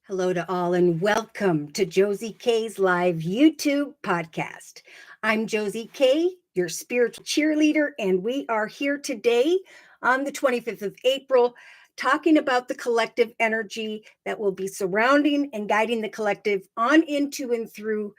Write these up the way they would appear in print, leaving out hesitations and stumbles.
Hello to all and welcome to Josie K's live YouTube podcast. I'm Josie K, your spiritual cheerleader, and we are here today on the 25th of April talking about the collective energy that will be surrounding and guiding the collective on into and through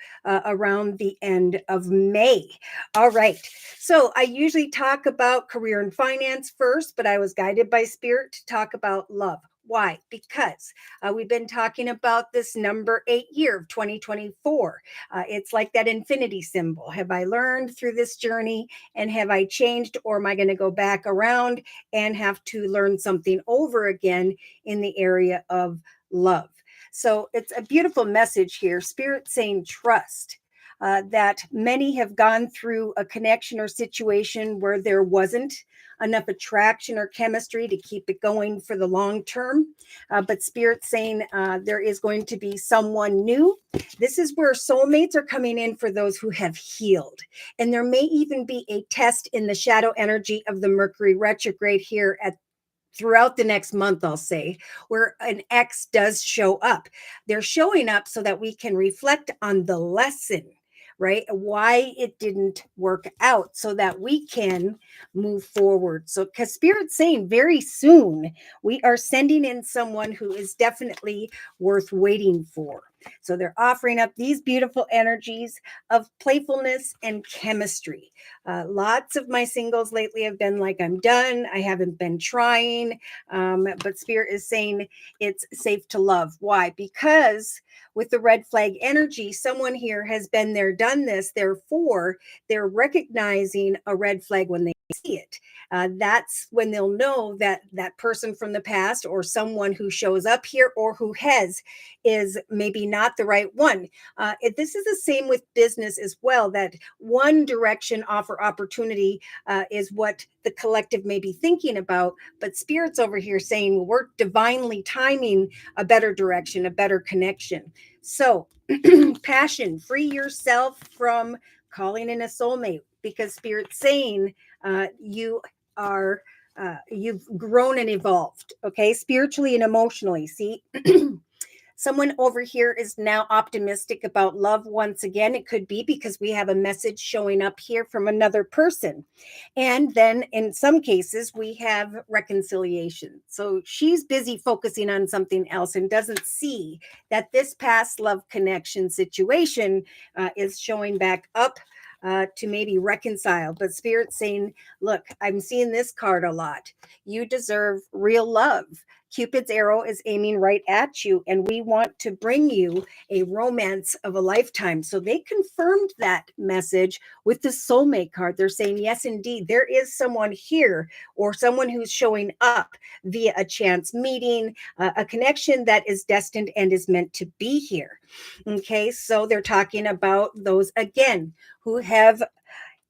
around the end of May. All right. So I usually talk about career and finance first, but I was guided by spirit to talk about love. Why? Because we've been talking about this number 8 year of 2024. It's like that infinity symbol. Have I learned through this journey and have I changed, or am I going to go back around and have to learn something over again in the area of love? So it's a beautiful message here. Spirit saying trust. That many have gone through a connection or situation where there wasn't enough attraction or chemistry to keep it going for the long term. But Spirit's saying there is going to be someone new. This is where soulmates are coming in for those who have healed. And there may even be a test in the shadow energy of the Mercury retrograde here at throughout the next month, I'll say, where an X does show up. They're showing up so that we can reflect on the lesson, right? Why it didn't work out so that we can move forward. So, because Spirit's saying very soon, we are sending in someone who is definitely worth waiting for. So they're offering up these beautiful energies of playfulness and chemistry. Lots of my singles lately have been like, I'm done. I haven't been trying. But Spirit is saying it's safe to love. Why? Because with the red flag energy, someone here has been there, done this. Therefore, they're recognizing a red flag when they see it. That's when they'll know that that person from the past or someone who shows up here or who has is maybe not the right one. This is the same with business as well, that one direction offer opportunity is what the collective may be thinking about, but Spirit's over here saying, well, we're divinely timing a better direction, a better connection. So passion, free yourself from calling in a soulmate, because Spirit's saying you are you've grown and evolved, okay, spiritually and emotionally. See, someone over here is now optimistic about love once again. It could be because we have a message showing up here from another person. And then in some cases, we have reconciliation. So she's busy focusing on something else and doesn't see that this past love connection situation is showing back up to maybe reconcile. But Spirit's saying, look, I'm seeing this card a lot. You deserve real love. Cupid's arrow is aiming right at you, and we want to bring you a romance of a lifetime. So they confirmed that message with the soulmate card. They're saying, yes, indeed, there is someone here or someone who's showing up via a chance meeting, a connection that is destined and is meant to be here. Okay, so they're talking about those again who have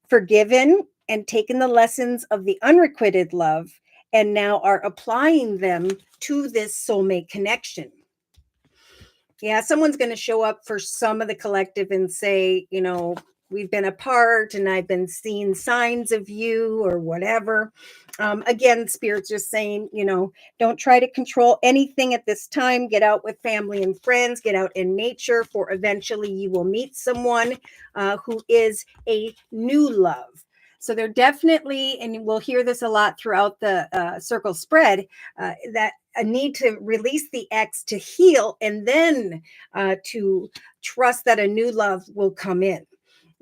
forgiven and taken the lessons of the unrequited love and now are applying them to this soulmate connection. Yeah, someone's going to show up for some of the collective and say, you know, we've been apart and I've been seeing signs of you or whatever. Again, Spirit's just saying, you know, don't try to control anything at this time. Get out with family and friends, get out in nature, for eventually you will meet someone who is a new love. So they're definitely, and we'll hear this a lot throughout the circle spread, that a need to release the X to heal and then to trust that a new love will come in.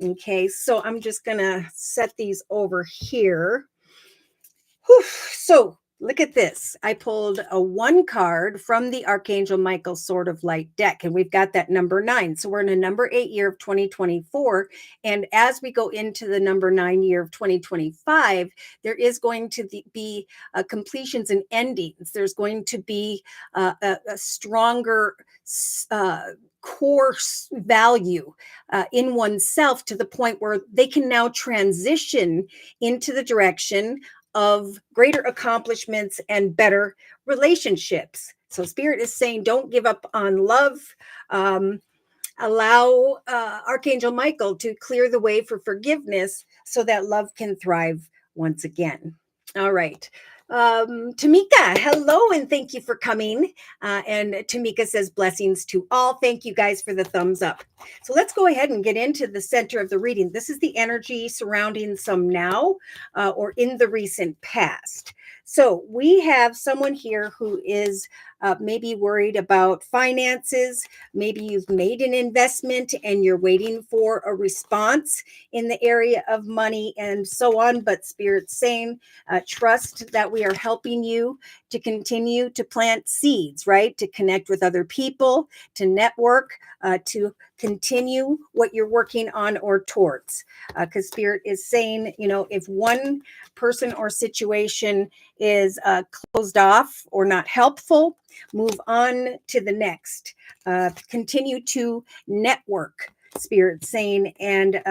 Okay, so I'm just going to set these over here. Whew. So look at this. I pulled a 1 card from the Archangel Michael Sword of Light deck, and we've got that number 9. So we're in a number 8 year of 2024. And as we go into the number 9 year of 2025, there is going to be completions and endings. There's going to be a stronger core value in oneself, to the point where they can now transition into the direction of greater accomplishments and better relationships. So Spirit is saying, don't give up on love. Allow Archangel Michael to clear the way for forgiveness so that love can thrive once again. All right. Tamika, hello, and thank you for coming. And Tamika says blessings to all. Thank you guys for the thumbs up. So let's go ahead and get into the center of the reading. This is the energy surrounding some now or in the recent past. So we have someone here who is maybe worried about finances. Maybe you've made an investment and you're waiting for a response in the area of money and so on. But Spirit's saying, trust that we are helping you to continue to plant seeds, right? To connect with other people, to network, to continue what you're working on or towards. Because Spirit is saying, if one person or situation is closed off or not helpful, move on to the next. Continue to network, Spirit saying, and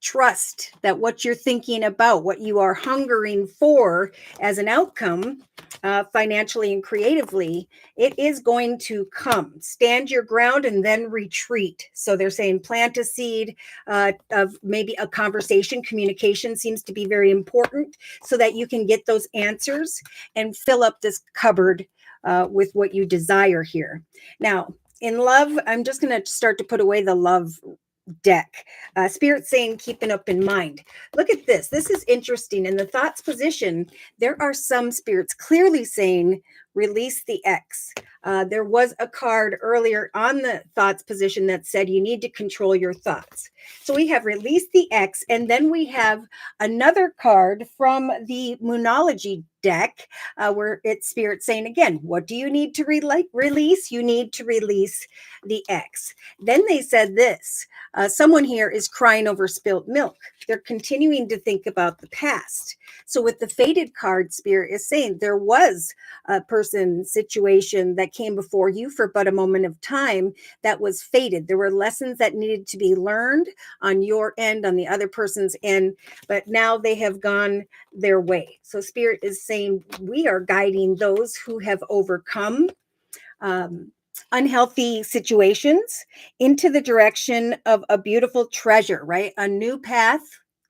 trust that what you're thinking about, what you are hungering for as an outcome, financially and creatively, it is going to come. Stand your ground and then retreat. So they're saying plant a seed of maybe a conversation. Communication seems to be very important so that you can get those answers and fill up this cupboard with what you desire here. Now, in love, I'm just going to start to put away the love deck. Spirit saying, keep it up in mind. Look at this. This is interesting. In the thoughts position, there are some spirits clearly saying, release the X. There was a card earlier on the thoughts position that said you need to control your thoughts. So we have release the X, and then we have another card from the Moonology deck where it's Spirit saying again, what do you need to release? You need to release the X. Then they said this. Someone here is crying over spilt milk. They're continuing to think about the past. So with the faded card, Spirit is saying there was a person situation that came before you for but a moment of time that was faded. There were lessons that needed to be learned on your end, on the other person's end, but now they have gone their way. So Spirit is saying we are guiding those who have overcome unhealthy situations into the direction of a beautiful treasure, right? A new path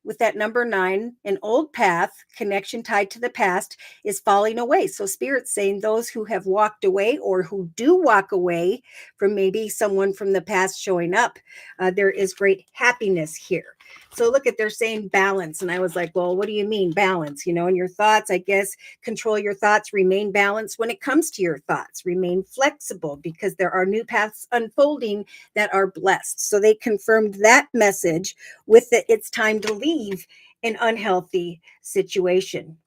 with that number 9, an old path, connection tied to the past is falling away. So Spirit's saying those who have walked away or who do walk away from maybe someone from the past showing up, there is great happiness here. So look at, they're saying balance. And I was like, well, what do you mean balance? In your thoughts, I guess, control your thoughts, remain balanced when it comes to your thoughts, remain flexible because there are new paths unfolding that are blessed. So they confirmed that message with the it's time to leave an unhealthy situation.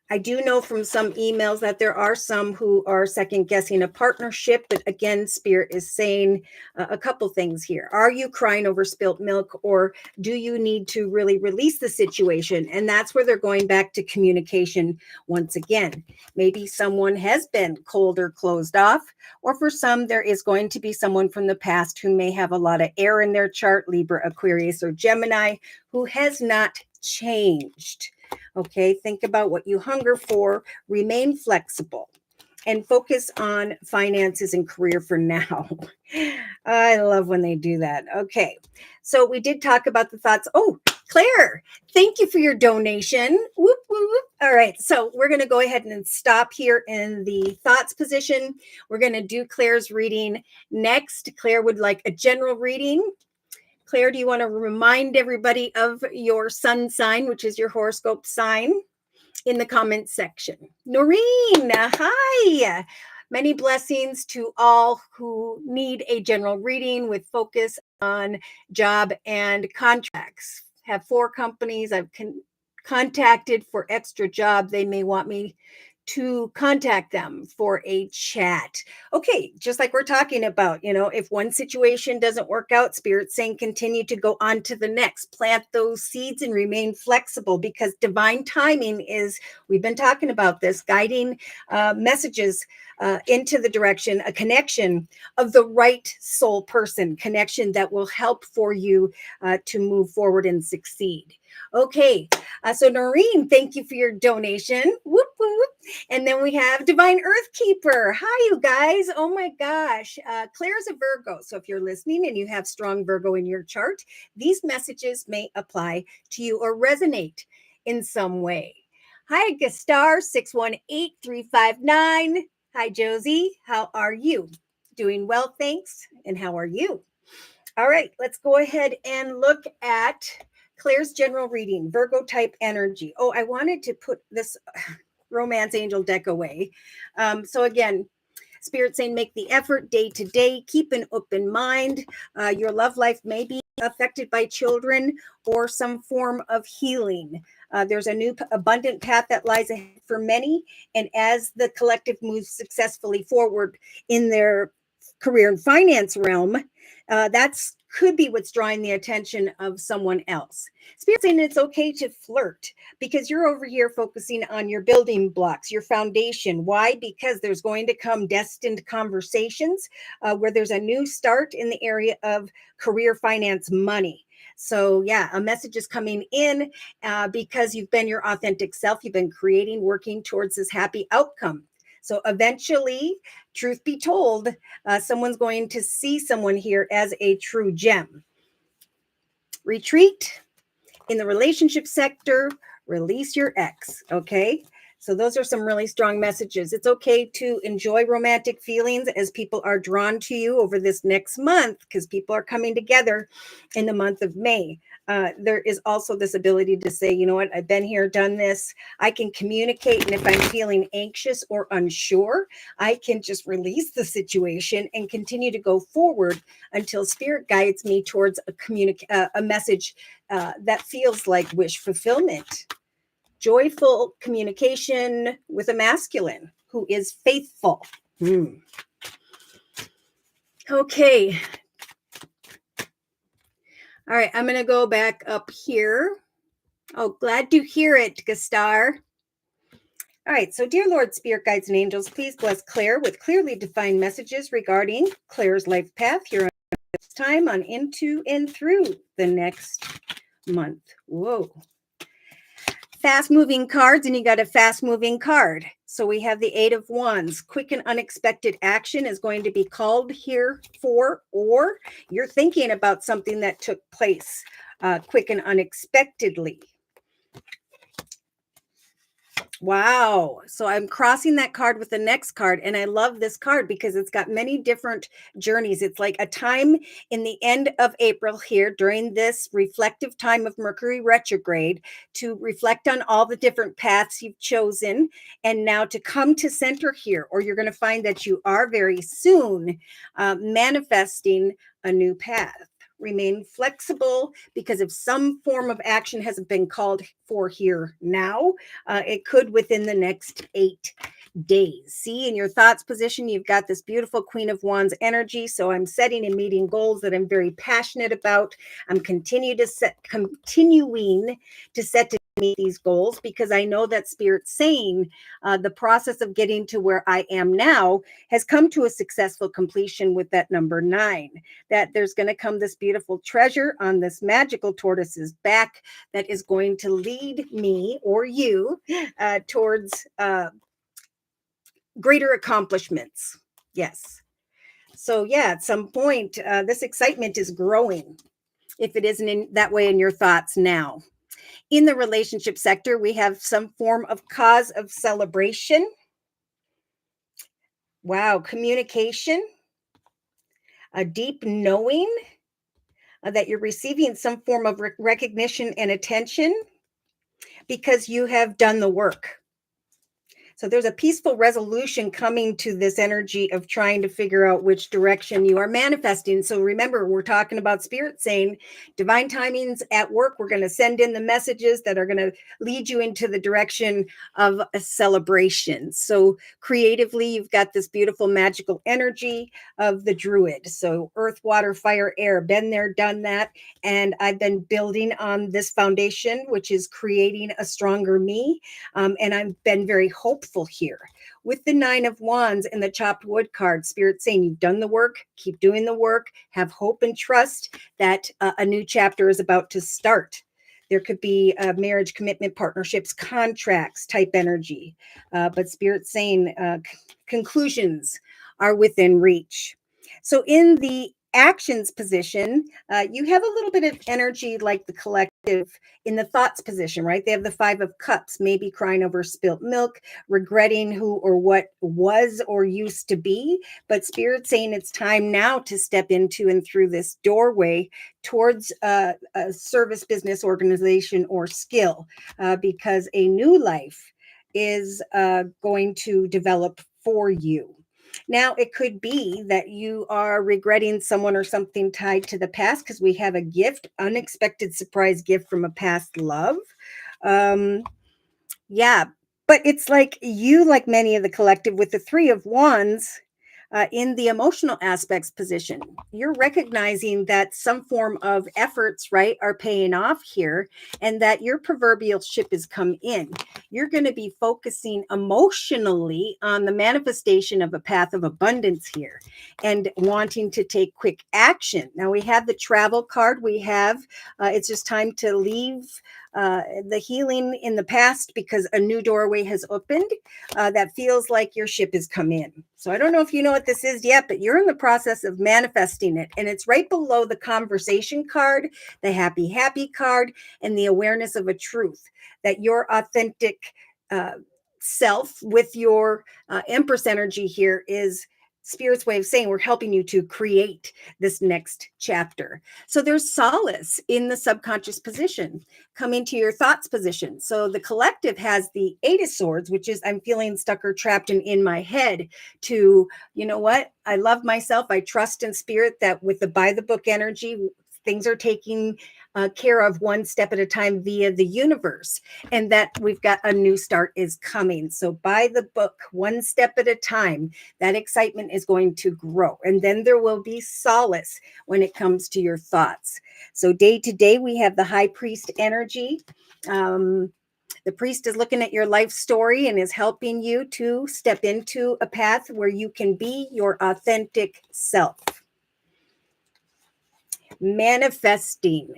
I do know from some emails that there are some who are second guessing a partnership, but again, Spirit is saying a couple things here. Are you crying over spilt milk, or do you need to really release the situation? And that's where they're going back to communication once again. Maybe someone has been cold or closed off, or for some, there is going to be someone from the past who may have a lot of air in their chart, Libra, Aquarius, or Gemini, who has not changed. Okay, think about what you hunger for, remain flexible, and focus on finances and career for now. I love when they do that. Okay, so we did talk about the thoughts. Oh, Claire, thank you for your donation. Whoop, whoop, whoop. All right, so we're going to go ahead and stop here in the thoughts position. We're going to do Claire's reading next. Claire would like a general reading. Claire, do you want to remind everybody of your sun sign, which is your horoscope sign, in the comments section? Noreen, hi. Many blessings to all who need a general reading with focus on job and contracts. Have 4 companies I've contacted for extra job. They may want me to contact them for a chat. Okay, just like we're talking about, if one situation doesn't work out, Spirit's saying continue to go on to the next. Plant those seeds and remain flexible, because divine timing is, we've been talking about this, guiding messages into the direction, a connection of the right soul person, connection that will help for you to move forward and succeed. Okay, so Noreen, thank you for your donation. Whoop, whoop. And then we have Divine Earth Keeper. Hi, you guys. Oh my gosh. Claire's a Virgo. So if you're listening and you have strong Virgo in your chart, these messages may apply to you or resonate in some way. Hi, Gastar 618359. Hi, Josie. How are you? Doing well, thanks. And how are you? All right, let's go ahead and look at Claire's general reading, Virgo type energy. Oh, I wanted to put this romance angel deck away. So again, Spirit saying make the effort day to day, keep an open mind. Your love life may be affected by children or some form of healing. There's a new abundant path that lies ahead for many. And as the collective moves successfully forward in their career and finance realm, that's could be what's drawing the attention of someone else. Spirit saying it's okay to flirt because you're over here focusing on your building blocks, your foundation. Why? Because there's going to come destined conversations where there's a new start in the area of career, finance, money. So, yeah, a message is coming in because you've been your authentic self. You've been creating, working towards this happy outcome. So eventually, truth be told, someone's going to see someone here as a true gem. Retreat in the relationship sector, release your ex. Okay. So those are some really strong messages. It's okay to enjoy romantic feelings as people are drawn to you over this next month because people are coming together in the month of May. There is also this ability to say, you know what, I've been here, done this. I can communicate. And if I'm feeling anxious or unsure, I can just release the situation and continue to go forward until spirit guides me towards a message that feels like wish fulfillment. Joyful communication with a masculine who is faithful. Okay. All right, I'm going to go back up here. Oh, glad to hear it, Gastar. All right, so dear Lord, Spirit Guides and Angels, please bless Claire with clearly defined messages regarding Claire's life path here on this time on into and through the next month. Whoa. Fast moving cards, and you got a fast moving card. So we have the 8 of Wands. Quick and unexpected action is going to be called here for, or you're thinking about something that took place quick and unexpectedly. Wow. So I'm crossing that card with the next card. And I love this card because it's got many different journeys. It's like a time in the end of April here during this reflective time of Mercury retrograde to reflect on all the different paths you've chosen. And now to come to center here, or you're going to find that you are very soon manifesting a new path. Remain flexible because if some form of action hasn't been called for here now, it could within the next 8 days. See, in your thoughts position, you've got this beautiful Queen of Wands energy. So I'm setting and meeting goals that I'm very passionate about. I'm continuing to set to meet these goals because I know that Spirit's saying the process of getting to where I am now has come to a successful completion with that number 9, that there's going to come this beautiful treasure on this magical tortoise's back that is going to lead me or you towards greater accomplishments. Yes. So yeah, at some point, this excitement is growing if it isn't in that way in your thoughts now. In the relationship sector, we have some form of cause of celebration. Wow, communication, a deep knowing that you're receiving some form of recognition and attention because you have done the work. So there's a peaceful resolution coming to this energy of trying to figure out which direction you are manifesting. So remember, we're talking about Spirit saying divine timings at work. We're going to send in the messages that are going to lead you into the direction of a celebration. So creatively, you've got this beautiful magical energy of the druid. So earth, water, fire, air, been there, done that. And I've been building on this foundation, which is creating a stronger me. And I've been very hopeful here. With the 9 of Wands and the chopped wood card, Spirit saying you've done the work, keep doing the work, have hope and trust that a new chapter is about to start. There could be marriage, commitment, partnerships, contracts type energy. But Spirit saying conclusions are within reach. So in the actions position, you have a little bit of energy like the collective in the thoughts position, right? They have the Five of Cups, maybe crying over spilt milk, regretting who or what was or used to be. But Spirit saying it's time now to step into and through this doorway towards a service, business, organization, or skill, because a new life is going to develop for you. Now, it could be that you are regretting someone or something tied to the past because we have a gift, unexpected surprise gift from a past love. Um, yeah, but it's like you, like many of the collective, with the Three of Wands. In the emotional aspects position, you're recognizing that some form of efforts, right, are paying off here, and that your proverbial ship has come in. You're going to be focusing emotionally on the manifestation of a path of abundance here and wanting to take quick action. Now, we have the travel card. We have it's just time to leave the healing in the past because a new doorway has opened that feels like your ship has come in. So I don't know if you know what this is yet, but you're in the process of manifesting it. And it's right below the conversation card, the happy card, and the awareness of a truth that your authentic self with your Empress energy here is Spirit's way of saying we're helping you to create this next chapter. So there's solace in the subconscious position coming to your thoughts position. So the collective has the Eight of Swords, which is I'm feeling stuck or trapped in my head, to, you know what? I love myself. I trust in Spirit that with the by the book energy, things are taking care of one step at a time via the universe, and that we've got a new start is coming. So by the book, one step at a time, that excitement is going to grow. And then there will be solace when it comes to your thoughts. So day to day, we have the High Priest energy. The priest is looking at your life story and is helping you to step into a path where you can be your authentic self. Manifesting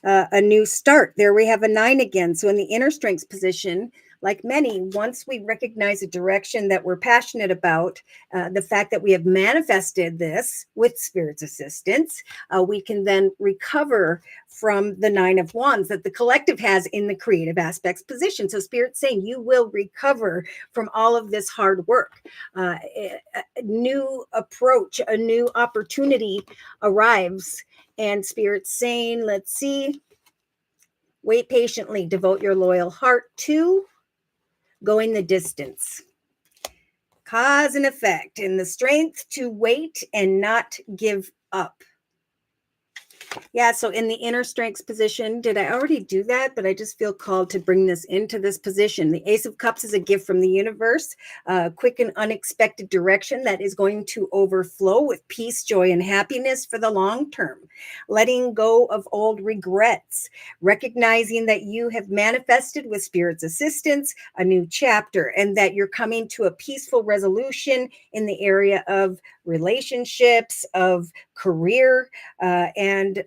a new start. There we have a 9 again. So in the inner strengths position, like many, once we recognize a direction that we're passionate about, the fact that we have manifested this with Spirit's assistance, we can then recover from the 9 of Wands that the collective has in the creative aspects position. So Spirit's saying you will recover from all of this hard work. A new approach, a new opportunity arrives. And Spirit's saying, let's see, wait patiently, devote your loyal heart to going the distance. Cause and effect, and the strength to wait and not give up. Yeah, so in the inner strengths position, did I already do that? But I just feel called to bring this into this position. The Ace of Cups is a gift from the universe, quick and unexpected direction that is going to overflow with peace, joy, and happiness for the long term. Letting go of old regrets, recognizing that you have manifested with Spirit's assistance a new chapter, and that you're coming to a peaceful resolution in the area of relationships, of career, and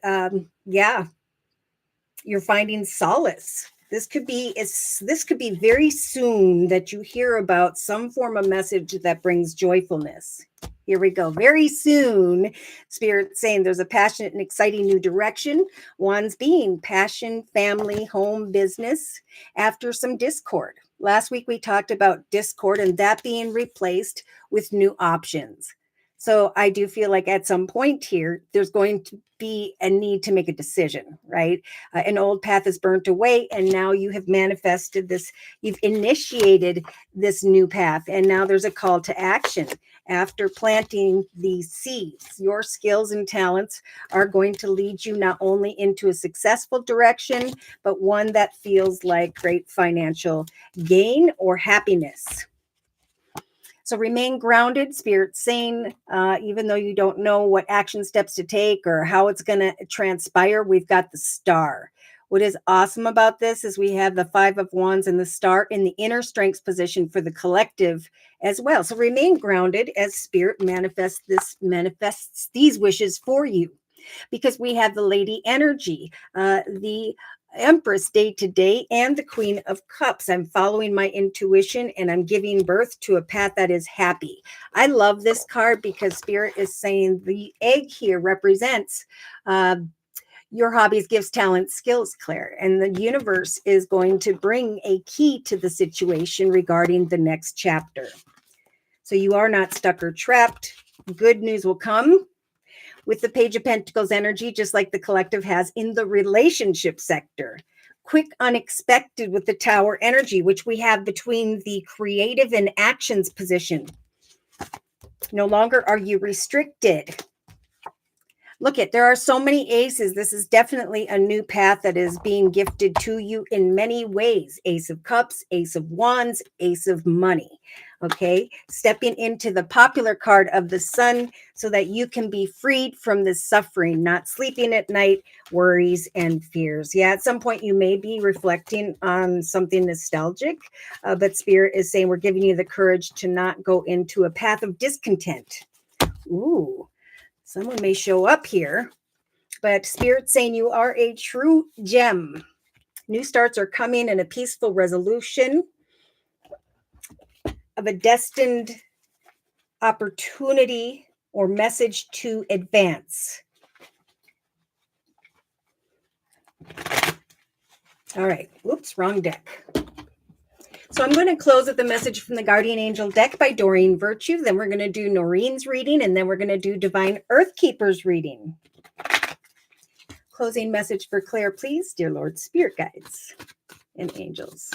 you're finding solace. This could be very soon that you hear about some form of message that brings joyfulness. Here we go. Very soon, Spirit saying there's a passionate and exciting new direction. One's being passion, family, home, business, after some discord. Last week, we talked about discord and that being replaced with new options. So I do feel like at some point here, there's going to be a need to make a decision, right? An old path is burnt away, and now you have manifested this, you've initiated this new path, and now there's a call to action. After planting these seeds, your skills and talents are going to lead you not only into a successful direction, but one that feels like great financial gain or happiness. So remain grounded, Spirit sane, even though you don't know what action steps to take or how it's going to transpire. We've got the star. What is awesome about this is we have the 5 of Wands and the star in the inner strengths position for the collective as well. So remain grounded as Spirit manifests these wishes for you, because we have the Lady energy, the Empress day to day, and the Queen of Cups. I'm following my intuition and I'm giving birth to a path that is happy. I love this card because Spirit is saying the egg here represents your hobbies, gifts, talents, skills, Claire, and the universe is going to bring a key to the situation regarding the next chapter. So you are not stuck or trapped. Good news will come with the Page of Pentacles energy, just like the collective has in the relationship sector. Quick, unexpected with the Tower energy, which we have between the creative and actions position. No longer are you restricted. Look there are so many aces. This is definitely a new path that is being gifted to you in many ways. Ace of Cups, Ace of Wands, Ace of Money. Okay, stepping into the popular card of the Sun so that you can be freed from this suffering, not sleeping at night, worries and fears. Yeah, at some point you may be reflecting on something nostalgic, but Spirit is saying we're giving you the courage to not go into a path of discontent. Ooh. Someone may show up here, but Spirit's saying you are a true gem. New starts are coming and a peaceful resolution of a destined opportunity or message to advance. All right. Oops, wrong deck. So I'm going to close with the message from the Guardian Angel deck by Doreen Virtue. Then we're going to do Noreen's reading, and then we're going to do Divine Earthkeeper's reading. Closing message for Claire, please, dear Lord, Spirit Guides and Angels.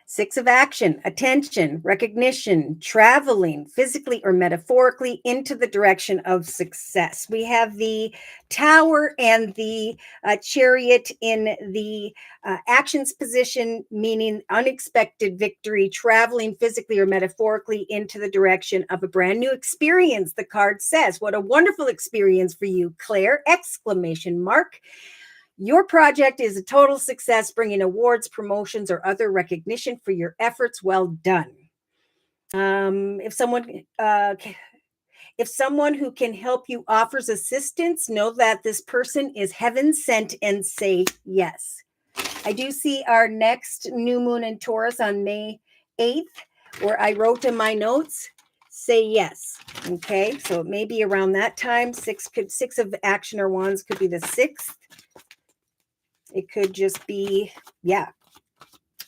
Six of action, attention, recognition, traveling physically or metaphorically into the direction of success. We have the Tower and the Chariot in the actions position, meaning unexpected victory, traveling physically or metaphorically into the direction of a brand new experience. The card says, what a wonderful experience for you, Claire! Exclamation mark. Your project is a total success, bringing awards, promotions, or other recognition for your efforts. Well done. If someone who can help you offers assistance, know that this person is heaven sent and say yes. I do see our next new moon in Taurus on May 8th, where I wrote in my notes, say yes. Okay, so it may be around that time. Six of action or wands could be the 6th. It could just be, yeah.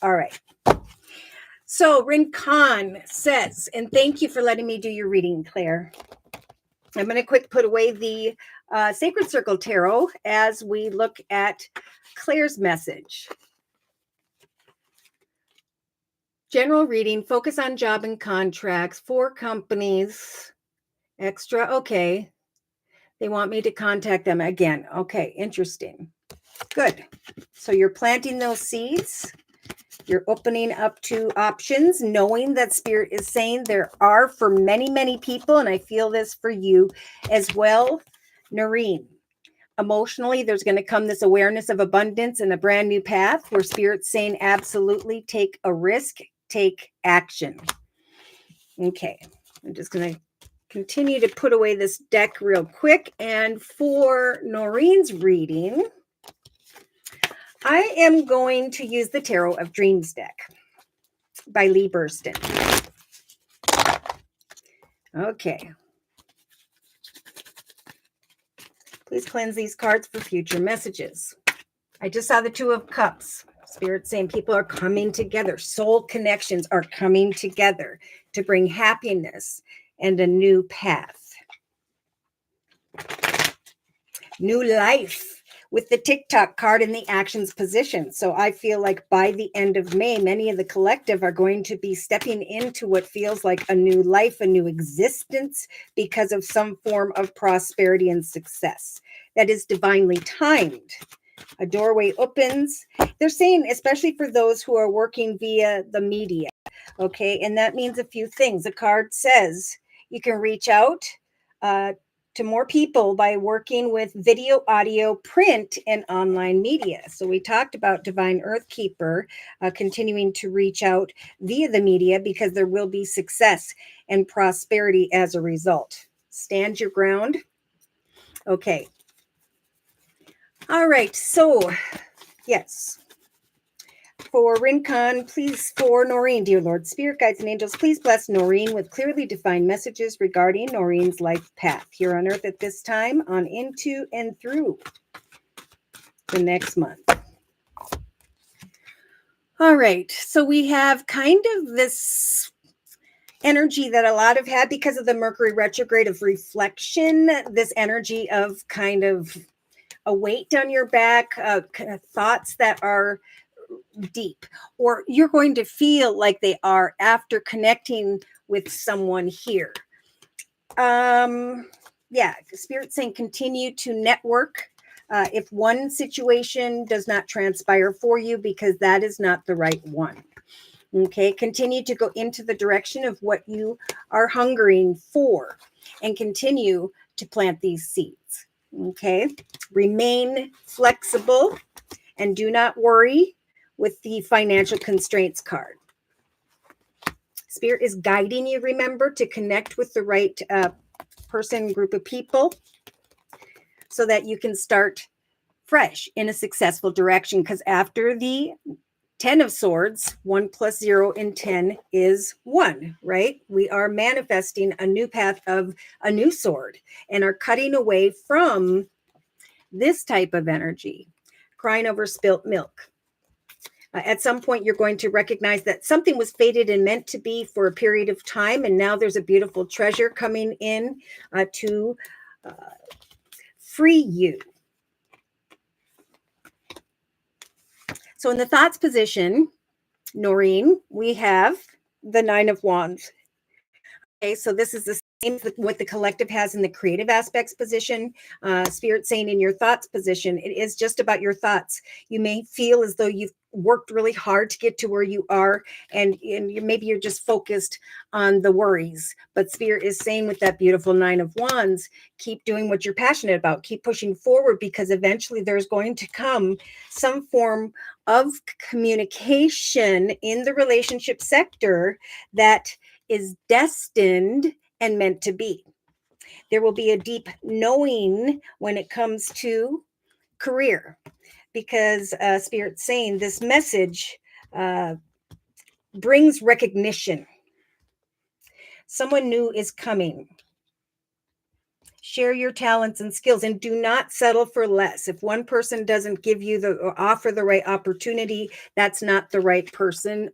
All right. So Rincon says, and thank you for letting me do your reading, Claire. I'm going to quick put away the Sacred Circle Tarot as we look at Claire's message. General reading, focus on job and contracts, 4 companies, extra. Okay. They want me to contact them again. Okay. Interesting. Good. So you're planting those seeds. You're opening up to options, knowing that Spirit is saying there are for many, many people, and I feel this for you as well, Noreen. Emotionally, there's going to come this awareness of abundance and a brand new path where Spirit's saying absolutely take a risk, take action. Okay, I'm just going to continue to put away this deck real quick. And for Noreen's reading, I am going to use the Tarot of Dreams deck by Lee Burston. Okay. Please cleanse these cards for future messages. I just saw the 2 of Cups. Spirit saying people are coming together. Soul connections are coming together to bring happiness and a new path. New life. With the TikTok card in the actions position. So I feel like by the end of May, many of the collective are going to be stepping into what feels like a new life, a new existence, because of some form of prosperity and success that is divinely timed. A doorway opens. They're saying, especially for those who are working via the media. Okay. And that means a few things. The card says you can reach out to more people by working with video, audio, print, and online media. So we talked about Divine Earthkeeper continuing to reach out via the media because there will be success and prosperity as a result. Stand your ground. Okay. All right. So, yes. for Rincon, please for Noreen. Dear Lord, Spirit, Guides, and Angels, please bless Noreen with clearly defined messages regarding Noreen's life path here on Earth at this time, on into and through the next month. All right, so we have kind of this energy that a lot have had because of the Mercury retrograde of reflection, this energy of kind of a weight on your back, thoughts that are deep, or you're going to feel like they are after connecting with someone here. Yeah, Spirit saying continue to network. If one situation does not transpire for you, because that is not the right one. Okay, continue to go into the direction of what you are hungering for and continue to plant these seeds. Okay, remain flexible and do not worry with the financial constraints card. Spirit is guiding you, remember, to connect with the right person, group of people, so that you can start fresh in a successful direction. Because after the 10 of Swords, 1 plus 0 in 10 is 1, right? We are manifesting a new path of a new sword and are cutting away from this type of energy, crying over spilt milk. At some point, you're going to recognize that something was fated and meant to be for a period of time, and now there's a beautiful treasure coming in to free you. So in the thoughts position, Noreen, we have the 9 of Wands. Okay, so this is the same as what the collective has in the creative aspects position. Spirit saying in your thoughts position, it is just about your thoughts. You may feel as though you've worked really hard to get to where you are, and maybe you're just focused on the worries. But Spirit is saying with that beautiful 9 of Wands, keep doing what you're passionate about. Keep pushing forward, because eventually there's going to come some form of communication in the relationship sector that is destined and meant to be. There will be a deep knowing when it comes to career, because Spirit's saying this message brings recognition. Someone new is coming. Share your talents and skills and do not settle for less. If one person doesn't give you or offer the right opportunity, that's not the right person.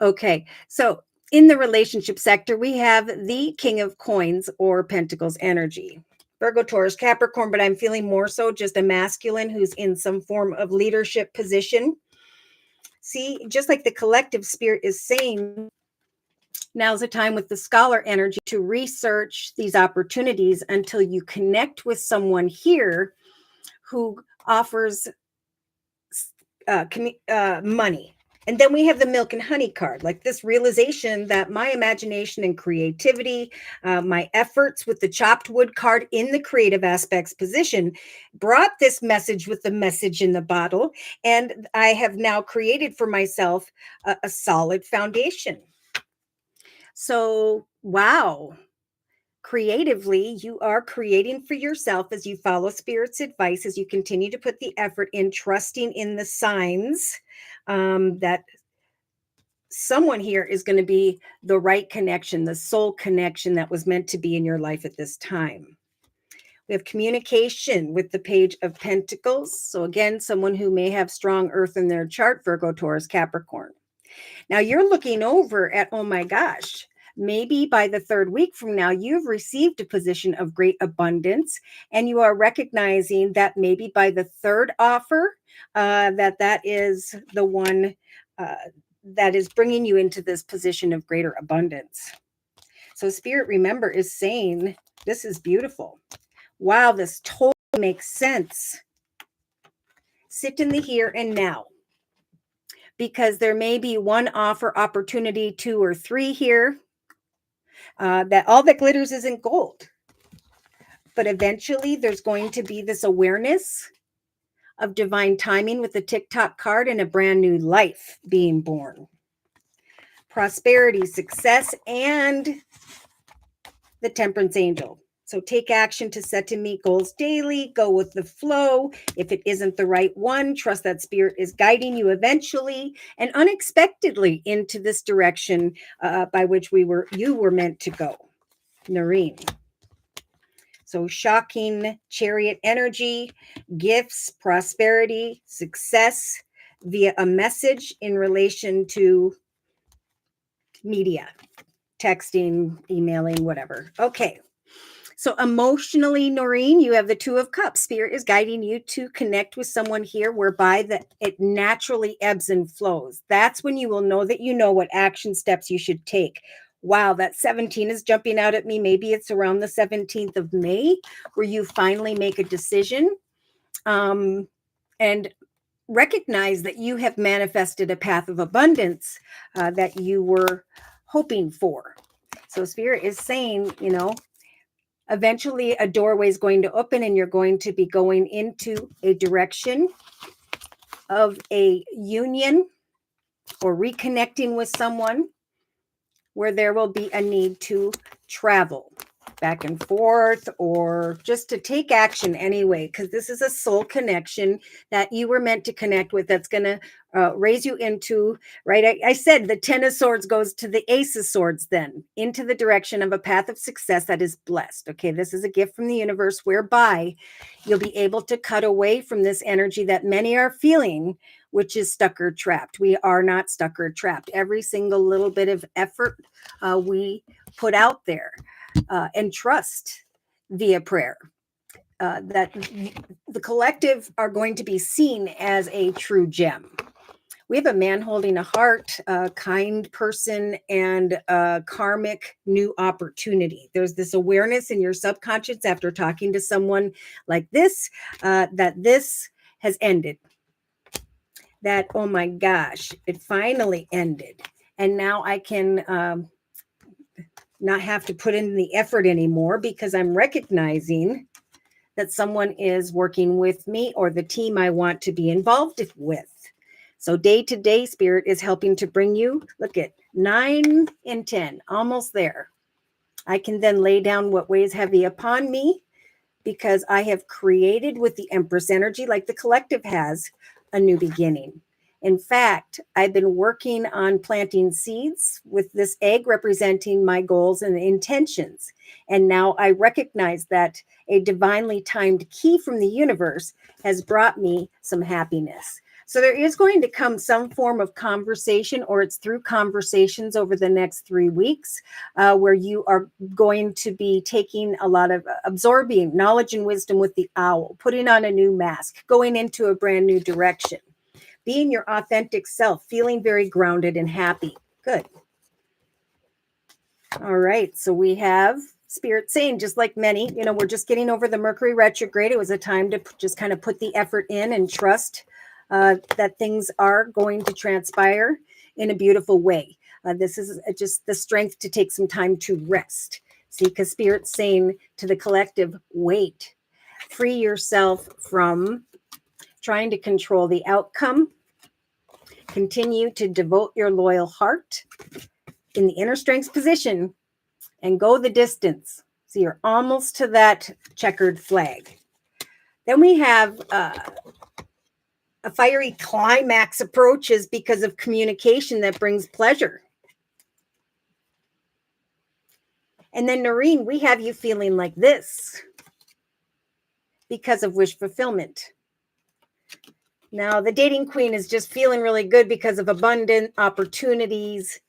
Okay, so in the relationship sector, we have the King of Coins or Pentacles energy. Virgo, Taurus, Capricorn, but I'm feeling more so just a masculine who's in some form of leadership position. See, just like the collective Spirit is saying, now's the time with the scholar energy to research these opportunities until you connect with someone here who offers money. And then we have the milk and honey card, like this realization that my imagination and creativity, my efforts with the chopped wood card in the creative aspects position brought this message with the message in the bottle. And I have now created for myself a solid foundation. So, wow. Creatively, you are creating for yourself as you follow Spirit's advice, as you continue to put the effort in, trusting in the signs that someone here is going to be the right connection, the soul connection that was meant to be in your life at this time. We have communication with the Page of Pentacles. So again, someone who may have strong earth in their chart, Virgo, Taurus, Capricorn. Now you're looking over at, oh my gosh, maybe by the 3rd week from now, you've received a position of great abundance, and you are recognizing that maybe by the 3rd offer, that is the one that is bringing you into this position of greater abundance. So Spirit, remember, is saying, this is beautiful. Wow, this totally makes sense. Sit in the here and now, because there may be one offer, opportunity, 2 or 3 here. That all that glitters isn't gold. But eventually there's going to be this awareness of divine timing with the TikTok card and a brand new life being born. Prosperity, success, and the Temperance Angel. So take action to set and meet goals daily. Go with the flow. If it isn't the right one, trust that spirit is guiding you eventually and unexpectedly into this direction by which you were meant to go. Noreen. So shocking chariot energy, gifts, prosperity, success via a message in relation to media, texting, emailing, whatever. Okay. So emotionally, Noreen, you have the Two of Cups. Spirit is guiding you to connect with someone here whereby it naturally ebbs and flows. That's when you will know that you know what action steps you should take. Wow, that 17 is jumping out at me. Maybe it's around the 17th of May where you finally make a decision and recognize that you have manifested a path of abundance that you were hoping for. So Spirit is saying, eventually a doorway is going to open and you're going to be going into a direction of a union or reconnecting with someone where there will be a need to travel back and forth or just to take action anyway, because this is a soul connection that you were meant to connect with that's going to raise you into, right? I said the 10 of swords goes to the ace of swords then into the direction of a path of success that is blessed. Okay, this is a gift from the universe whereby you'll be able to cut away from this energy that many are feeling, which is stuck or trapped. We are not stuck or trapped. Every single little bit of effort we put out there and trust via prayer that the collective are going to be seen as a true gem. We have a man holding a heart, a kind person, and a karmic new opportunity. There's this awareness in your subconscious after talking to someone like this, that this has ended. That, oh my gosh, it finally ended. And now I can not have to put in the effort anymore because I'm recognizing that someone is working with me or the team I want to be involved with. So day to day, Spirit is helping to bring you, look at 9 and 10, almost there. I can then lay down what weighs heavy upon me because I have created with the Empress energy, like the collective has, a new beginning. In fact, I've been working on planting seeds with this egg representing my goals and intentions. And now I recognize that a divinely timed key from the universe has brought me some happiness. So there is going to come some form of conversation, or it's through conversations over the next 3 weeks, where you are going to be taking a lot of absorbing knowledge and wisdom with the owl, putting on a new mask, going into a brand new direction, being your authentic self, feeling very grounded and happy. Good. All right. So we have Spirit saying, just like many, we're just getting over the Mercury retrograde. It was a time to just kind of put the effort in and trust that things are going to transpire in a beautiful way. This is just the strength to take some time to rest. See, because Spirit's saying to the collective, wait, free yourself from trying to control the outcome. Continue to devote your loyal heart in the inner strength position and go the distance. So you're almost to that checkered flag. Then we have a fiery climax approaches because of communication that brings pleasure. And then Noreen, we have you feeling like this because of wish fulfillment. Now, the dating queen is just feeling really good because of abundant opportunities.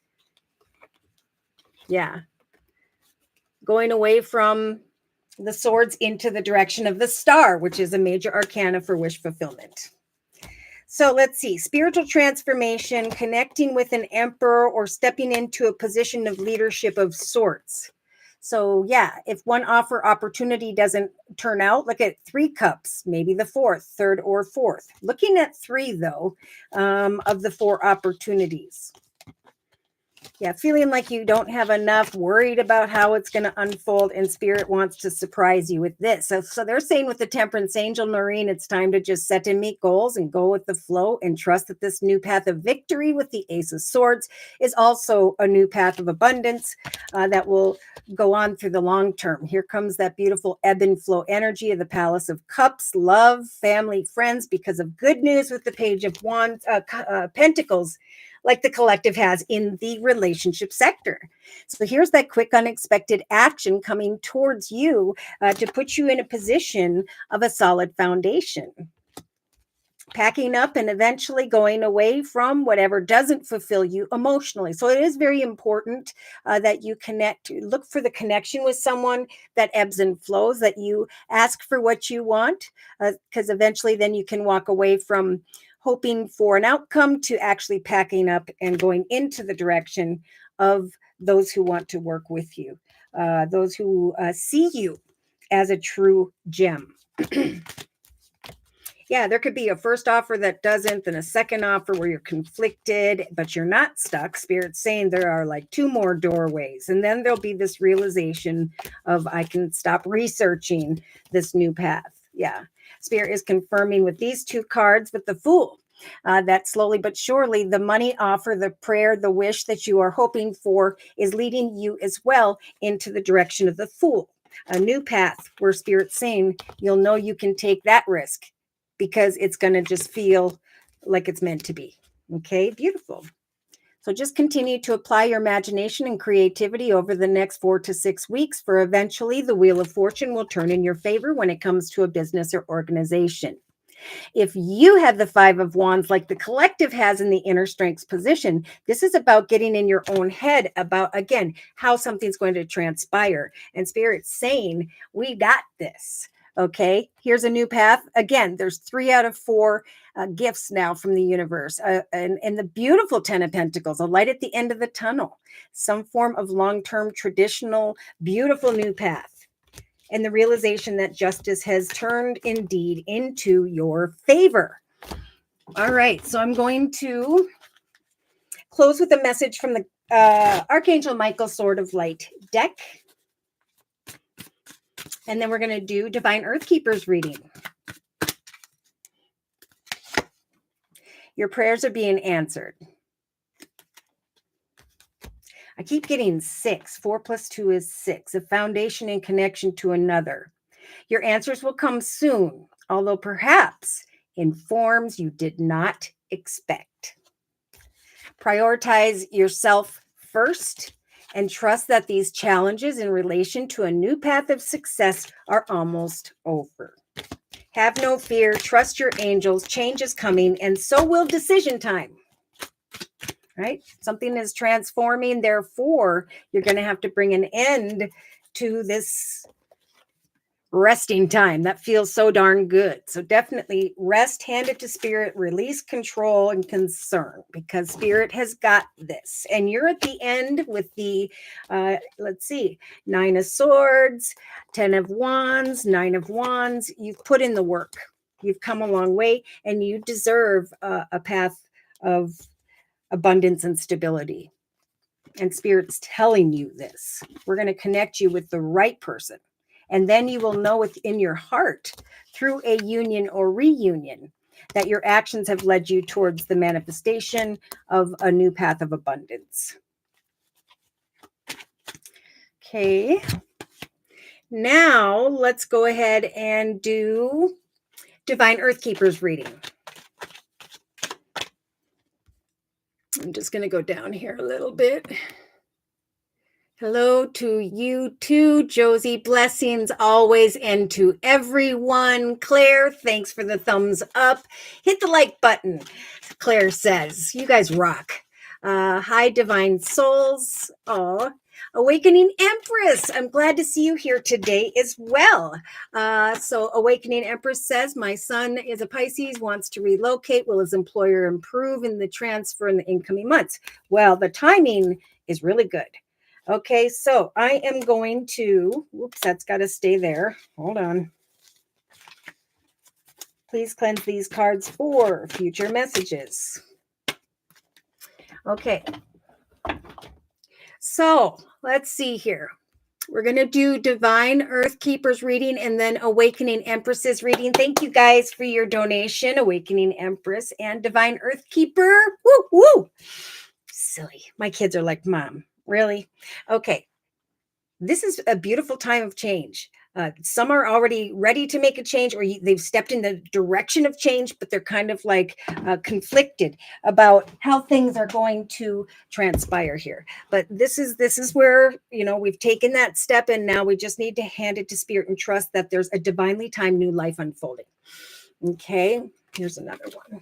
Yeah. Going away from the swords into the direction of the star, which is a major arcana for wish fulfillment. So let's see, spiritual transformation, connecting with an emperor or stepping into a position of leadership of sorts. So yeah, if one opportunity doesn't turn out, look at 3 cups, maybe the 4th, 3rd, or 4th. Looking at 3 though, of the 4 opportunities. Yeah, feeling like you don't have enough, worried about how it's going to unfold, and Spirit wants to surprise you with this. So they're saying with the Temperance Angel, Noreen, it's time to just set and meet goals and go with the flow and trust that this new path of victory with the Ace of Swords is also a new path of abundance that will go on through the long term. Here comes that beautiful ebb and flow energy of the Palace of Cups, love, family, friends, because of good news with the Page of Wands, Pentacles, like the collective has in the relationship sector. So here's that quick, unexpected action coming towards you to put you in a position of a solid foundation. Packing up and eventually going away from whatever doesn't fulfill you emotionally. So it is very important that you connect, look for the connection with someone that ebbs and flows, that you ask for what you want, because eventually then you can walk away from hoping for an outcome to actually packing up and going into the direction of those who want to work with you, those who see you as a true gem. Yeah, there could be a first offer that doesn't, then a second offer where you're conflicted, but you're not stuck. Spirit's saying there are like two more doorways. And then there'll be this realization of I can stop researching this new path. Yeah. Spirit is confirming with these two cards with the Fool. That slowly but surely the money offer, the prayer, the wish that you are hoping for is leading you as well into the direction of the Fool. A new path where Spirit's saying you'll know you can take that risk because it's going to just feel like it's meant to be. Okay, beautiful. So just continue to apply your imagination and creativity over the next 4 to 6 weeks, for eventually the Wheel of Fortune will turn in your favor when it comes to a business or organization. If you have the Five of Wands like the collective has in the inner strengths position, this is about getting in your own head about, again, how something's going to transpire. And Spirit's saying, we got this. Okay, here's a new path. Again, there's 3 out of 4 gifts now from the universe. And the beautiful 10 of Pentacles, a light at the end of the tunnel, some form of long-term, traditional, beautiful new path. And the realization that justice has turned indeed into your favor. All right, so I'm going to close with a message from the Archangel Michael Sword of Light deck. And then we're going to do Divine Earth Keepers reading. Your prayers are being answered. I keep getting 6. 4 plus 2 is 6. A foundation in connection to another. Your answers will come soon, although perhaps in forms you did not expect. Prioritize yourself first and trust that these challenges in relation to a new path of success are almost over. Have no fear, trust your angels, change is coming, and so will decision time. Right? Something is transforming, therefore, you're going to have to bring an end to this resting time that feels so darn good. So definitely rest, hand it to Spirit, release control and concern, because Spirit has got this. And you're at the end with the let's see, 9 of Swords, 10 of Wands, 9 of Wands. You've put in the work, you've come a long way, and you deserve a path of abundance and stability. And Spirit's telling you this. We're going to connect you with the right person. And then you will know within your heart, through a union or reunion, that your actions have led you towards the manifestation of a new path of abundance. Okay. Now let's go ahead and do Divine Earth Keepers reading. I'm just going to go down here a little bit. Hello to you too, Josie. Blessings always, and to everyone. Claire, thanks for the thumbs up. Hit the like button, Claire says. You guys rock. Hi, Divine Souls. Oh, Awakening Empress. I'm glad to see you here today as well. So Awakening Empress says, my son is a Pisces, wants to relocate. Will his employer improve in the transfer in the incoming months? Well, the timing is really good. Okay, so I am going to, whoops, that's got to stay there. Hold on. Please cleanse these cards for future messages. Okay. So let's see here. We're going to do Divine Earth Keepers reading and then Awakening Empresses reading. Thank you guys for your donation, Awakening Empress and Divine Earth Keeper. Woo, woo. Silly. My kids are like, Mom, really? Okay. This is a beautiful time of change. Some are already ready to make a change, or they've stepped in the direction of change, but they're kind of like conflicted about how things are going to transpire here. But this is where, we've taken that step, and now we just need to hand it to Spirit and trust that there's a divinely timed new life unfolding. Okay, here's another one.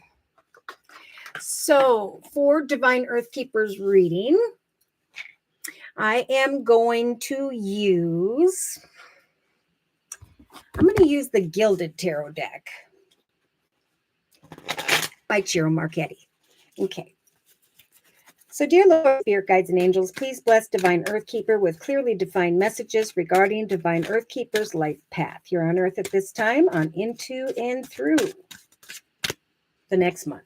So for Divine Earth Keepers reading, I'm going to use the Gilded Tarot deck by Ciro Marchetti. Okay. So, dear Lord, Spirit Guides and Angels, please bless Divine Earth Keeper with clearly defined messages regarding Divine Earth Keeper's life path. You're on Earth at this time, on into and through the next month.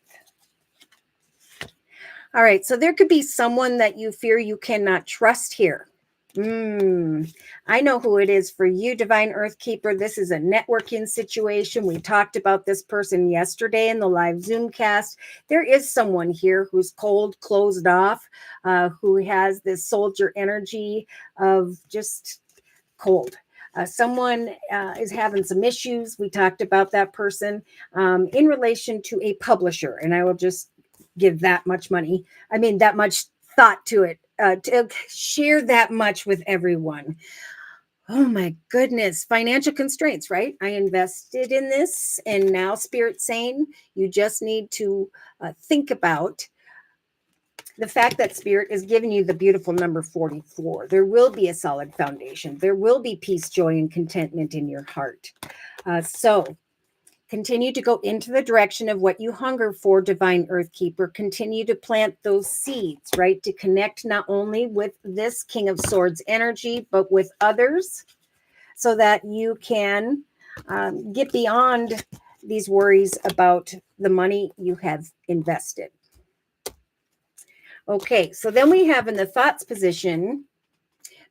All right, so there could be someone that you fear you cannot trust here. I know who it is for you, Divine Earth Keeper. This is a networking situation. We talked about this person yesterday in the live Zoomcast. There is someone here who's cold, closed off, who has this soldier energy of just cold. Someone is having some issues. We talked about that person in relation to a publisher, and I will just give that much that much thought to it, to share that much with everyone. Oh my goodness, financial constraints, right? I invested in this, and now Spirit's saying you just need to think about the fact that Spirit is giving you the beautiful number 44. There will be a solid foundation. There will be peace, joy, and contentment in your heart. So continue to go into the direction of what you hunger for, Divine Earth Keeper. Continue to plant those seeds, right? To connect not only with this King of Swords energy, but with others, so that you can get beyond these worries about the money you have invested. Okay, so then we have in the thoughts position,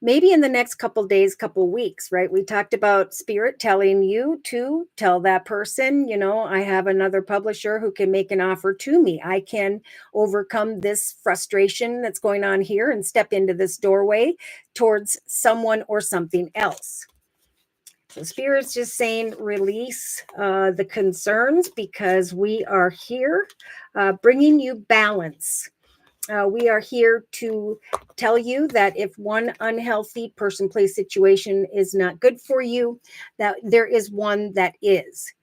maybe in the next couple days, couple weeks, right? We talked about Spirit telling you to tell that person, I have another publisher who can make an offer to me. I can overcome this frustration that's going on here and step into this doorway towards someone or something else. So Spirit's just saying release the concerns, because we are here bringing you balance. We are here to tell you that if one unhealthy person, place, situation is not good for you, that there is one that is.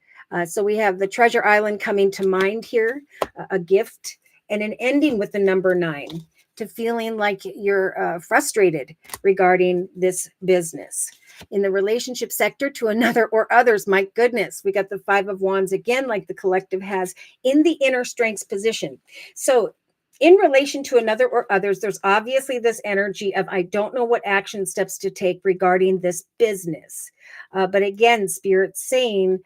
So we have the Treasure Island coming to mind here, a gift, and an ending with the number 9, to feeling like you're frustrated regarding this business. In the relationship sector, to another or others, my goodness, we got the 5 of Wands again, like the collective has in the inner strengths position. So in relation to another or others, there's obviously this energy of, I don't know what action steps to take regarding this business. But again, Spirit's saying,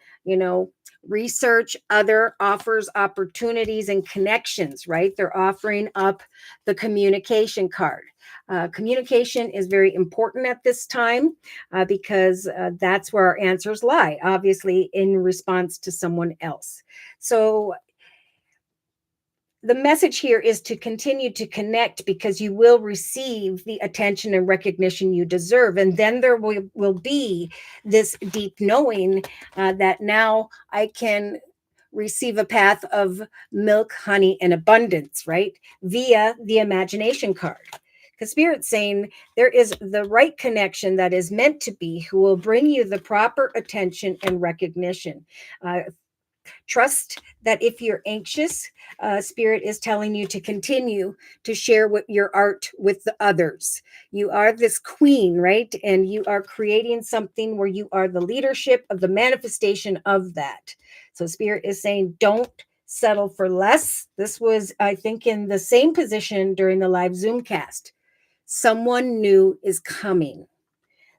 research other offers, opportunities, and connections, right? They're offering up the communication card. Communication is very important at this time because that's where our answers lie, obviously, in response to someone else. So the message here is to continue to connect, because you will receive the attention and recognition you deserve. And then there will be this deep knowing that now I can receive a path of milk, honey, and abundance, right? Via the imagination card. Because Spirit's saying there is the right connection that is meant to be, who will bring you the proper attention and recognition. Trust that if you're anxious, Spirit is telling you to continue to share your art with the others. You are this queen, right? And you are creating something where you are the leadership of the manifestation of that. So Spirit is saying, don't settle for less. This was, I think, in the same position during the live Zoomcast. Someone new is coming.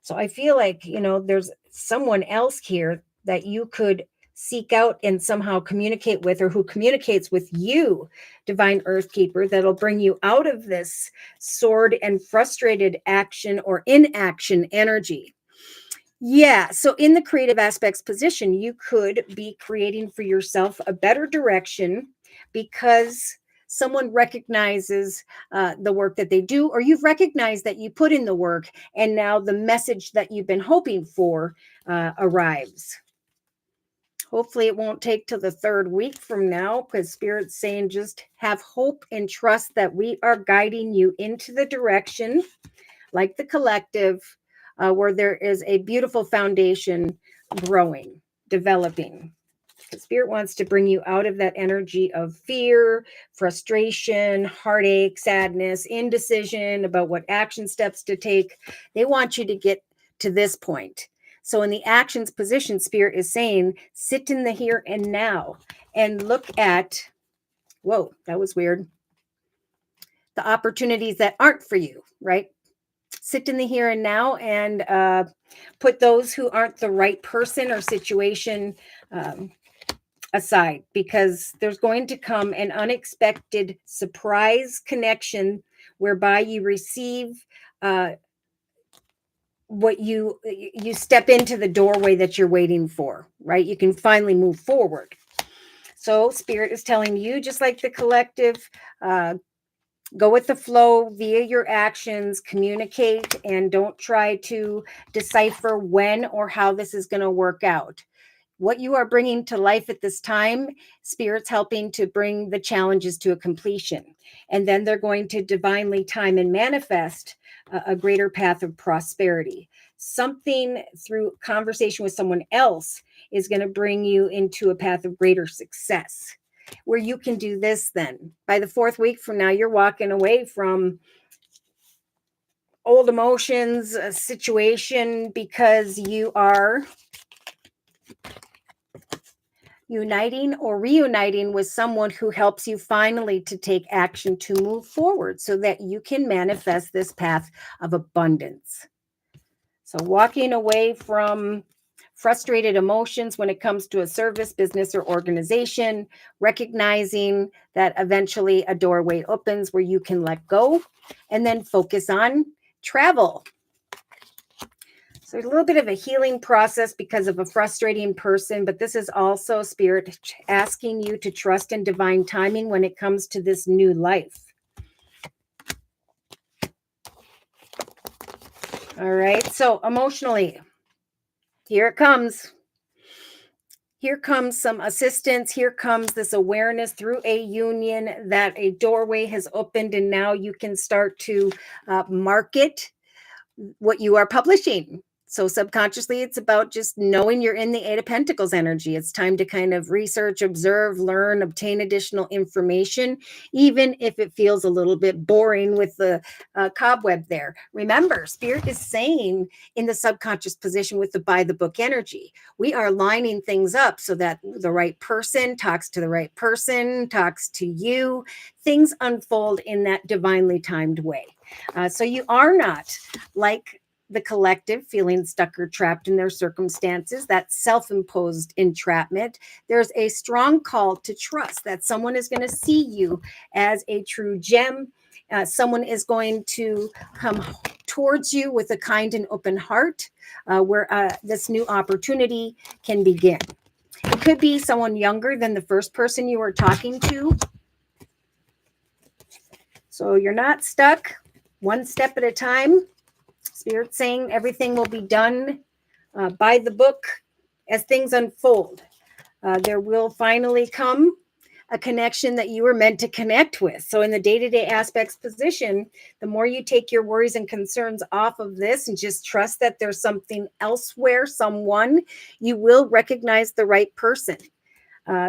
So I feel like, there's someone else here that you could seek out and somehow communicate with, or who communicates with you, Divine Earth Keeper, that'll bring you out of this sword and frustrated action or inaction energy. Yeah, so in the creative aspects position, you could be creating for yourself a better direction because someone recognizes the work that they do, or you've recognized that you put in the work, and now the message that you've been hoping for arrives. Hopefully, it won't take till the 3rd week from now, because Spirit's saying just have hope and trust that we are guiding you into the direction, like the collective, where there is a beautiful foundation growing, developing. Spirit wants to bring you out of that energy of fear, frustration, heartache, sadness, indecision about what action steps to take. They want you to get to this point. So in the actions position, Spirit is saying, sit in the here and now and look at, whoa, that was weird, the opportunities that aren't for you, right? Sit in the here and now and put those who aren't the right person or situation aside, because there's going to come an unexpected surprise connection whereby you receive what you step into the doorway that you're waiting for, right? You can finally move forward. So Spirit is telling you, just like the collective, go with the flow via your actions, communicate, and don't try to decipher when or how this is going to work out. What you are bringing to life at this time, Spirit's helping to bring the challenges to a completion. And then they're going to divinely time and manifest a greater path of prosperity. Something through conversation with someone else is going to bring you into a path of greater success, where you can do this then. By the 4th week from now, you're walking away from old emotions, a situation, because you are uniting or reuniting with someone who helps you finally to take action to move forward so that you can manifest this path of abundance. So walking away from frustrated emotions when it comes to a service, business, or organization, recognizing that eventually a doorway opens where you can let go and then focus on travel. So a little bit of a healing process because of a frustrating person, but this is also Spirit asking you to trust in divine timing when it comes to this new life. All right, so emotionally, here it comes. Here comes some assistance. Here comes this awareness through a union that a doorway has opened, and now you can start to market what you are publishing. So subconsciously, it's about just knowing you're in the 8 of Pentacles energy. It's time to kind of research, observe, learn, obtain additional information, even if it feels a little bit boring with the cobweb there. Remember, Spirit is saying in the subconscious position with the by the book energy, we are lining things up so that the right person talks to the right person, talks to you. Things unfold in that divinely timed way. So you are not like the collective feeling stuck or trapped in their circumstances, that self-imposed entrapment. There's a strong call to trust that someone is going to see you as a true gem. Someone is going to come towards you with a kind and open heart where this new opportunity can begin. It could be someone younger than the first person you were talking to. So you're not stuck, one step at a time. Spirit saying everything will be done by the book as things unfold. There will finally come a connection that you were meant to connect with. So in the day-to-day aspects position, the more you take your worries and concerns off of this and just trust that there's something elsewhere, someone, you will recognize the right person,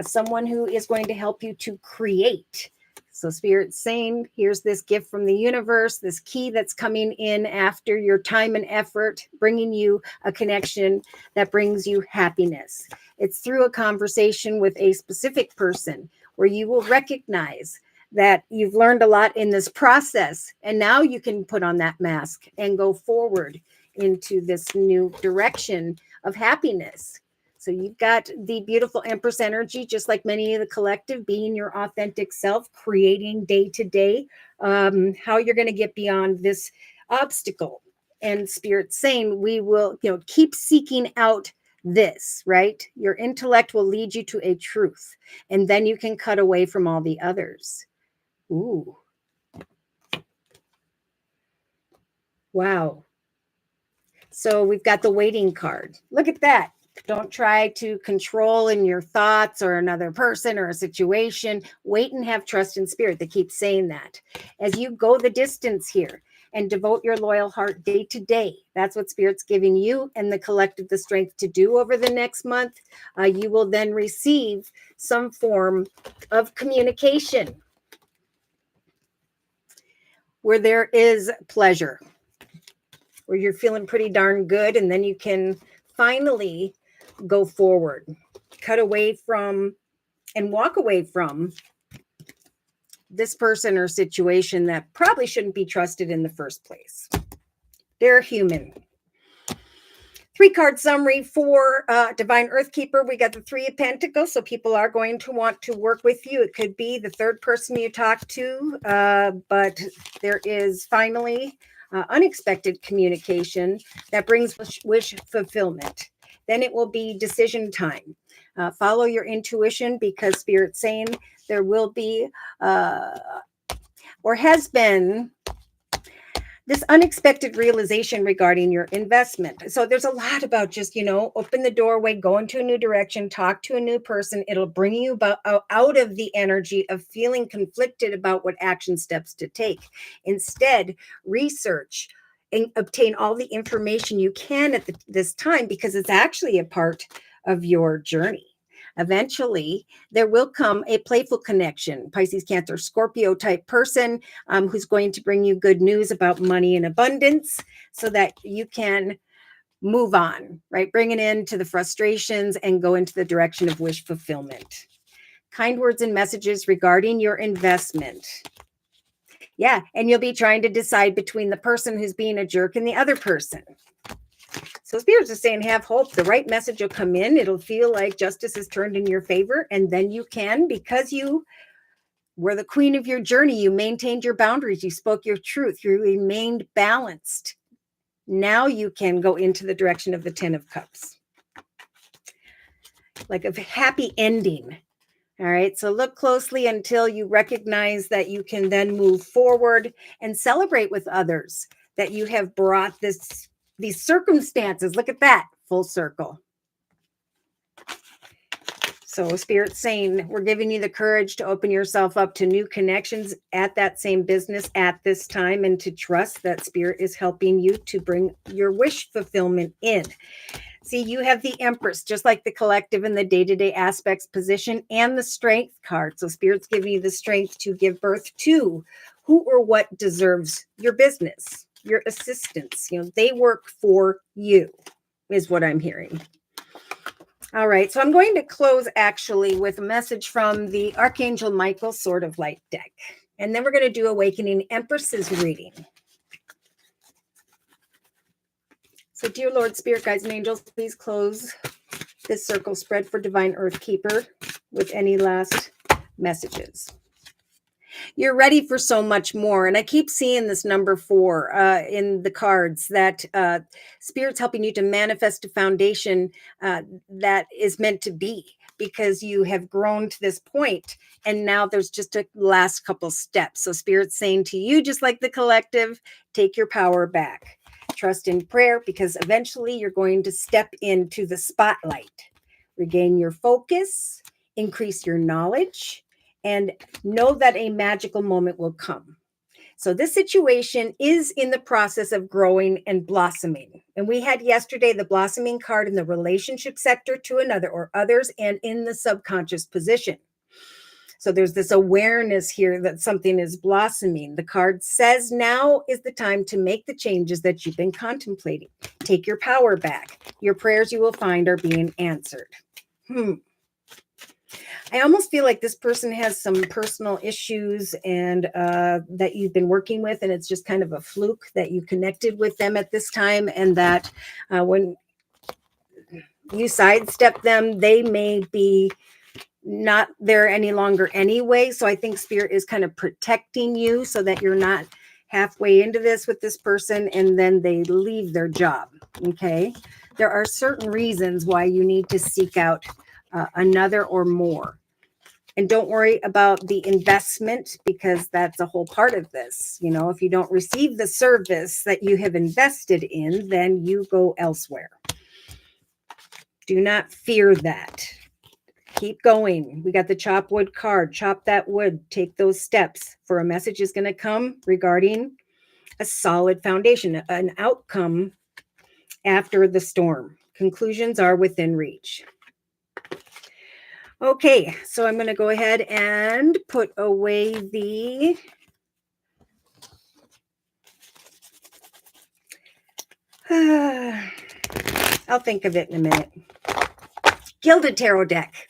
someone who is going to help you to create. So Spirit's saying, here's this gift from the universe, this key that's coming in after your time and effort, bringing you a connection that brings you happiness. It's through a conversation with a specific person where you will recognize that you've learned a lot in this process. And now you can put on that mask and go forward into this new direction of happiness. So you've got the beautiful Empress energy, just like many of the collective, being your authentic self, creating day to day, how you're going to get beyond this obstacle. And Spirit saying we will, keep seeking out this, right? Your intellect will lead you to a truth, and then you can cut away from all the others. Ooh. Wow. So we've got the waiting card. Look at that. Don't try to control in your thoughts or another person or a situation. Wait and have trust in Spirit. They keep saying that. As you go the distance here and devote your loyal heart day to day, that's what Spirit's giving you and the collective the strength to do over the next month. You will then receive some form of communication where there is pleasure, where you're feeling pretty darn good, and then you can finally go forward, cut away from and walk away from this person or situation that probably shouldn't be trusted in the first place. They're human. 3-card summary for Divine Earthkeeper. We got the 3 of Pentacles, so people are going to want to work with you. It could be the third person you talk to, but there is finally unexpected communication that brings wish fulfillment. Then it will be decision time. Follow your intuition, because Spirit's saying there will be or has been this unexpected realization regarding your investment. So there's a lot about just, open the doorway, go into a new direction, talk to a new person. It'll bring you out of the energy of feeling conflicted about what action steps to take. Instead, research and obtain all the information you can at this time, because it's actually a part of your journey. Eventually, there will come a playful connection, Pisces, Cancer, Scorpio type person who's going to bring you good news about money and abundance so that you can move on, right? Bring it into the frustrations and go into the direction of wish fulfillment. Kind words and messages regarding your investment. Yeah, and you'll be trying to decide between the person who's being a jerk and the other person. So Spirits are saying, have hope. The right message will come in. It'll feel like justice is turned in your favor. And then you can, because you were the queen of your journey, you maintained your boundaries, you spoke your truth, you remained balanced. Now you can go into the direction of the 10 of Cups. Like a happy ending. All right. So look closely until you recognize that you can then move forward and celebrate with others that you have brought these circumstances. Look at that, full circle. So Spirit's saying we're giving you the courage to open yourself up to new connections at that same business at this time, and to trust that Spirit is helping you to bring your wish fulfillment in. See, you have the Empress, just like the collective and the day-to-day aspects position, and the Strength card. So Spirit's giving you the strength to give birth to who or what deserves your business, your assistance. They work for you, is what I'm hearing. All right, so I'm going to close actually with a message from the Archangel Michael Sword of Light deck. And then we're going to do Awakening Empress's reading. So dear Lord, Spirit, Guides, and Angels, please close this circle spread for Divine Earthkeeper with any last messages. You're ready for so much more. And I keep seeing this number 4 in the cards, that Spirit's helping you to manifest a foundation that is meant to be, because you have grown to this point and now there's just a last couple steps. So Spirit's saying to you, just like the collective, take your power back. Trust in prayer, because eventually you're going to step into the spotlight, regain your focus, increase your knowledge, and know that a magical moment will come. So this situation is in the process of growing and blossoming. And we had yesterday the blossoming card in the relationship sector to another or others, and in the subconscious position. So there's this awareness here that something is blossoming. The card says now is the time to make the changes that you've been contemplating. Take your power back. Your prayers, you will find, are being answered. I almost feel like this person has some personal issues and that you've been working with, and it's just kind of a fluke that you connected with them at this time, and that when you sidestep them, they may be not there any longer anyway. So I think Spirit is kind of protecting you so that you're not halfway into this with this person and then they leave their job. Okay. There are certain reasons why you need to seek out another or more. And don't worry about the investment because that's a whole part of this. You know, if you don't receive the service that you have invested in, then you go elsewhere. Do not fear that. Keep going. We got the chop wood card. Chop that wood. Take those steps. For a message is going to come regarding a solid foundation, an outcome after the storm. Conclusions are within reach. Okay, so I'm going to go ahead and put away the I'll think of it in a minute. Gilded Tarot deck.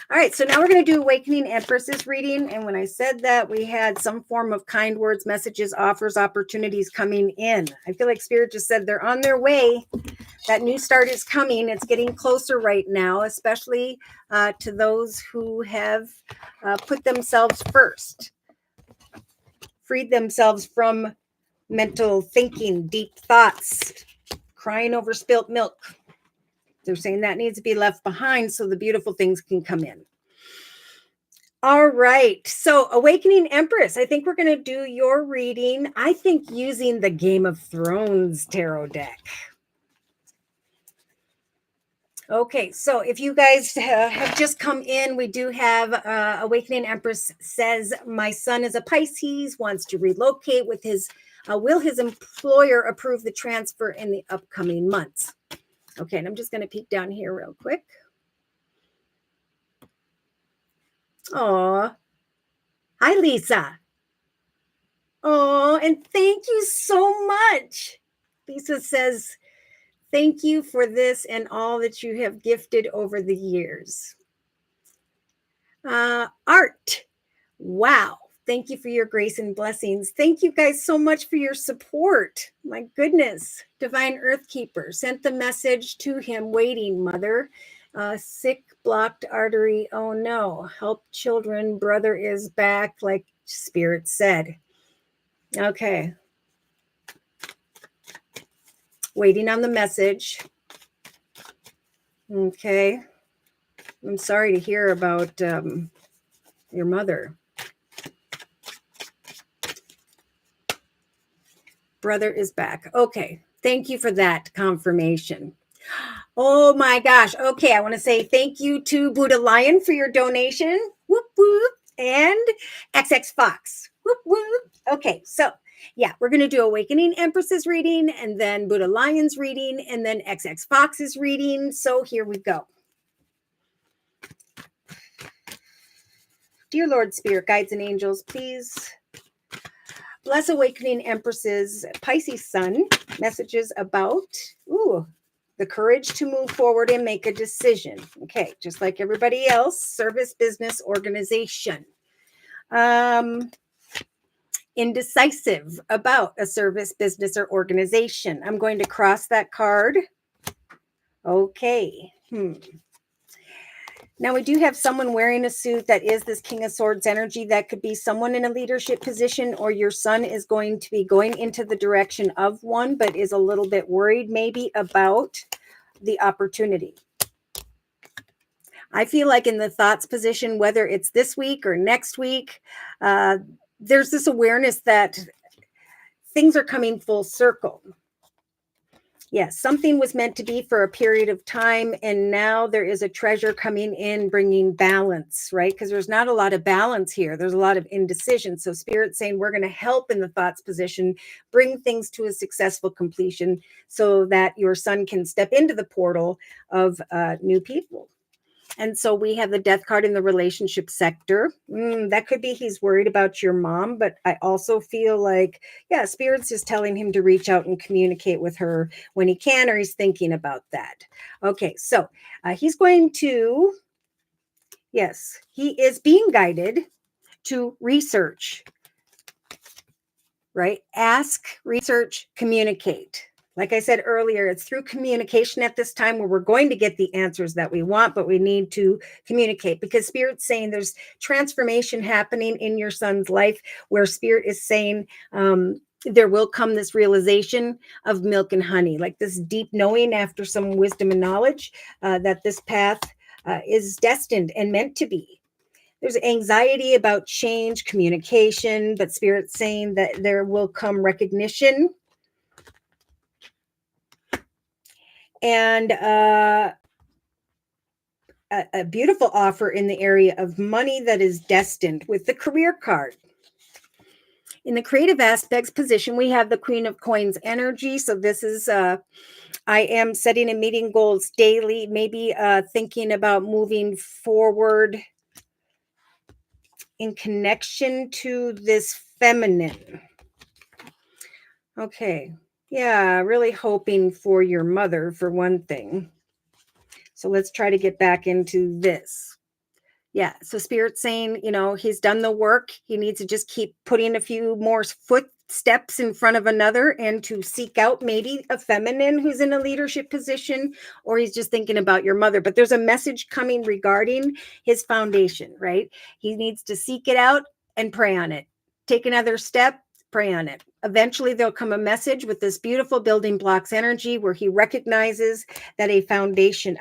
All right, so now we're going to do Awakening Empress's reading. And when I said that, we had some form of kind words, messages, offers, opportunities coming in. I feel like Spirit just said they're on their way. That new start is coming. It's getting closer right now, especially to those who have put themselves first, freed themselves from mental thinking, deep thoughts, crying over spilt milk. They're saying that needs to be left behind so the beautiful things can come in. All right. So Awakening Empress, I think we're going to do your reading. I think using the Game of Thrones tarot deck. Okay. So if you guys have just come in, we do have Awakening Empress says, my son is a Pisces, wants to relocate with his, will his employer approve the transfer in the upcoming months? Okay, and I'm just going to peek down here real quick. Oh, hi, Lisa. Oh, and thank you so much. Lisa says, thank you for this and all that you have gifted over the years. Art. Wow. Thank you for your grace and blessings. Thank you guys so much for your support. My goodness. Divine Earth Keeper sent the message to him, waiting, mother. Sick, blocked artery. Oh no. Help children. Brother is back, like Spirit said. Okay. Waiting on the message. Okay. I'm sorry to hear about your mother. Brother is back. Okay. Thank you for that confirmation. Oh my gosh. Okay. I want to say thank you to Buddha Lion for your donation. Whoop, whoop. And XX Fox. Whoop, whoop. Okay. So yeah, we're going to do Awakening Empress's reading and then Buddha Lion's reading and then XX Fox's reading. So here we go. Dear Lord, Spirit, guides, and angels, please bless Awakening Empress's Pisces sun. Messages about the courage to move forward and make a decision. Okay, just like everybody else, service, business, organization. Indecisive about a service, business, or organization. I'm going to cross that card. Okay. Now we do have someone wearing a suit that is this King of Swords energy. That could be someone in a leadership position, or your son is going to be going into the direction of one, but is a little bit worried maybe about the opportunity. I feel like in the thoughts position, whether it's this week or next week, there's this awareness that things are coming full circle. Yes, something was meant to be for a period of time, and now there is a treasure coming in, bringing balance, right? Because there's not a lot of balance here. There's a lot of indecision. So Spirit's saying we're going to help in the thoughts position, bring things to a successful completion so that your son can step into the portal of new people. And so we have the death card in the relationship sector. That could be he's worried about your mom, but I also feel like, yeah, Spirit's just telling him to reach out and communicate with her when he can, or he's thinking about that. Okay, so he's going to, yes, he is being guided to research, right? Ask, research, communicate. Like I said earlier, it's through communication at this time where we're going to get the answers that we want, but we need to communicate, because Spirit's saying there's transformation happening in your son's life, where Spirit is saying there will come this realization of milk and honey, like this deep knowing after some wisdom and knowledge that this path is destined and meant to be. There's anxiety about change, communication, but Spirit's saying that there will come recognition and a beautiful offer in the area of money that is destined with the career card. In the creative aspects position, we have the Queen of Coins energy. So this is, I am setting and meeting goals daily, maybe thinking about moving forward in connection to this feminine. Okay. Yeah, really hoping for your mother for one thing. So let's try to get back into this. Yeah. So Spirit's saying, he's done the work. He needs to just keep putting a few more footsteps in front of another, and to seek out maybe a feminine who's in a leadership position, or he's just thinking about your mother. But there's a message coming regarding his foundation, right? He needs to seek it out and pray on it. Take another step, pray on it. Eventually there'll come a message with this beautiful building blocks energy where he recognizes that a foundation,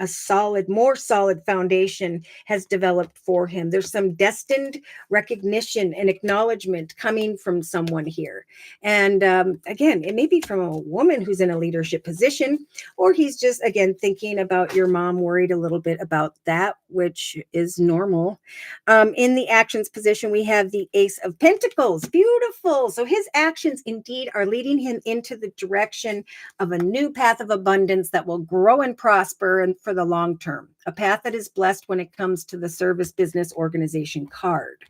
more solid foundation has developed for him. There's some destined recognition and acknowledgement coming from someone here. And again, it may be from a woman who's in a leadership position, or he's just, again, thinking about your mom, worried a little bit about that, which is normal. In the actions position, we have the Ace of Pentacles. Beautiful. So his actions indeed are leading him into the direction of a new path of abundance that will grow and prosper and for the long term. A path that is blessed when it comes to the service business organization card.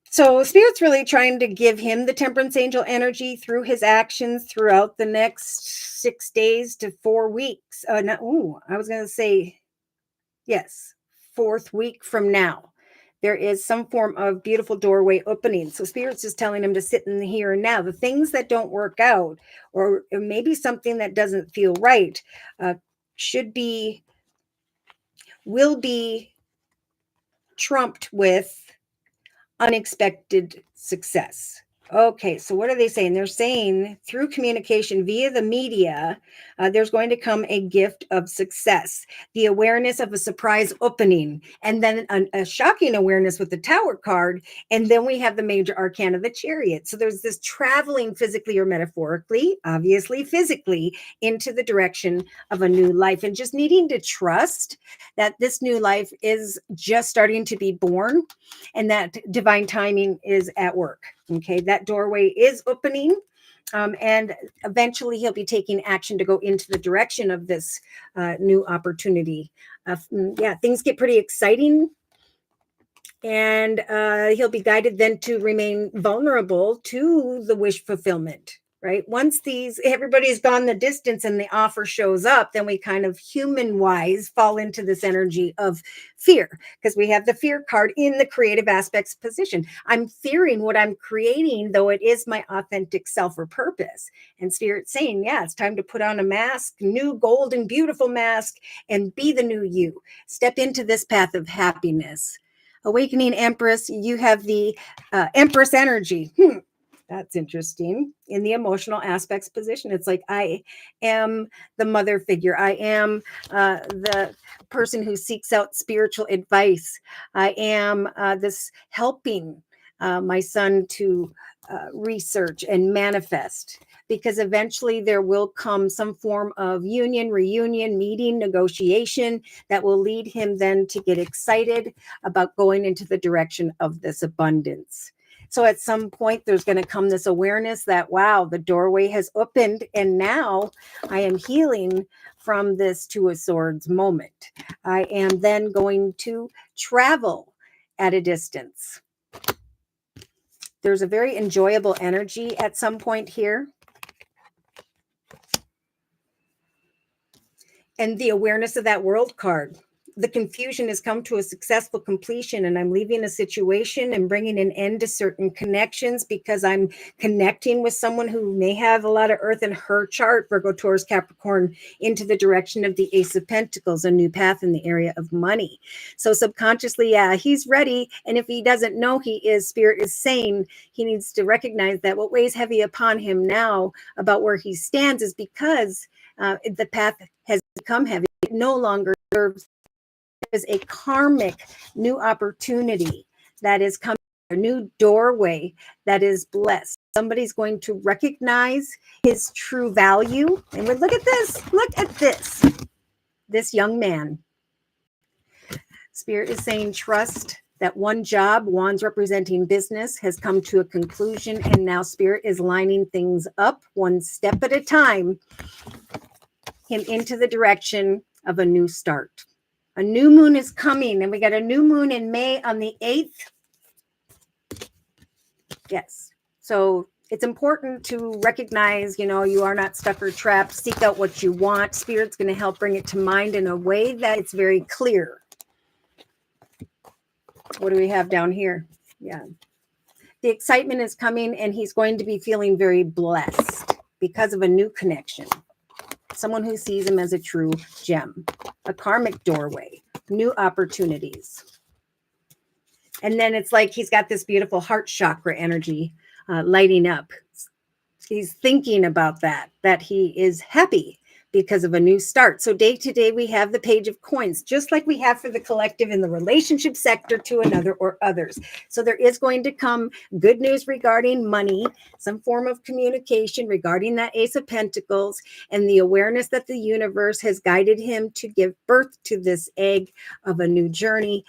So Spirit's really trying to give him the Temperance Angel energy through his actions throughout the next 6 days to 4 weeks. I was going to say, yes, 4th week from now. There is some form of beautiful doorway opening. So Spirit's just telling him to sit in the here and now. The things that don't work out, or maybe something that doesn't feel right, will be trumped with unexpected success. Okay, so what are they saying? They're saying through communication via the media, there's going to come a gift of success, the awareness of a surprise opening, and then a shocking awareness with the Tower card. And then we have the major arcana, the Chariot. So there's this traveling physically or metaphorically, obviously physically, into the direction of a new life, and just needing to trust that this new life is just starting to be born and that divine timing is at work. Okay, that doorway is opening, and eventually he'll be taking action to go into the direction of this new opportunity. Things get pretty exciting, and he'll be guided then to remain vulnerable to the wish fulfillment. Right? Once everybody's gone the distance and the offer shows up, then we kind of human-wise fall into this energy of fear, because we have the fear card in the creative aspects position. I'm fearing what I'm creating, though it is my authentic self or purpose. And Spirit's saying, yeah, it's time to put on a mask, new golden, beautiful mask, and be the new you. Step into this path of happiness. Awakening Empress, you have the Empress energy. That's interesting. In the emotional aspects position, it's like I am the mother figure. I am the person who seeks out spiritual advice. I am this helping my son to research and manifest, because eventually there will come some form of union, reunion, meeting, negotiation that will lead him then to get excited about going into the direction of this abundance. So at some point, there's going to come this awareness that, wow, the doorway has opened, and now I am healing from this Two of Swords moment. I am then going to travel at a distance. There's a very enjoyable energy at some point here. And the awareness of that World card. the confusion has come to a successful completion, and I'm leaving a situation and bringing an end to certain connections because I'm connecting with someone who may have a lot of earth in her chart, Virgo, Taurus, Capricorn, into the direction of the Ace of Pentacles, a new path in the area of money. So subconsciously, yeah, he's ready. And if he doesn't know he is, Spirit is saying he needs to recognize that what weighs heavy upon him now about where he stands is because the path has become heavy. It no longer serves as a karmic new opportunity that is coming, a new doorway that is blessed. Somebody's going to recognize his true value. And look at this. Look at this young man. Spirit is saying trust that one job, wands representing business, has come to a conclusion, and now Spirit is lining things up one step at a time, him into the direction of a new start. A new moon is coming, and we got a new moon in May on the 8th. Yes. So it's important to recognize, you are not stuck or trapped. Seek out what you want. Spirit's going to help bring it to mind in a way that it's very clear. What do we have down here? Yeah. The excitement is coming, and he's going to be feeling very blessed because of a new connection. Someone who sees him as a true gem, a karmic doorway, new opportunities. And then it's like he's got this beautiful heart chakra energy lighting up. He's thinking about that he is happy because of a new start. So day to day, we have the Page of Coins, just like we have for the collective in the relationship sector to another or others. So there is going to come good news regarding money, some form of communication regarding that Ace of Pentacles, and the awareness that the universe has guided him to give birth to this egg of a new journey,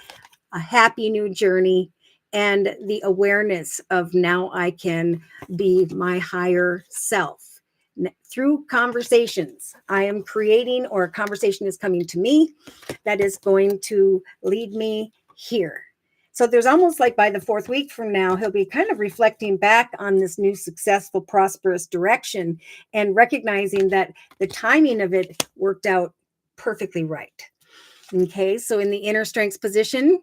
a happy new journey, and the awareness of now I can be my higher self. Through conversations, I am creating, or a conversation is coming to me that is going to lead me here. So there's almost like by the 4th week from now, he'll be kind of reflecting back on this new successful, prosperous direction and recognizing that the timing of it worked out perfectly right. Okay, so in the inner strengths position,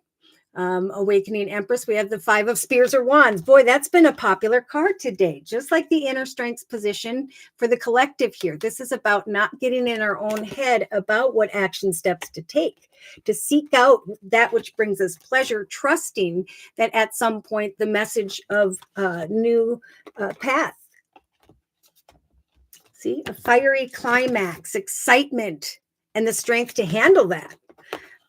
Awakening Empress, we have the 5 of Spears or Wands. Boy, that's been a popular card today, just like the inner strengths position for the collective here. This is about not getting in our own head about what action steps to take, to seek out that which brings us pleasure, trusting that at some point the message of a new path. See, a fiery climax, excitement, and the strength to handle that.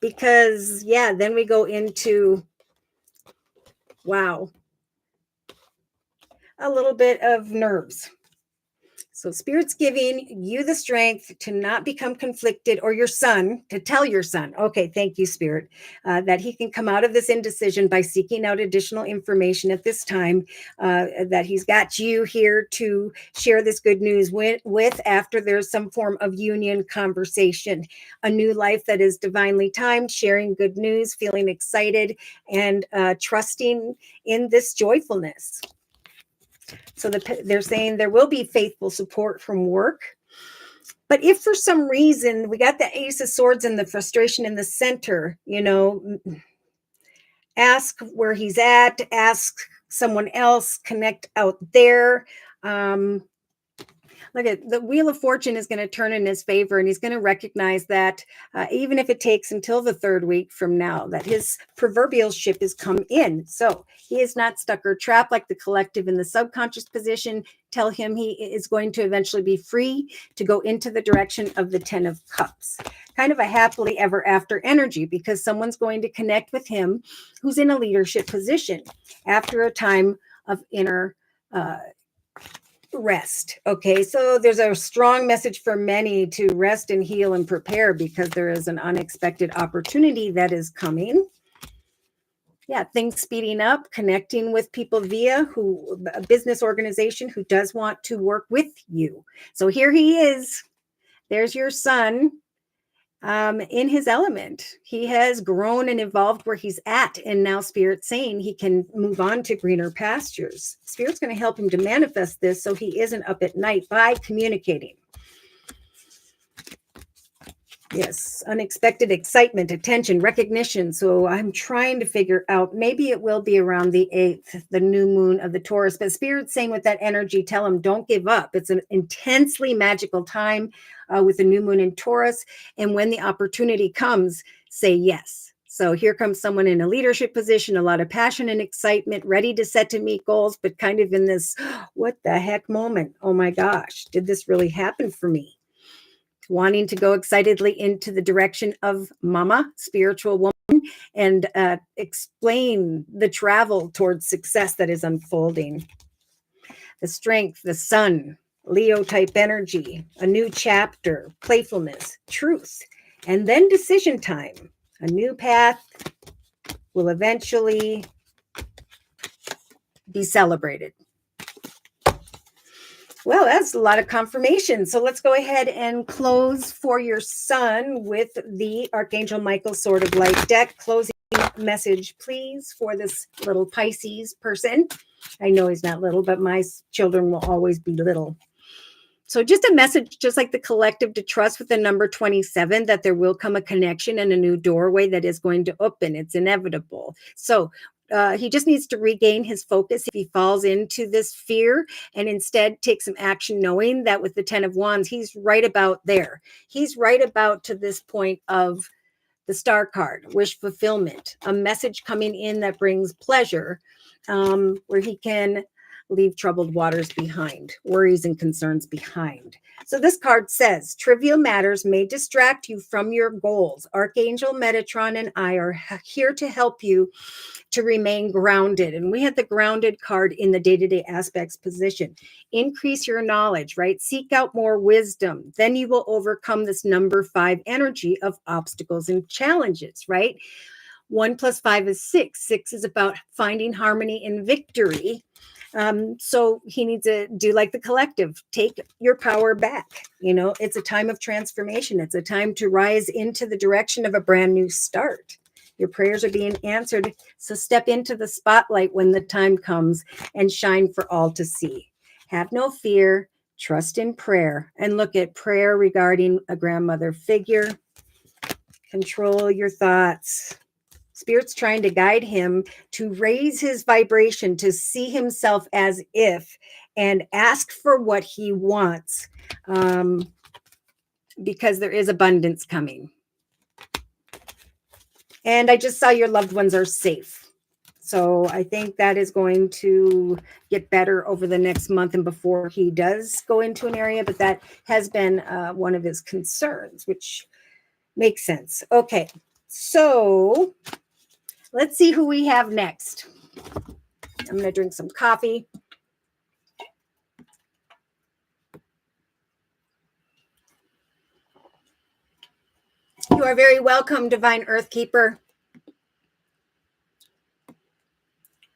Because, yeah, then we go into, wow, a little bit of nerves. So Spirit's giving you the strength to not become conflicted, or your son, to tell your son, okay, thank you, Spirit, that he can come out of this indecision by seeking out additional information at this time, that he's got you here to share this good news with after there's some form of union conversation, a new life that is divinely timed, sharing good news, feeling excited, and trusting in this joyfulness. So they're saying there will be faithful support from work. But if for some reason we got the Ace of Swords and the frustration in the center, ask where he's at, ask someone else, connect out there. Look at the Wheel of Fortune is going to turn in his favor, and he's going to recognize that even if it takes until the 3rd week from now, that his proverbial ship has come in. So he is not stuck or trapped like the collective in the subconscious position. Tell him he is going to eventually be free to go into the direction of the 10 of Cups. Kind of a happily ever after energy, because someone's going to connect with him who's in a leadership position after a time of inner rest. Okay, so there's a strong message for many to rest and heal and prepare, because there is an unexpected opportunity that is coming. Yeah, things speeding up, connecting with people via a business organization who does want to work with you. So here he is. There's your son. In his element. He has grown and evolved where he's at, and now Spirit's saying he can move on to greener pastures. Spirit's going to help him to manifest this so he isn't up at night by communicating. Yes, unexpected excitement, attention, recognition. So I'm trying to figure out, maybe it will be around the 8th, the new moon of the Taurus, but Spirit's saying with that energy, tell them don't give up. It's an intensely magical time with the new moon in Taurus. And when the opportunity comes, say yes. So here comes someone in a leadership position, a lot of passion and excitement, ready to set to meet goals, but kind of in this, what the heck moment? Oh my gosh, did this really happen for me? Wanting to go excitedly into the direction of mama, spiritual woman, and explain the travel towards success that is unfolding. The strength, the sun, Leo type energy, a new chapter, playfulness, truth, and then decision time. A new path will eventually be celebrated. Well, that's a lot of confirmation. So let's go ahead and close for your sun with the Archangel Michael Sword of Light deck. Closing message, please, for this little Pisces person. I know he's not little, but my children will always be little. So just a message, just like the collective, to trust with the number 27, that there will come a connection and a new doorway that is going to open. It's inevitable. So he just needs to regain his focus if he falls into this fear and instead take some action, knowing that with the 10 of Wands, he's right about there. He's right about to this point of the Star card, wish fulfillment, a message coming in that brings pleasure, where he can leave troubled waters behind, worries and concerns behind. So this card says, trivial matters may distract you from your goals. Archangel Metatron and I are here to help you to remain grounded. And we had the grounded card in the day-to-day aspects position. Increase your knowledge, right? Seek out more wisdom. Then you will overcome this number 5 energy of obstacles and challenges, right? 1 + 5 is 6. 6 is about finding harmony and victory. So he needs to do like the collective, take your power back. You know, it's a time of transformation. It's a time to rise into the direction of a brand new start. Your prayers are being answered. So step into the spotlight when the time comes and shine for all to see. Have no fear, trust in prayer, and look at prayer regarding a grandmother figure. Control your thoughts. Spirit's trying to guide him to raise his vibration, to see himself as if, and ask for what he wants, because there is abundance coming. And I just saw your loved ones are safe. So I think that is going to get better over the next month and before he does go into an area. But that has been one of his concerns, which makes sense. Okay, so let's see who we have next. I'm going to drink some coffee. You are very welcome, Divine Earth Keeper.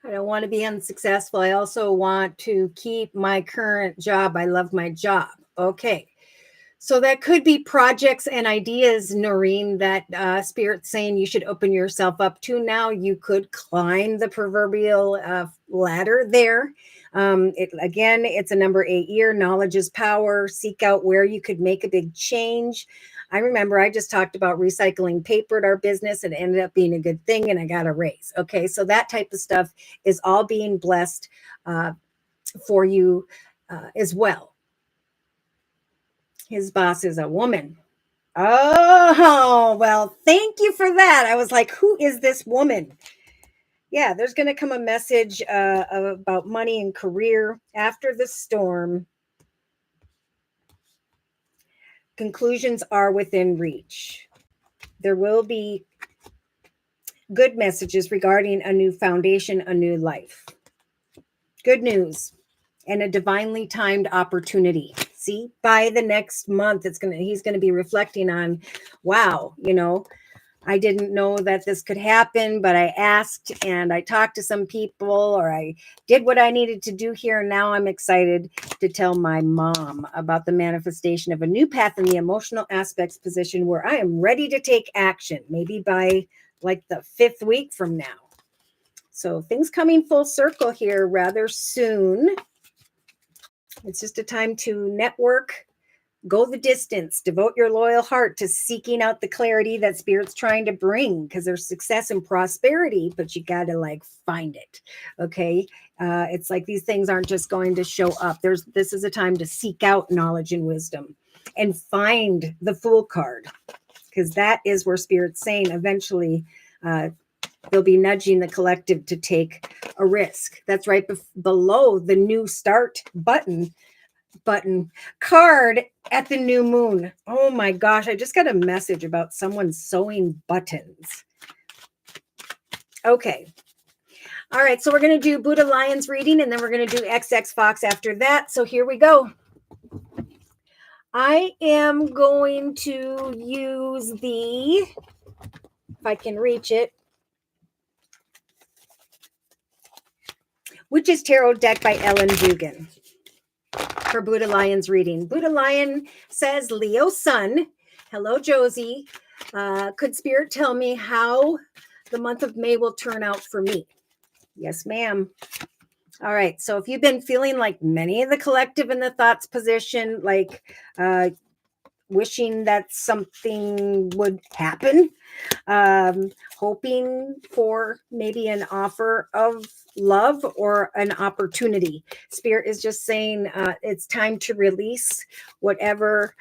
I don't want to be unsuccessful. I also want to keep my current job. I love my job. Okay. So that could be projects and ideas, Noreen, that Spirit's saying you should open yourself up to now. You could climb the proverbial ladder there. Again, it's a number 8 year. Knowledge is power. Seek out where you could make a big change. I remember I just talked about recycling paper at our business. It ended up being a good thing and I got a raise. Okay, so that type of stuff is all being blessed for you as well. His boss is a woman. Oh, well, thank you for that. I was like, who is this woman? Yeah, there's going to come a message about money and career after the storm. Conclusions are within reach. There will be good messages regarding a new foundation, a new life. Good news and a divinely timed opportunity. See, by the next month, he's going to be reflecting on, wow, you know, I didn't know that this could happen, but I asked and I talked to some people, or I did what I needed to do here. And now I'm excited to tell my mom about the manifestation of a new path in the emotional aspects position where I am ready to take action, maybe by like the 5th week from now. So things coming full circle here rather soon. It's just a time to network, Go the distance, devote your loyal heart to seeking out the clarity that Spirit's trying to bring, because there's success and prosperity, but you got to like find it. Okay. It's like these things aren't just going to show up. This is a time to seek out knowledge and wisdom and find the Fool card, because that is where Spirit's saying eventually they'll be nudging the collective to take a risk. That's right below the new start button card at the new moon. Oh my gosh, I just got a message about someone sewing buttons. Okay. All right, so we're going to do Buddha Lions reading, and then we're going to do XX Fox after that. So here we go. I am going to use the, if I can reach it, Witch's Tarot deck by Ellen Dugan for Buddha Lions reading. Buddha Lion says, Leo Sun. Hello, Josie. Could Spirit tell me how the month of May will turn out for me? Yes, ma'am. All right. So if you've been feeling like many of the collective in the thoughts position, like wishing that something would happen, hoping for maybe an offer of love or an opportunity. Spirit is just saying it's time to release whatever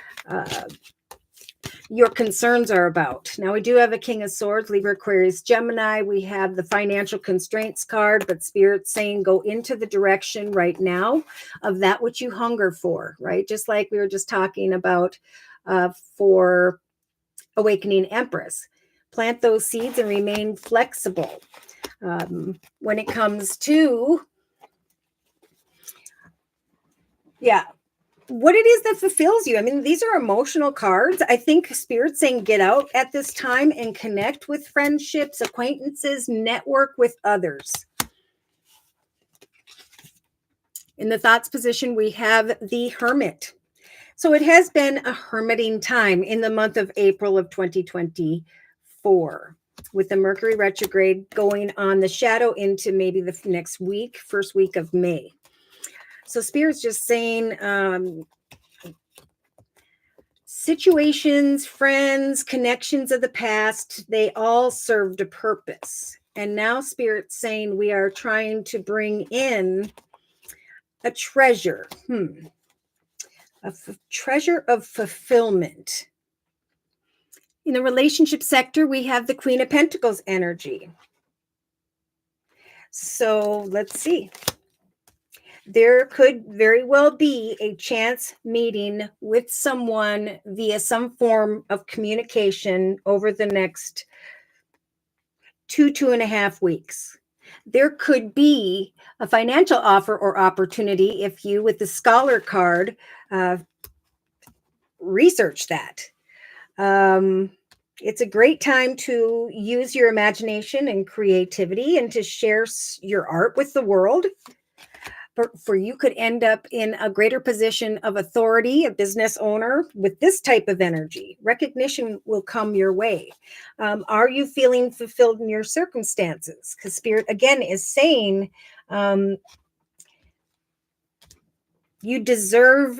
your concerns are about. Now we do have a King of Swords, Libra, Aquarius, Gemini. We have the financial constraints card, but Spirit's saying go into the direction right now of that which you hunger for, right? Just like we were just talking about for Awakening Empress. Plant those seeds and remain flexible. When it comes to, what it is that fulfills you. I mean, these are emotional cards. I think Spirit's saying get out at this time and connect with friendships, acquaintances, network with others. In the thoughts position, we have the Hermit. So it has been a hermiting time in the month of April of 2024, with the Mercury retrograde going on the shadow into maybe the next week, first week of May. So Spirit's just saying situations, friends, connections of the past, they all served a purpose. And now Spirit's saying we are trying to bring in a treasure. A treasure of fulfillment. In the relationship sector, we have the Queen of Pentacles energy. So let's see. There could very well be a chance meeting with someone via some form of communication over the next 2.5 weeks. There could be a financial offer or opportunity if you, with the Scholar card, research that. It's a great time to use your imagination and creativity and to share your art with the world. For you could end up in a greater position of authority, a business owner with this type of energy. Recognition will come your way. Are you feeling fulfilled in your circumstances? Because Spirit, again, is saying you deserve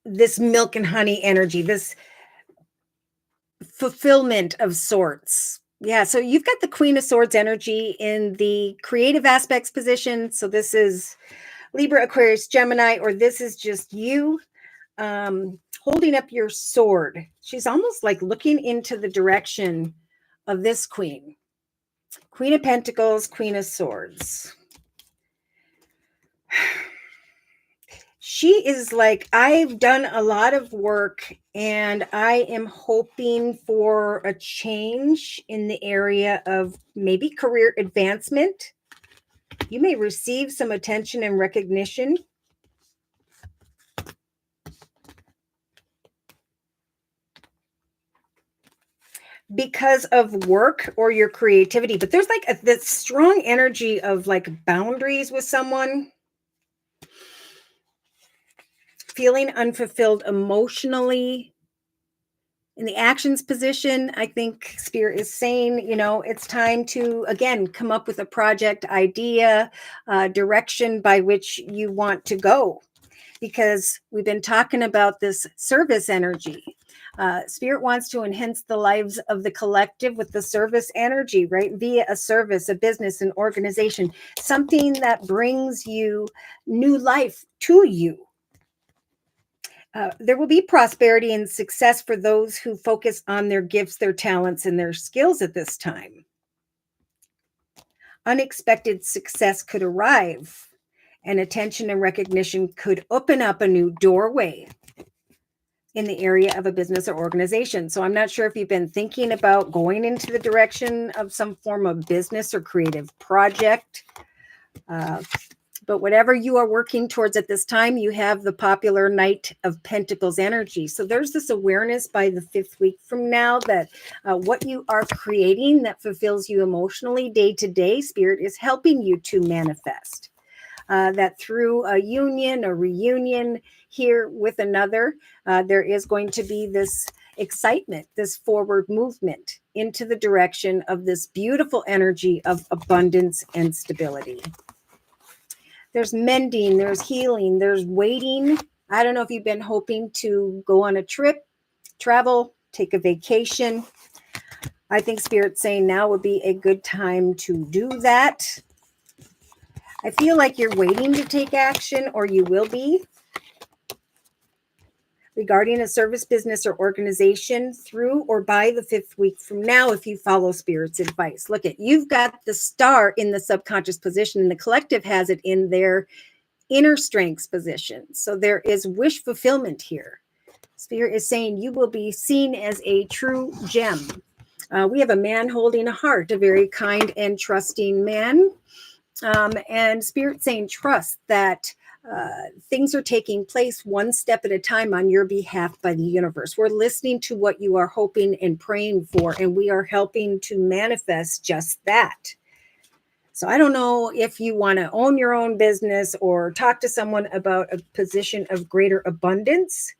this milk and honey energy, this fulfillment of sorts. Yeah, so you've got the Queen of Swords energy in the creative aspects position. So this is Libra, Aquarius, Gemini, or this is just you holding up your sword. She's almost like looking into the direction of this queen. Queen of Pentacles, Queen of Swords. She is like, I've done a lot of work and I am hoping for a change in the area of maybe career advancement. You may receive some attention and recognition. Because of work or your creativity. But there's like this strong energy of like boundaries with someone. Feeling unfulfilled emotionally. In the actions position, I think Spirit is saying, it's time to, again, come up with a project idea, direction by which you want to go. because we've been talking about this service energy. Spirit wants to enhance the lives of the collective with the service energy, right? Via a service, a business, an organization, something that brings you new life to you. There will be prosperity and success for those who focus on their gifts, their talents, and their skills at this time. Unexpected success could arrive, and attention and recognition could open up a new doorway in the area of a business or organization. So I'm not sure if you've been thinking about going into the direction of some form of business or creative project. But whatever you are working towards at this time, you have the popular Knight of Pentacles energy. So there's this awareness by the 5th week from now that what you are creating that fulfills you emotionally day to day, Spirit is helping you to manifest. That through a union, a reunion here with another, there is going to be this excitement, this forward movement into the direction of this beautiful energy of abundance and stability. There's mending, there's healing, there's waiting. I don't know if you've been hoping to go on a trip, travel, take a vacation. I think Spirit's saying now would be a good time to do that. I feel like you're waiting to take action, or you will be, regarding a service, business, or organization through or by the 5th week from now, if you follow Spirit's advice. Look, you've got the star in the subconscious position, and the collective has it in their inner strengths position. So there is wish fulfillment here. Spirit is saying you will be seen as a true gem. We have a man holding a heart, a very kind and trusting man. And Spirit saying trust that things are taking place one step at a time on your behalf by the universe. We're listening to what you are hoping and praying for, and we are helping to manifest just that. So I don't know if you want to own your own business or talk to someone about a position of greater abundance.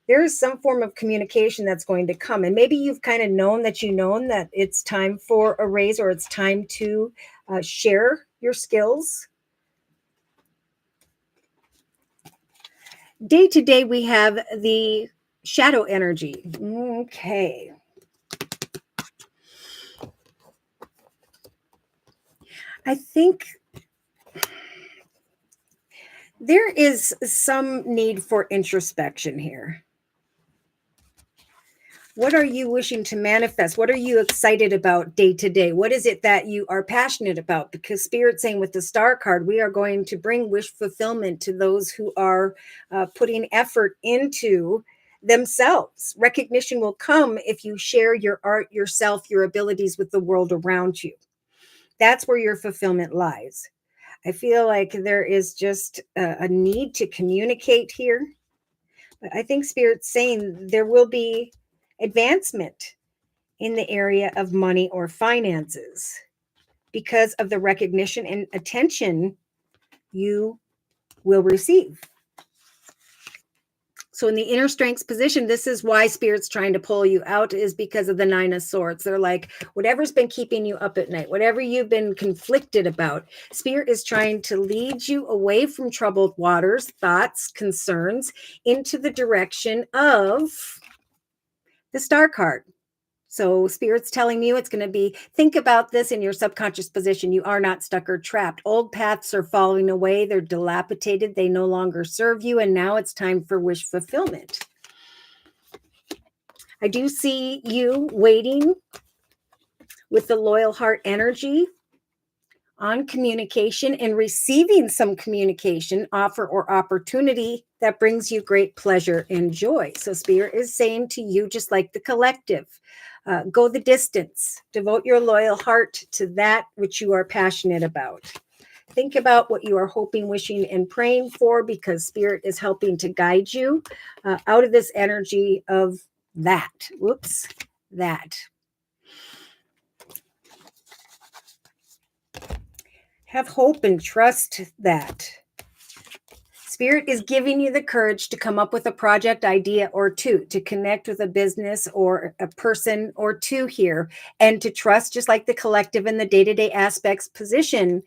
There is some form of communication that's going to come. And maybe you've kind of known that it's time for a raise, or it's time to share your skills. Day to day, we have the shadow energy. Okay. I think there is some need for introspection here. What are you wishing to manifest? What are you excited about day to day? What is it that you are passionate about? Because Spirit's saying with the star card, we are going to bring wish fulfillment to those who are putting effort into themselves. Recognition will come if you share your art, yourself, your abilities with the world around you. That's where your fulfillment lies. I feel like there is just a need to communicate here. But I think Spirit's saying there will be advancement in the area of money or finances because of the recognition and attention you will receive. So in the inner strengths position, this is why Spirit's trying to pull you out, is because of the 9 of Swords. They're like, whatever's been keeping you up at night, whatever you've been conflicted about, Spirit is trying to lead you away from troubled waters, thoughts, concerns, into the direction of the star card. So Spirit's telling you it's going to be, think about this in your subconscious position. You are not stuck or trapped. Old paths are falling away. They're dilapidated. They no longer serve you. And now it's time for wish fulfillment. I do see you waiting with the loyal heart energy on communication and receiving some communication, offer, or opportunity that brings you great pleasure and joy. So Spirit is saying to you, just like the collective, go the distance, devote your loyal heart to that which you are passionate about. Think about what you are hoping, wishing, and praying for, because Spirit is helping to guide you out of this energy of that. Whoops, that. Have hope and trust that. Spirit is giving you the courage to come up with a project idea or two, to connect with a business or a person or two here, and to trust, just like the collective and the day-to-day aspects position.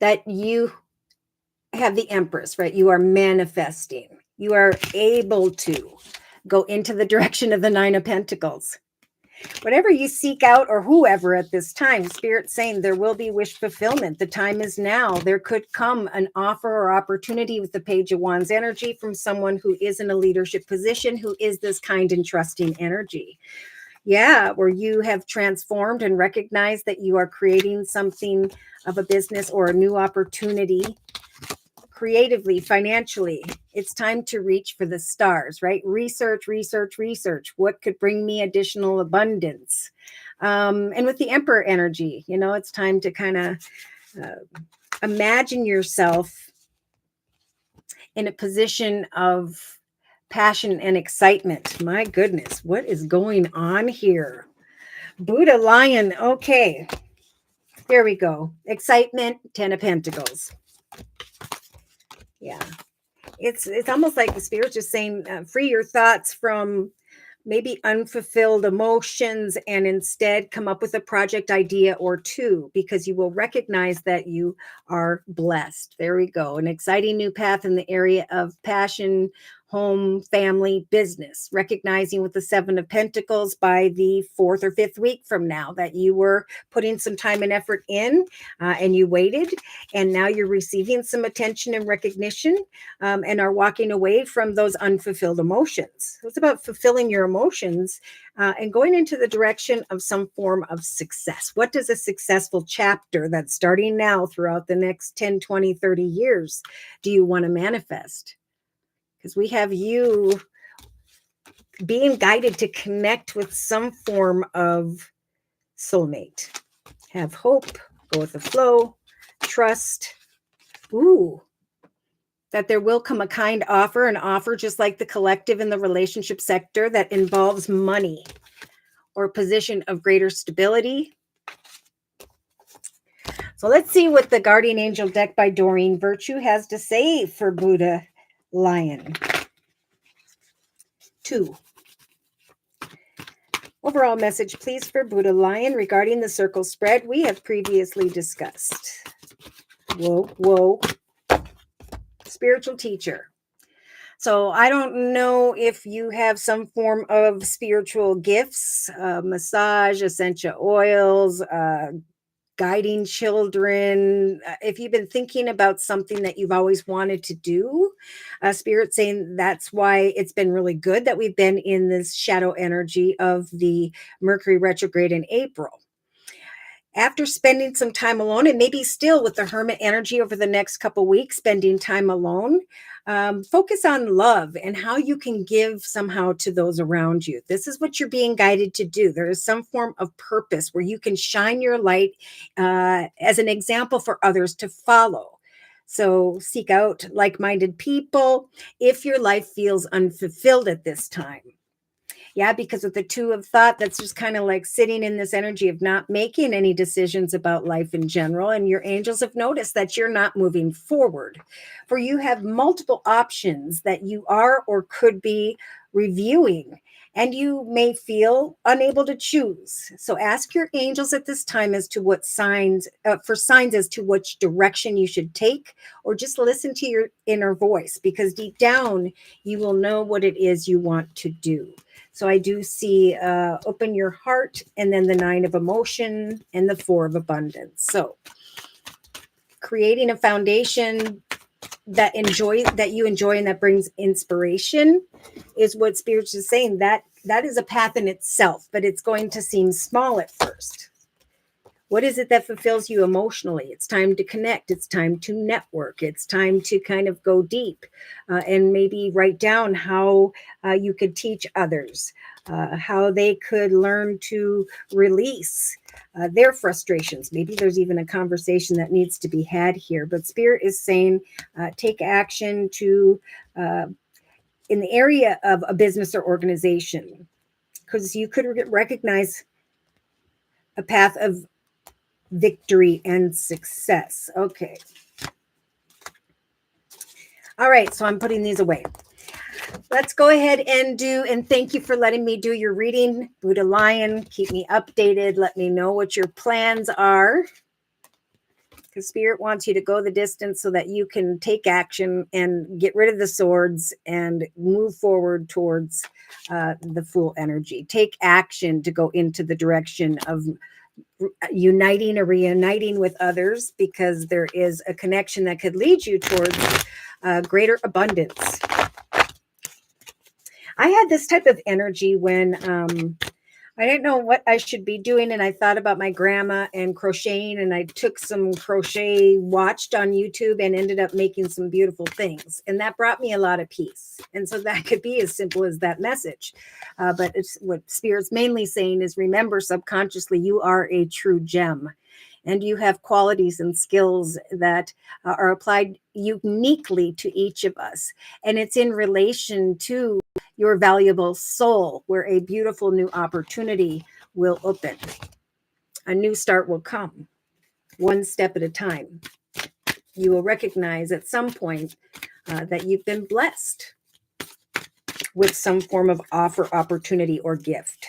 that you have the Empress, right? You are manifesting. You are able to go into the direction of the Nine of Pentacles. Whatever you seek out or whoever at this time, Spirit's saying there will be wish fulfillment. The time is now. There could come an offer or opportunity with the Page of Wands energy from someone who is in a leadership position, who is this kind and trusting energy. Yeah, where you have transformed and recognized that you are creating something of a business or a new opportunity creatively, financially. It's time to reach for the stars, right? Research, research, research. What could bring me additional abundance? And with the Emperor energy, it's time to kind of imagine yourself in a position of passion and excitement. My goodness, what is going on here? Buddha Lion. Okay, there we go. Excitement, 10 of Pentacles. Yeah. It's almost like the Spirit's just saying, free your thoughts from maybe unfulfilled emotions and instead come up with a project idea or two, because you will recognize that you are blessed. There we go. An exciting new path in the area of passion, home, family, business, recognizing with the Seven of Pentacles by the 4th or 5th week from now that you were putting some time and effort in, and you waited, and now you're receiving some attention and recognition, and are walking away from those unfulfilled emotions. So it's about fulfilling your emotions and going into the direction of some form of success. What does a successful chapter that's starting now throughout the next 10, 20, 30 years do you want to manifest? Because we have you being guided to connect with some form of soulmate. Have hope, go with the flow, trust. Ooh, that there will come a kind offer, an offer just like the collective in the relationship sector that involves money or a position of greater stability. So let's see what the Guardian Angel deck by Doreen Virtue has to say for Buddha Lion. 2. Overall message, please, for Buddha Lion regarding the circle spread we have previously discussed. Whoa. Spiritual teacher. So I don't know if you have some form of spiritual gifts, massage, essential oils, guiding children. If you've been thinking about something that you've always wanted to do, Spirit saying that's why it's been really good that we've been in this shadow energy of the Mercury retrograde in April. After spending some time alone, and maybe still with the Hermit energy over the next couple weeks, spending time alone, focus on love and how you can give somehow to those around you. This is what you're being guided to do. There is some form of purpose where you can shine your light as an example for others to follow. So seek out like-minded people if your life feels unfulfilled at this time. Yeah, because with the Two of Thought, that's just kind of like sitting in this energy of not making any decisions about life in general. And your angels have noticed that you're not moving forward. For you have multiple options that you are or could be reviewing, and you may feel unable to choose. So ask your angels at this time as to what signs, for signs as to which direction you should take, or just listen to your inner voice, because deep down you will know what it is you want to do. So I do see open your heart, and then the 9 of emotion and the 4 of abundance. So creating a foundation that you enjoy and that brings inspiration is what Spirit is saying. That is a path in itself, but it's going to seem small at first. What is it that fulfills you emotionally? It's time to connect. It's time to network. It's time to kind of go deep and maybe write down how you could teach others, how they could learn to release their frustrations. Maybe there's even a conversation that needs to be had here. But Spirit is saying take action to in the area of a business or organization, because you could recognize a path of victory and success. Okay. All right. So I'm putting these away. Let's go ahead and thank you for letting me do your reading. Buddha Lion, keep me updated. Let me know what your plans are. because Spirit wants you to go the distance so that you can take action and get rid of the swords and move forward towards the Fool energy. Take action to go into the direction of uniting or reuniting with others, because there is a connection that could lead you towards greater abundance. I had this type of energy when I didn't know what I should be doing, and I thought about my grandma and crocheting, and I took some crochet, watched on YouTube, and ended up making some beautiful things, and that brought me a lot of peace. And so that could be as simple as that message, but it's what Spirit's mainly saying is, remember, subconsciously you are a true gem, and you have qualities and skills that are applied uniquely to each of us, and it's in relation to your valuable soul, where a beautiful new opportunity will open. A new start will come, one step at a time. You will recognize at some point that you've been blessed with some form of offer, opportunity, or gift.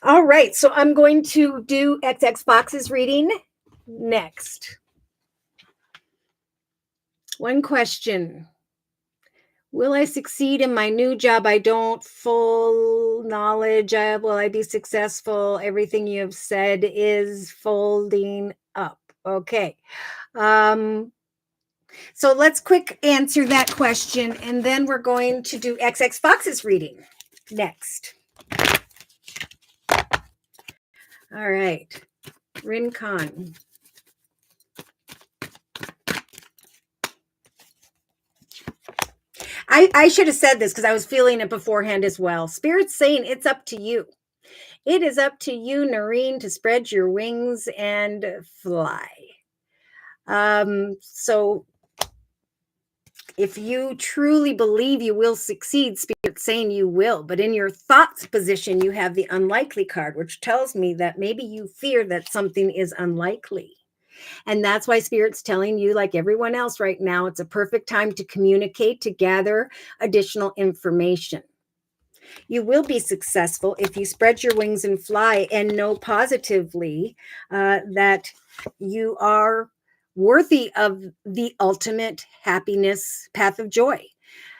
All right, so I'm going to do XX Boxes reading next. One question. Will I succeed in my new job? I don't. Full knowledge. Will I be successful? Everything you have said is folding up. Okay. So let's quick answer that question, and then we're going to do XX Boxes reading next. All right. Rincon. I should have said this because I was feeling it beforehand as well. Spirit's saying it's up to you. It is up to you, Noreen, to spread your wings and fly. So if you truly believe you will succeed, Spirit's saying you will. But in your thoughts position, you have the unlikely card, which tells me that maybe you fear that something is unlikely. And that's why Spirit's telling you, like everyone else right now, it's a perfect time to communicate, to gather additional information. You will be successful if you spread your wings and fly, and know positively that you are worthy of the ultimate happiness path of joy.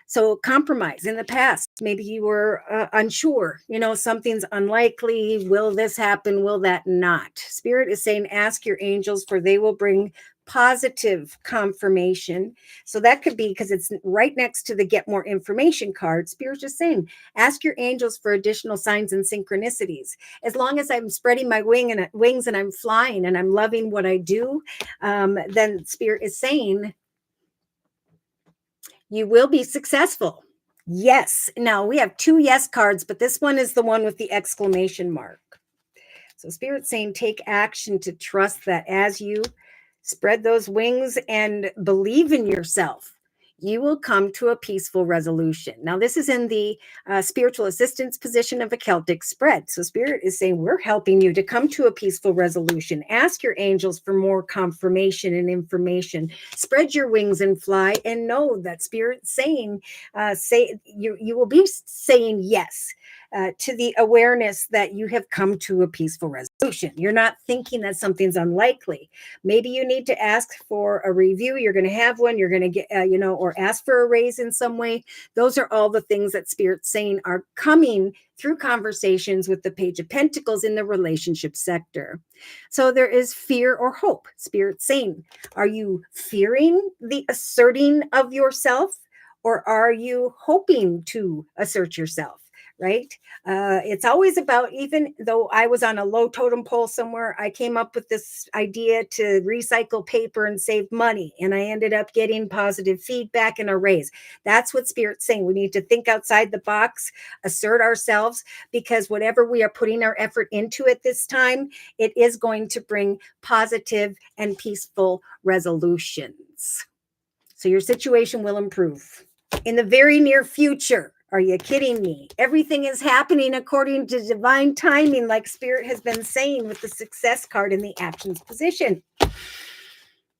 So compromise in the past. Maybe you were unsure, something's unlikely. Will this happen? Will that not? Spirit is saying, ask your angels, for they will bring positive confirmation. So that could be because it's right next to the get more information card. Spirit's just saying, ask your angels for additional signs and synchronicities. As long as I'm spreading my wings and I'm flying and I'm loving what I do, then Spirit is saying, you will be successful. Yes. Now we have 2 yes cards, but this one is the one with the exclamation mark. So Spirit's saying, take action to trust that as you spread those wings and believe in yourself, you will come to a peaceful resolution. Now, this is in the spiritual assistance position of a Celtic spread. So Spirit is saying, we're helping you to come to a peaceful resolution. Ask your angels for more confirmation and information. Spread your wings and fly, and know that Spirit's saying, you will be saying yes to the awareness that you have come to a peaceful resolution. You're not thinking that something's unlikely. Maybe you need to ask for a review. You're going to have one. You're going to get, or ask for a raise in some way. Those are all the things that Spirit's saying are coming through conversations with the Page of Pentacles in the relationship sector. So there is fear or hope. Spirit's saying, are you fearing the asserting of yourself, or are you hoping to assert yourself? Right? It's always about, even though I was on a low totem pole somewhere, I came up with this idea to recycle paper and save money. And I ended up getting positive feedback and a raise. That's what Spirit's saying. We need to think outside the box, assert ourselves, because whatever we are putting our effort into at this time, it is going to bring positive and peaceful resolutions. So your situation will improve in the very near future. Are you kidding me? Everything is happening according to divine timing, like Spirit has been saying with the success card in the actions position.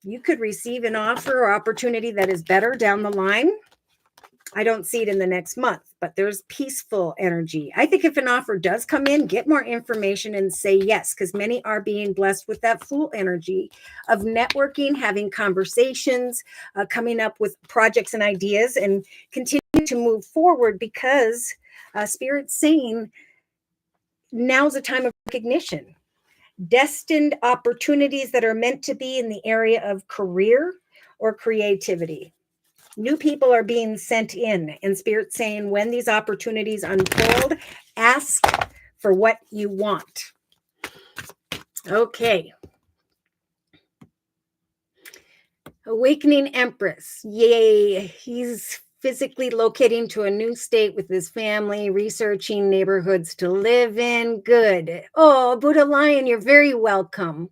You could receive an offer or opportunity that is better down the line. I don't see it in the next month, but there's peaceful energy. I think if an offer does come in, get more information and say yes, because many are being blessed with that Fool energy of networking, having conversations, coming up with projects and ideas, and continue to move forward because Spirit's saying now's a time of recognition. Destined opportunities that are meant to be in the area of career or creativity. New people are being sent in, and Spirit's saying when these opportunities unfold, ask for what you want. Okay. Awakening Empress. Yay. He's physically locating to a new state with his family, researching neighborhoods to live in. Good. Oh, Buddha Lion, you're very welcome.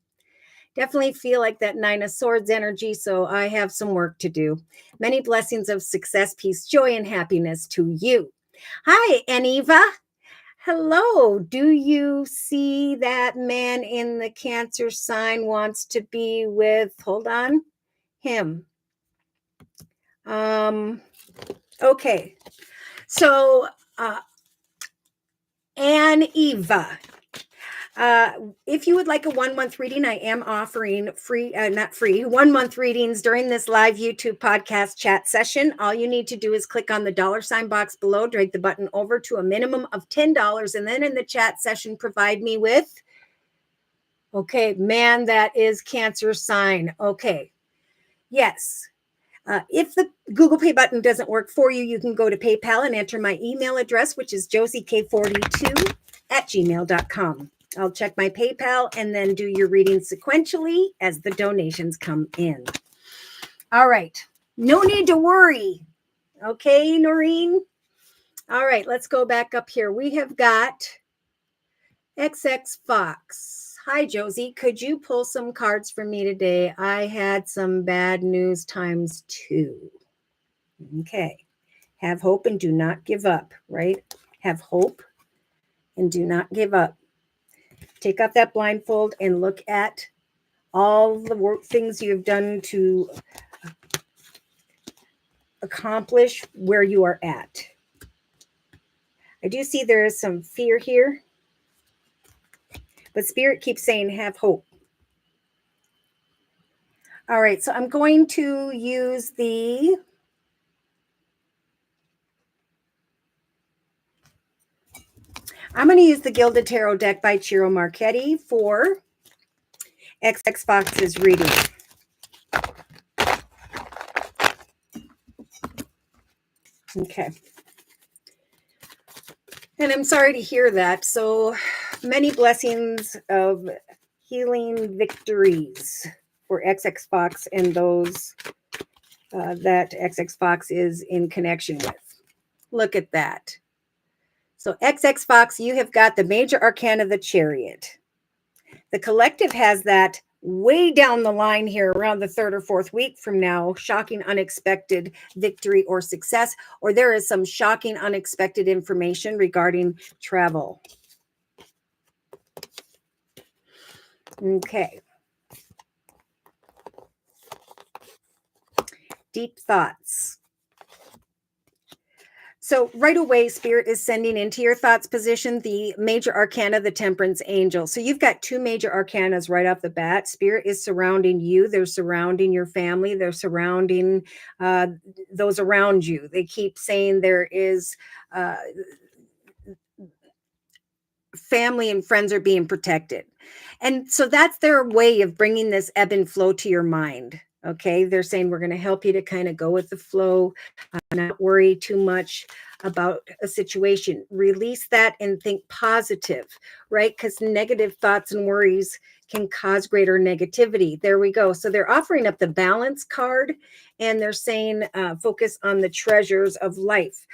Definitely feel like that Nine of Swords energy, so I have some work to do. Many blessings of success, peace, joy, and happiness to you. Hi, Aniva. Hello. Do you see that man in the Cancer sign wants to be with, hold on, him? Okay. So, Aniva. If you would like a 1 month reading, I am offering free, not free, 1 month readings during this live YouTube podcast chat session. All you need to do is click on the $ box below, drag the button over to a minimum of $10, and then in the chat session, provide me with, okay, man, that is Cancer sign. Okay. Yes. If the Google Pay button doesn't work for you, you can go to PayPal and enter my email address, which is JosieK42@gmail.com. I'll check my PayPal and then do your reading sequentially as the donations come in. All right. No need to worry. Okay, Noreen? All right, let's go back up here. We have got XX Fox. Hi, Josie. Could you pull some cards for me today? I had some bad news times 2. Okay. Have hope and do not give up, right? Have hope and do not give up. Take off that blindfold and look at all the things you've done to accomplish where you are at. I do see there is some fear here, but Spirit keeps saying have hope. All right, so I'm going to use the Gilded Tarot deck by Ciro Marchetti for XX Fox's reading. Okay. And I'm sorry to hear that. So many blessings of healing victories for XX Fox and those that XX Fox is in connection with. Look at that. So XX Fox, you have got the major arcana of the Chariot. The collective has that way down the line here around the 3rd or 4th week from now, shocking, unexpected victory or success, or there is some shocking, unexpected information regarding travel. Okay. Deep thoughts. So right away, Spirit is sending into your thoughts position the major arcana, the Temperance Angel. So you've got 2 major arcanas right off the bat. Spirit is surrounding you. They're surrounding your family. They're surrounding those around you. They keep saying there is family and friends are being protected. And so that's their way of bringing this ebb and flow to your mind. Okay. They're saying, we're going to help you to kind of go with the flow, not worry too much about a situation. Release that and think positive, right? Because negative thoughts and worries can cause greater negativity. There we go. So they're offering up the balance card, and they're saying focus on the treasures of life.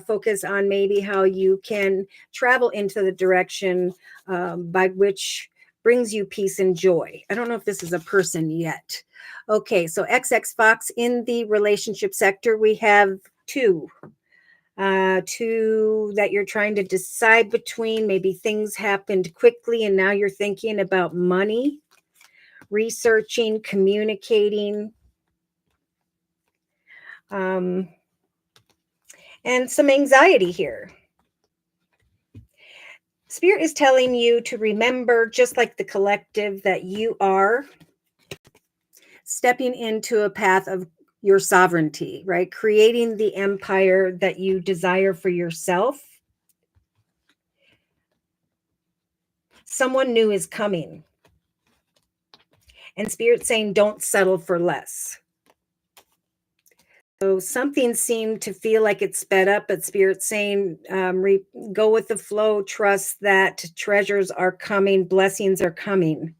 Focus on maybe how you can travel into the direction by which brings you peace and joy. I don't know if this is a person yet. Okay, so XX Fox, in the relationship sector, we have 2 that you're trying to decide between. Maybe things happened quickly and now you're thinking about money, researching, communicating. and some anxiety here. Spirit is telling you to remember, just like the collective, that you are stepping into a path of your sovereignty, right? Creating the empire that you desire for yourself. Someone new is coming. And Spirit saying, don't settle for less. So something seemed to feel like it's sped up, but Spirit saying, go with the flow, trust that treasures are coming, blessings are coming.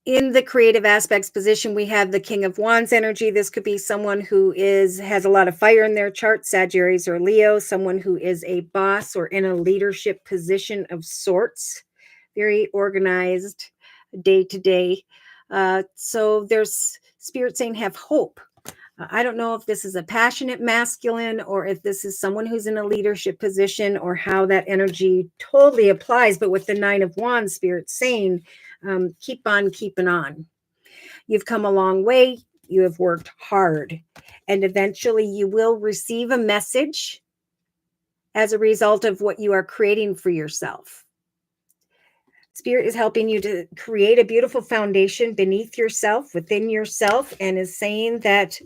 In the creative aspects position, we have the King of Wands energy. This could be someone who has a lot of fire in their chart, Sagittarius or Leo, someone who is a boss or in a leadership position of sorts, very organized day to day. So there's Spirit saying have hope. I don't know if this is a passionate masculine or if this is someone who's in a leadership position or how that energy totally applies. But with the Nine of Wands, Spirit saying, keep on keeping on. You've come a long way. You have worked hard. And eventually you will receive a message as a result of what you are creating for yourself. Spirit is helping you to create a beautiful foundation beneath yourself, within yourself, and is saying that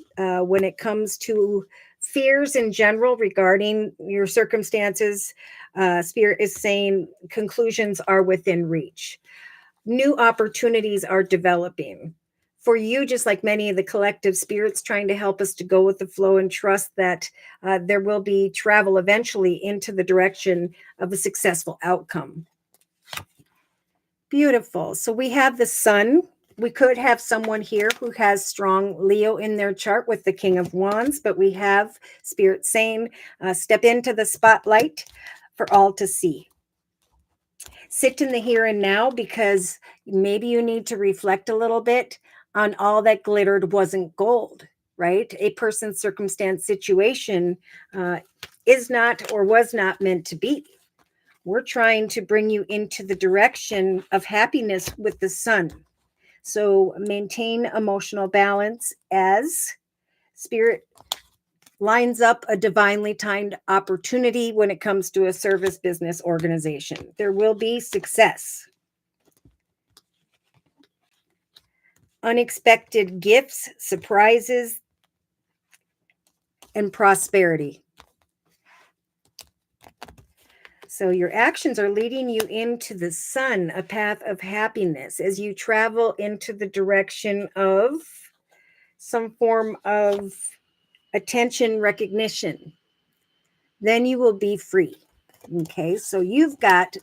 when it comes to fears in general regarding your circumstances, Spirit is saying conclusions are within reach. New opportunities are developing. For you, just like many of the collective spirits trying to help us to go with the flow and trust that there will be travel eventually into the direction of a successful outcome. Beautiful. So we have the sun. We could have someone here who has strong Leo in their chart with the King of Wands, but we have Spirit saying, step into the spotlight for all to see. Sit in the here and now, because maybe you need to reflect a little bit on all that glittered wasn't gold, right? A person's circumstance situation is not or was not meant to be. We're trying to bring you into the direction of happiness with the sun. So maintain emotional balance as Spirit lines up a divinely timed opportunity when it comes to a service business organization. There will be success. Unexpected gifts, surprises, and prosperity. So your actions are leading you into the sun, a path of happiness, as you travel into the direction of some form of attention recognition. Then you will be free. Okay, so you've got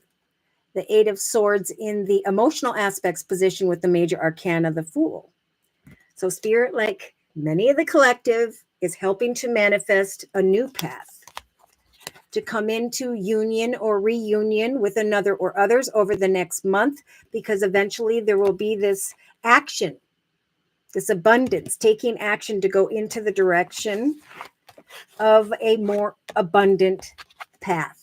the Eight of Swords in the emotional aspects position with the major arcana, the Fool. So Spirit, like many of the collective, is helping to manifest a new path, to come into union or reunion with another or others over the next month, because eventually there will be this action, this abundance, taking action to go into the direction of a more abundant path.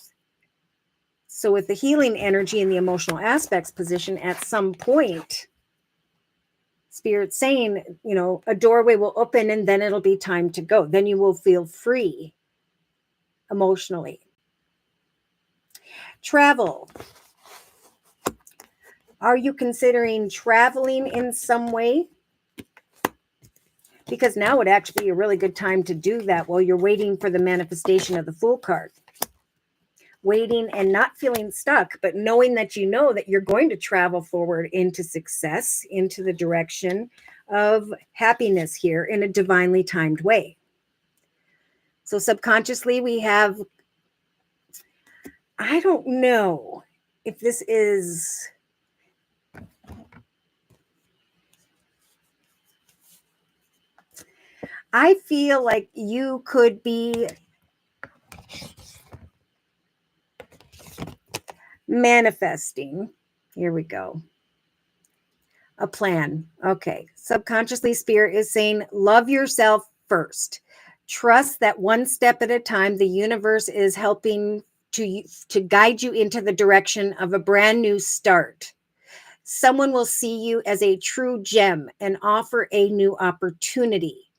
So with the healing energy and the emotional aspects position, at some point, Spirit saying, a doorway will open and then it'll be time to go. Then you will feel free emotionally. Travel. Are you considering traveling in some way? Because now would actually be a really good time to do that while you're waiting for the manifestation of the Fool card. Waiting and not feeling stuck, but knowing that you know that you're going to travel forward into success, into the direction of happiness here in a divinely timed way. So subconsciously we have, I don't know if this is, I feel like you could be manifesting. Here we go. A plan. Okay. Subconsciously, Spirit is saying, love yourself first. Trust that one step at a time, the universe is helping to guide you into the direction of a brand new start. Someone will see you as a true gem and offer a new opportunity.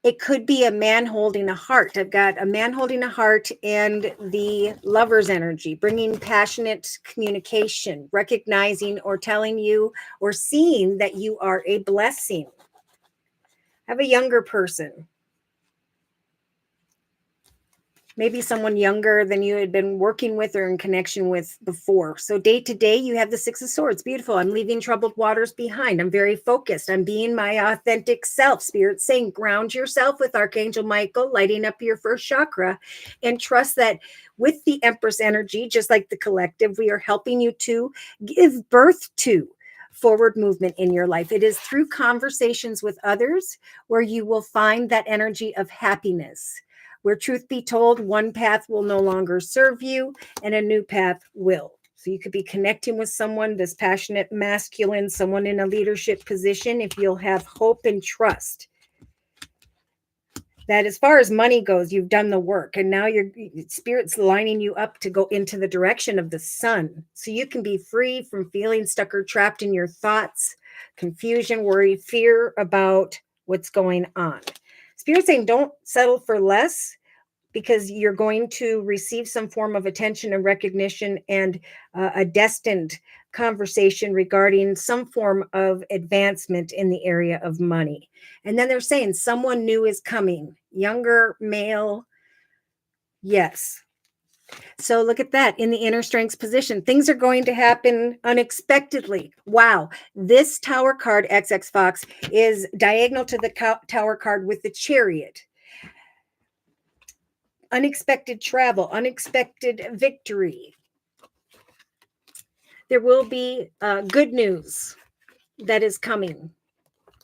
It could be a man holding a heart. I've got a man holding a heart and the lover's energy, bringing passionate communication, recognizing or telling you or seeing that you are a blessing. Have a younger person, maybe someone younger than you had been working with or in connection with before. So day to day, you have the Six of Swords. Beautiful. I'm leaving troubled waters behind. I'm very focused. I'm being my authentic self. Spirit saying, ground yourself with Archangel Michael, lighting up your first chakra, and trust that with the Empress energy, just like the collective, we are helping you to give birth to forward movement in your life. It is through conversations with others where you will find that energy of happiness, where truth be told, one path will no longer serve you and a new path will. So you could be connecting with someone, this passionate masculine, someone in a leadership position, if you'll have hope and trust that as far as money goes, you've done the work, and now your spirit's lining you up to go into the direction of the sun. So you can be free from feeling stuck or trapped in your thoughts, confusion, worry, fear about what's going on. Spirit saying, don't settle for less, because you're going to receive some form of attention and recognition and a destined conversation regarding some form of advancement in the area of money. And then they're saying someone new is coming, younger male. Yes. So look at that in the inner strengths position. Things are going to happen unexpectedly. Wow. This Tower card, XX Fox, is diagonal to the Tower card with the Chariot. Unexpected travel, unexpected victory. There will be good news that is coming.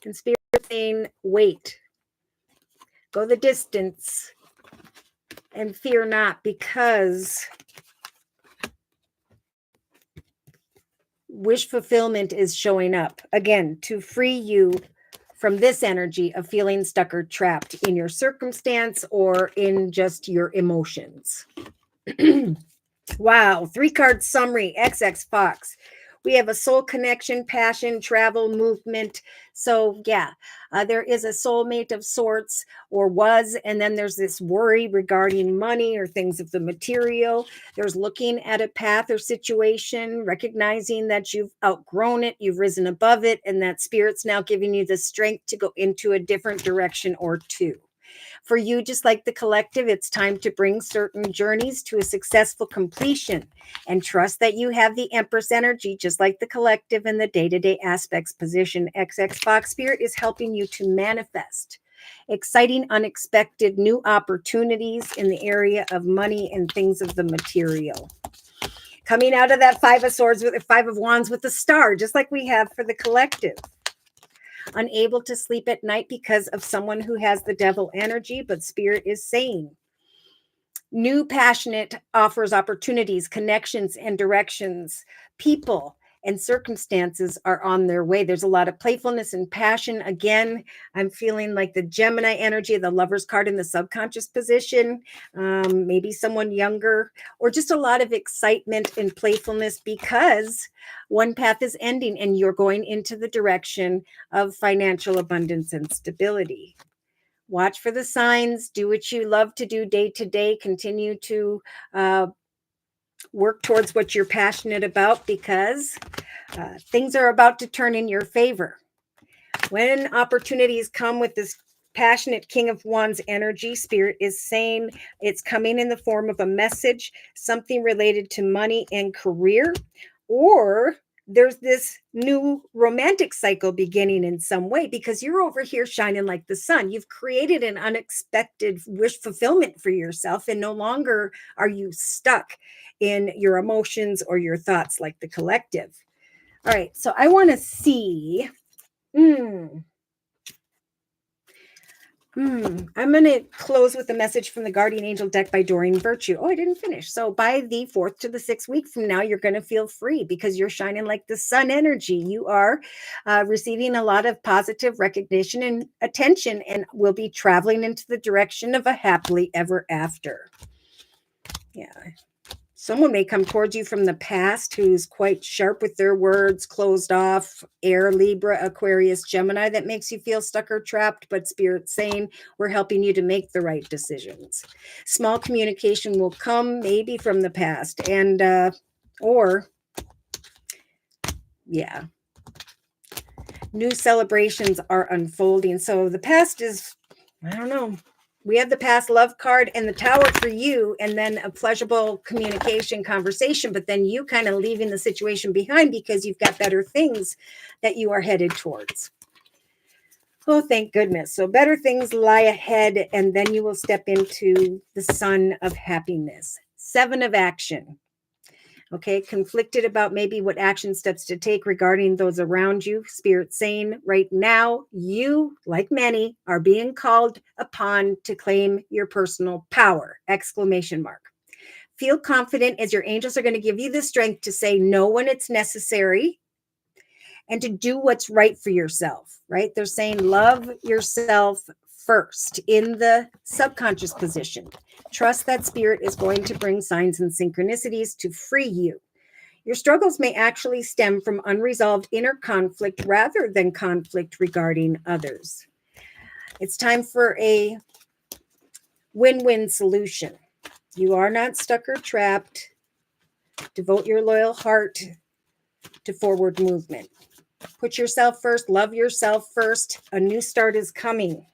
And Spirit saying, wait, go the distance and fear not, because wish fulfillment is showing up again to free you from this energy of feeling stuck or trapped in your circumstance or in just your emotions. Wow, 3-card summary, XX Fox. We have a soul connection, passion, travel, movement. So yeah, there is a soulmate of sorts, or was, and then there's this worry regarding money or things of the material. There's looking at a path or situation, recognizing that you've outgrown it, you've risen above it, and that Spirit's now giving you the strength to go into a different direction or two. For you, just like the collective, it's time to bring certain journeys to a successful completion, and trust that you have the Empress energy, just like the collective in the day-to-day aspects position. XX Fox Spirit is helping you to manifest exciting, unexpected new opportunities in the area of money and things of the material. Coming out of that 5 of Swords with the 5 of Wands with the star, just like we have for the collective. Unable to sleep at night because of someone who has the devil energy, but Spirit is saying new passionate offers, opportunities, connections, and directions. People and circumstances are on their way. There's a lot of playfulness and passion. Again, I'm feeling like the Gemini energy, the Lover's card in the subconscious position, maybe someone younger, or just a lot of excitement and playfulness because one path is ending and you're going into the direction of financial abundance and stability. Watch for the signs, do what you love to do day to day, continue to work towards what you're passionate about, because things are about to turn in your favor. When opportunities come with this passionate King of Wands energy, Spirit is saying it's coming in the form of a message, something related to money and career, or there's this new romantic cycle beginning in some way, because you're over here shining like the sun. You've created an unexpected wish fulfillment for yourself, and no longer are you stuck in your emotions or your thoughts like the collective. All right, so I want to see. I'm going to close with a message from the Guardian Angel deck by Doreen Virtue. Oh, I didn't finish. So by the 4th to the 6th week from now, you're going to feel free because you're shining like the sun energy. You are receiving a lot of positive recognition and attention, and will be traveling into the direction of a happily ever after. Yeah. Someone may come towards you from the past who's quite sharp with their words, closed off, air, Libra, Aquarius, Gemini, that makes you feel stuck or trapped, but Spirit's saying we're helping you to make the right decisions. Small communication will come maybe from the past new celebrations are unfolding. So the past is, I don't know. We have the past love card and the Tower for you, and then a pleasurable communication conversation, but then you kind of leaving the situation behind because you've got better things that you are headed towards. Oh, thank goodness. So better things lie ahead, and then you will step into the sun of happiness. 7 of action. Okay, conflicted about maybe what action steps to take regarding those around you. Spirit saying right now, you, like many, are being called upon to claim your personal power! Exclamation mark. Feel confident as your angels are going to give you the strength to say no when it's necessary and to do what's right for yourself, right? They're saying love yourself first in the subconscious position. Trust that Spirit is going to bring signs and synchronicities to free you. Your struggles may actually stem from unresolved inner conflict rather than conflict regarding others. It's time for a win-win solution. You are not stuck or trapped. Devote your loyal heart to forward movement. Put yourself first. Love yourself first. A new start is coming.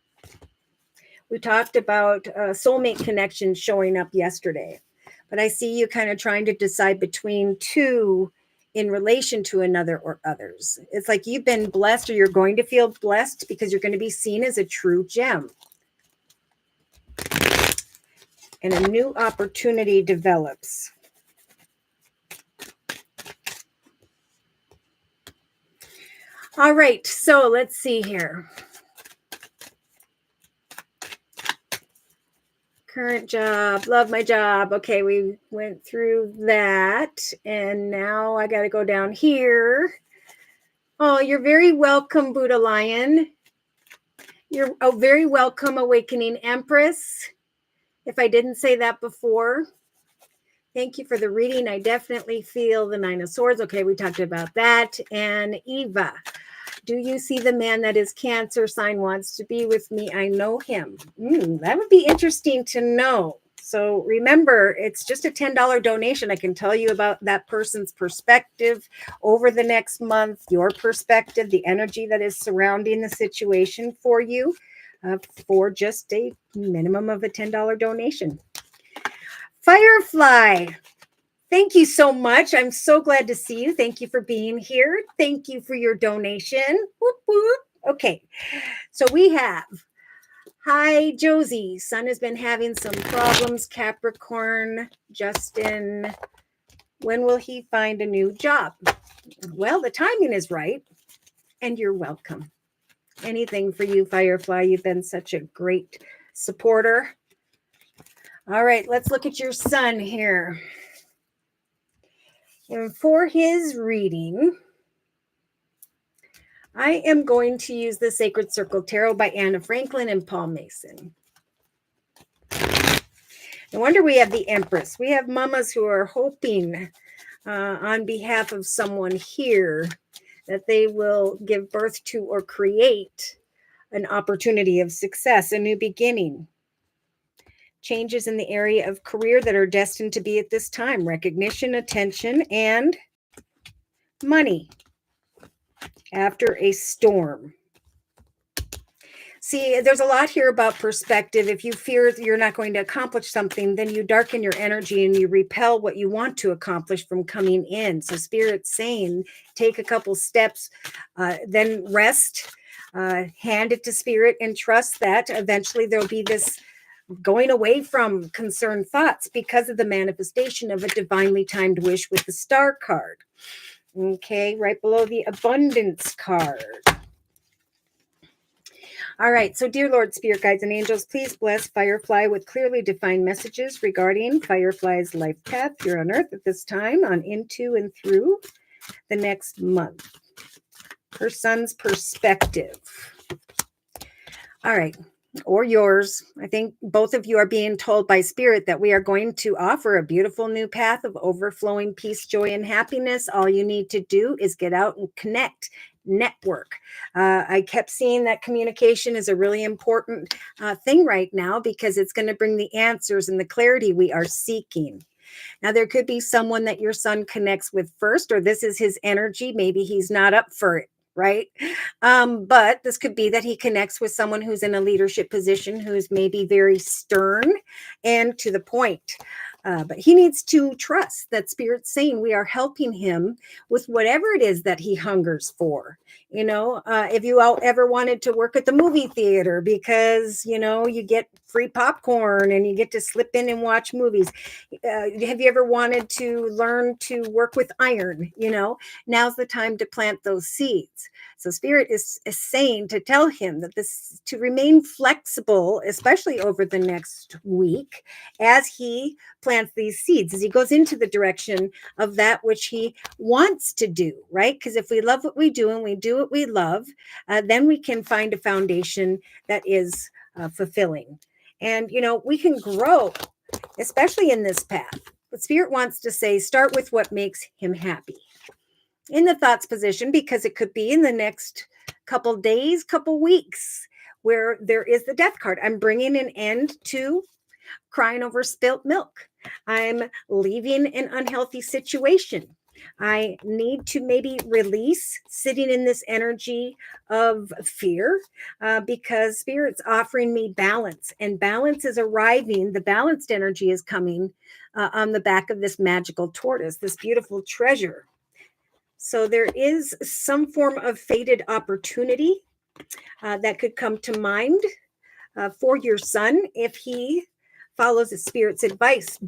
We talked about soulmate connections showing up yesterday, but I see you kind of trying to decide between two in relation to another or others. It's like you've been blessed, or you're going to feel blessed because you're going to be seen as a true gem. And a new opportunity develops. All right, so let's see here. Current job, love my job. Okay, we went through that, and now I got to go down here. Oh, you're very welcome, Buddha Lion. You're very welcome, Awakening Empress. If I didn't say that before, thank you for the reading. I definitely feel the 9 of Swords. Okay, we talked about that. And Eva, do you see the man that is Cancer sign wants to be with me? I know him. That would be interesting to know. So remember, it's just a $10 donation. I can tell you about that person's perspective over the next month, your perspective, the energy that is surrounding the situation for you, for just a minimum of a $10 donation. Firefly, thank you so much. I'm so glad to see you. Thank you for being here. Thank you for your donation. Whoop, whoop. Okay, so we have, hi, Josie. Sun has been having some problems. Capricorn, Justin, when will he find a new job? Well, the timing is right, and you're welcome. Anything for you, Firefly. You've been such a great supporter. All right, let's look at your sun here. And for his reading, I am going to use the Sacred Circle Tarot by Anna Franklin and Paul Mason. No wonder we have the Empress. We have mamas who are hoping on behalf of someone here that they will give birth to or create an opportunity of success, a new beginning. Changes in the area of career that are destined to be at this time. Recognition, attention, and money. After a storm. See, there's a lot here about perspective. If you fear you're not going to accomplish something, then you darken your energy and you repel what you want to accomplish from coming in. So Spirit's saying, take a couple steps, then rest, hand it to Spirit and trust that eventually there'll be this going away from concerned thoughts because of the manifestation of a divinely timed wish with the Star card. Okay, right below the Abundance card. All right, so dear Lord, Spirit Guides, and Angels, please bless Firefly with clearly defined messages regarding Firefly's life path here on Earth at this time, on into and through the next month. Her son's perspective. All right, or yours. I think both of you are being told by Spirit that we are going to offer a beautiful new path of overflowing peace, joy, and happiness. All you need to do is get out and connect, network. I kept seeing that communication is a really important thing right now because it's going to bring the answers and the clarity we are seeking. Now, there could be someone that your son connects with first, or this is his energy. Maybe he's not up for it, right? But this could be that he connects with someone who's in a leadership position, who's maybe very stern and to the point. But he needs to trust that Spirit's saying we are helping him with whatever it is that he hungers for. If you all ever wanted to work at the movie theater because, you get free popcorn and you get to slip in and watch movies. Have you ever wanted to learn to work with iron? Now's the time to plant those seeds. So Spirit is saying to tell him that to remain flexible, especially over the next week, as he plants these seeds, as he goes into the direction of that which he wants to do, right? Because if we love what we do and we do what we love, then we can find a foundation that is fulfilling. And, we can grow, especially in this path. But Spirit wants to say, start with what makes him happy. In the thoughts position, because it could be in the next couple days, couple weeks, where there is the death card. I'm bringing an end to crying over spilt milk. I'm leaving an unhealthy situation. I need to maybe release sitting in this energy of fear because Spirit's offering me balance, and balance is arriving. The balanced energy is coming on the back of this magical tortoise, this beautiful treasure. So there is some form of fated opportunity that could come to mind for your son if he follows his Spirit's advice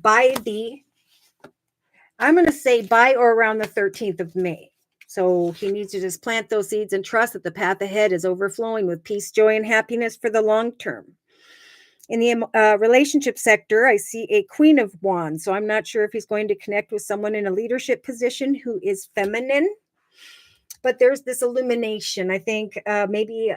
I'm going to say by or around the 13th of May. So he needs to just plant those seeds and trust that the path ahead is overflowing with peace, joy, and happiness for the long term. In the relationship sector, I see a Queen of Wands. So I'm not sure if he's going to connect with someone in a leadership position who is feminine. But there's this illumination. I think maybe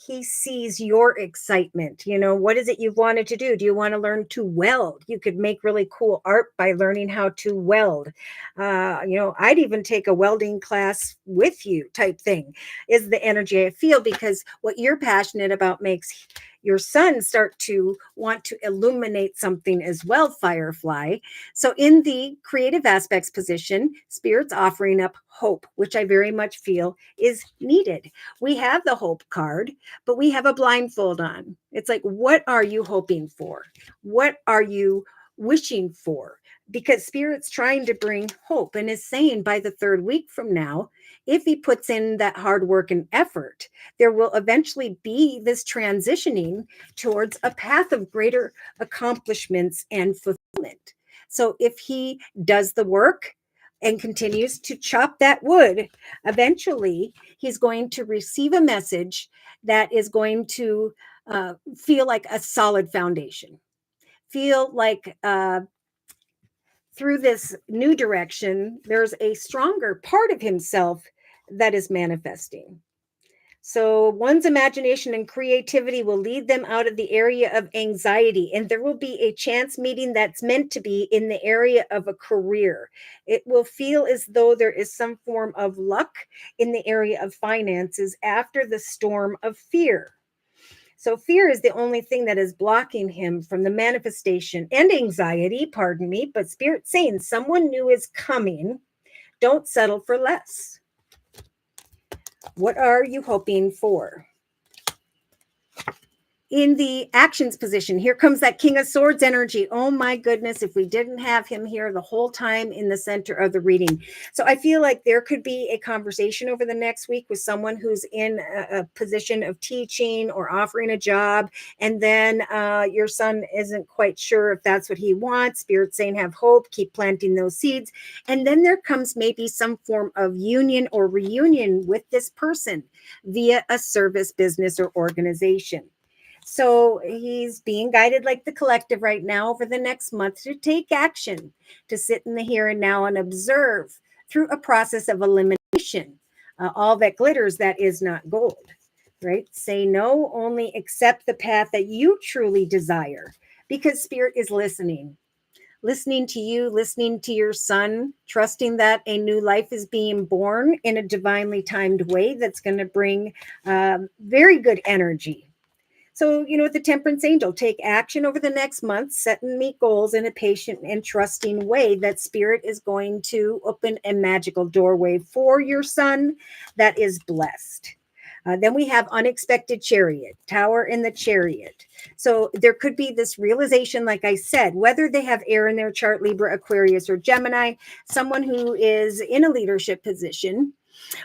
he sees your excitement. What is it you've wanted to do? Do you want to learn to weld? You could make really cool art by learning how to weld. I'd even take a welding class with you type thing is the energy I feel, because what you're passionate about makes your son start to want to illuminate something as well, Firefly. So in the creative aspects position, Spirit's offering up hope, which I very much feel is needed. We have the hope card, but we have a blindfold on. It's like, what are you hoping for? What are you wishing for? Because Spirit's trying to bring hope and is saying by the third week from now, if he puts in that hard work and effort, there will eventually be this transitioning towards a path of greater accomplishments and fulfillment. So if he does the work and continues to chop that wood, eventually he's going to receive a message that is going to feel like a solid foundation, feel like through this new direction, there's a stronger part of himself that is manifesting. So one's imagination and creativity will lead them out of the area of anxiety, and there will be a chance meeting that's meant to be in the area of a career. It will feel as though there is some form of luck in the area of finances after the storm of fear. So fear is the only thing that is blocking him from the manifestation, and anxiety, pardon me, but Spirit's saying someone new is coming. Don't settle for less. What are you hoping for? In the actions position, here comes that King of Swords energy. Oh my goodness, if we didn't have him here the whole time in the center of the reading. So I feel like there could be a conversation over the next week with someone who's in a position of teaching or offering a job, and then your son isn't quite sure if that's what he wants. Spirit's saying have hope, keep planting those seeds. And then there comes maybe some form of union or reunion with this person via a service, business, or organization. So he's being guided like the collective right now over the next month to take action, to sit in the here and now and observe through a process of elimination. All that glitters, that is not gold. right? Say no, only accept the path that you truly desire, because Spirit is listening to you, listening to your son, trusting that a new life is being born in a divinely timed way that's going to bring very good energy. So, with the temperance angel, take action over the next month, set and meet goals in a patient and trusting way that Spirit is going to open a magical doorway for your son that is blessed. Then we have unexpected chariot, tower in the chariot. So there could be this realization, like I said, whether they have air in their chart, Libra, Aquarius, or Gemini, someone who is in a leadership position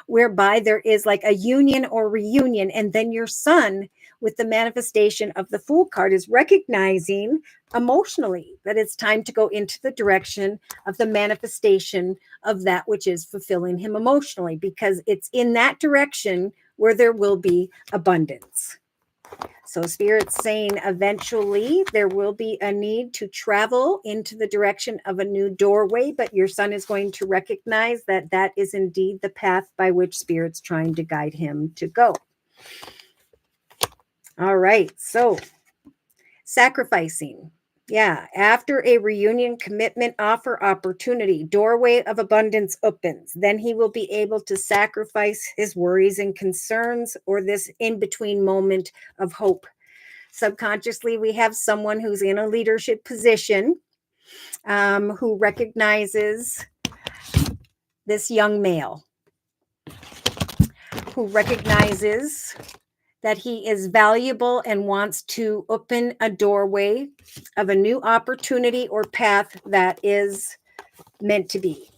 whereby there is like a union or reunion. And then your son, with the manifestation of the Fool card, is recognizing emotionally that it's time to go into the direction of the manifestation of that which is fulfilling him emotionally, because it's in that direction where there will be abundance. So Spirit's saying eventually there will be a need to travel into the direction of a new doorway, but your son is going to recognize that that is indeed the path by which Spirit's trying to guide him to go. All right, so sacrificing. Yeah, after a reunion, commitment, offer, opportunity, doorway of abundance opens. Then he will be able to sacrifice his worries and concerns, or this in-between moment of hope. Subconsciously, we have someone who's in a leadership position who recognizes this young male, who recognizes that he is valuable and wants to open a doorway of a new opportunity or path that is meant to be.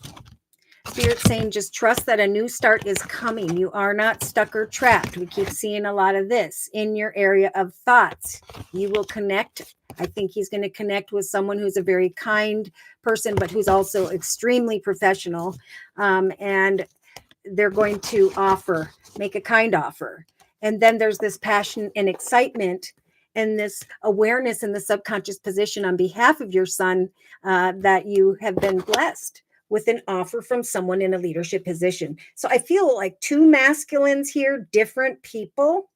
Spirit saying, just trust that a new start is coming. You are not stuck or trapped. We keep seeing a lot of this in your area of thoughts. You will connect. I think he's going to connect with someone who's a very kind person, but who's also extremely professional. And they're going to make a kind offer. And then there's this passion and excitement and this awareness in the subconscious position on behalf of your son that you have been blessed with an offer from someone in a leadership position. So I feel like two masculines here, different people.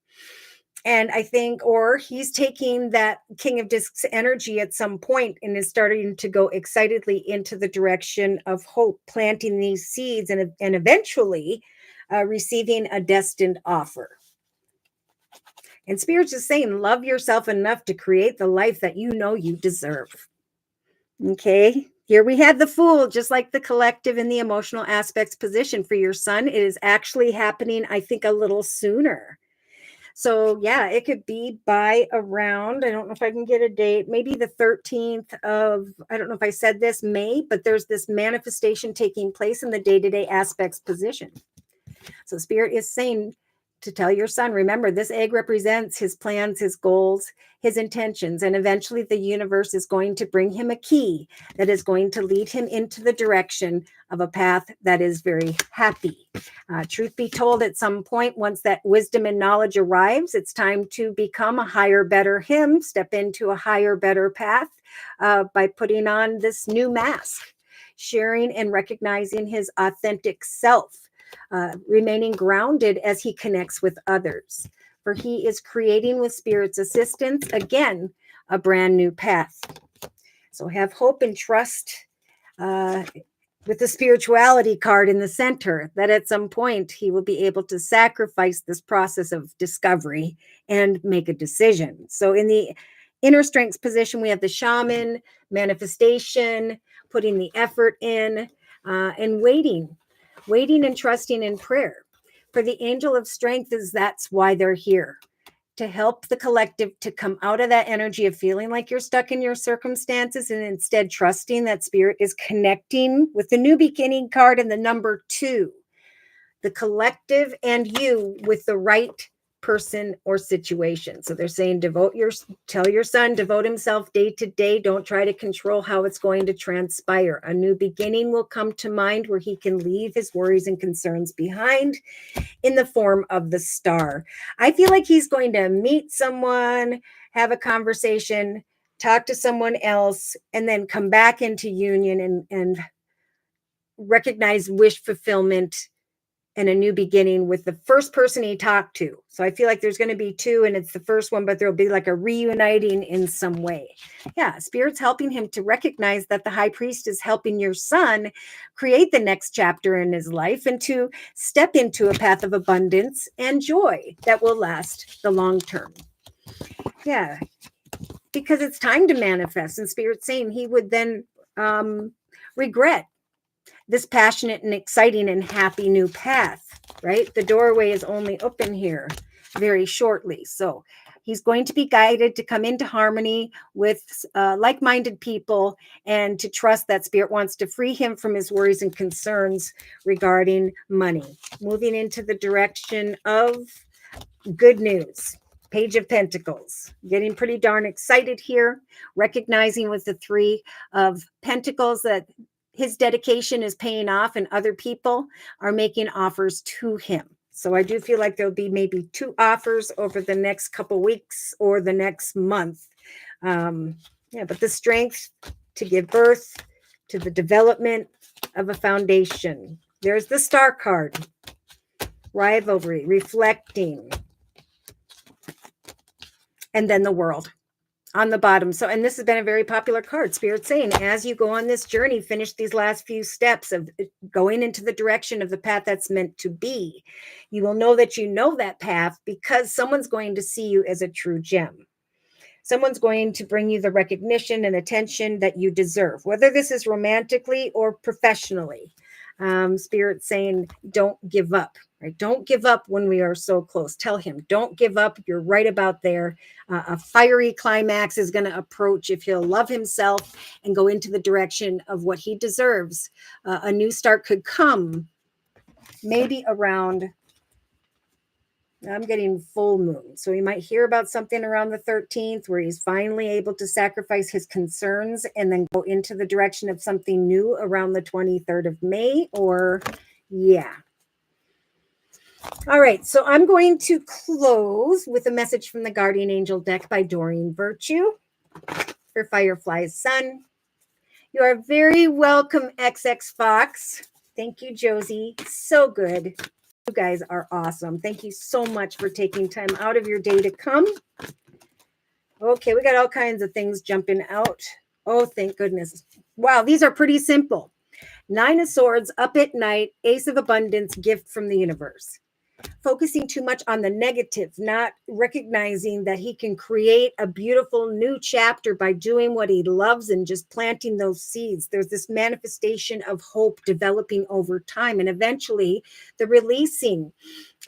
And I think, or he's taking that King of Discs energy at some point and is starting to go excitedly into the direction of hope, planting these seeds and eventually receiving a destined offer. And Spirit's just saying, love yourself enough to create the life that you know you deserve. Okay. Here we had the Fool, just like the collective and the emotional aspects position for your son. It is actually happening, I think, a little sooner. So yeah, it could be by around, I don't know if I can get a date, maybe the 13th of, I don't know if I said this, May, but there's this manifestation taking place in the day-to-day aspects position. So Spirit is saying to tell your son, remember, this egg represents his plans, his goals, his intentions, and eventually the universe is going to bring him a key that is going to lead him into the direction of a path that is very happy. Truth be told, at some point, once that wisdom and knowledge arrives, it's time to become a higher, better him, step into a higher, better path by putting on this new mask, sharing and recognizing his authentic self. Remaining grounded as he connects with others. For he is creating with Spirit's assistance, again, a brand new path. So have hope and trust with the spirituality card in the center, that at some point he will be able to sacrifice this process of discovery and make a decision. So in the inner strengths position, we have the shaman, manifestation, putting the effort in, and waiting and trusting in prayer. For the angel of strength that's why they're here, to help the collective to come out of that energy of feeling like you're stuck in your circumstances and instead trusting that Spirit is connecting with the new beginning card and the number 2, the collective and you with the right person or situation. So they're saying tell your son, devote himself day to day. Don't try to control how it's going to transpire. A new beginning will come to mind where he can leave his worries and concerns behind in the form of the star. I feel like he's going to meet someone, have a conversation, talk to someone else, and then come back into union and recognize wish fulfillment and a new beginning with the first person he talked to. So I feel like there's going to be two, and it's the first one, but there'll be like a reuniting in some way. Yeah, Spirit's helping him to recognize that the high priest is helping your son create the next chapter in his life and to step into a path of abundance and joy that will last the long term. Yeah, because it's time to manifest. And Spirit's saying he would then regret this passionate and exciting and happy new path, right? The doorway is only open here very shortly. So he's going to be guided to come into harmony with like-minded people and to trust that Spirit wants to free him from his worries and concerns regarding money. Moving into the direction of good news. Page of Pentacles. Getting pretty darn excited here, recognizing with the Three of Pentacles that his dedication is paying off and other people are making offers to him. So I do feel like there'll be maybe 2 offers over the next couple weeks or the next month. But the strength to give birth to the development of a foundation. There's the Star card. Rivalry, reflecting. And then the World on the bottom. So, and this has been a very popular card. Spirit saying, as you go on this journey, finish these last few steps of going into the direction of the path that's meant to be. You will know that you know that path because someone's going to see you as a true gem. Someone's going to bring you the recognition and attention that you deserve, whether this is romantically or professionally. Spirit saying, don't give up. Right? Don't give up when we are so close. Tell him, don't give up. You're right about there. A fiery climax is going to approach if he'll love himself and go into the direction of what he deserves. A new start could come maybe around, I'm getting full moon. So we might hear about something around the 13th where he's finally able to sacrifice his concerns and then go into the direction of something new around the 23rd of May or All right, so I'm going to close with a message from the Guardian Angel deck by Doreen Virtue for Firefly's Sun. You are very welcome, XX Fox. Thank you, Josie. So good. You guys are awesome. Thank you so much for taking time out of your day to come. Okay, we got all kinds of things jumping out. Oh, thank goodness. Wow, these are pretty simple. 9 of Swords, up at night, Ace of Abundance, gift from the universe. Focusing too much on the negative, not recognizing that he can create a beautiful new chapter by doing what he loves and just planting those seeds. There's this manifestation of hope developing over time and eventually the releasing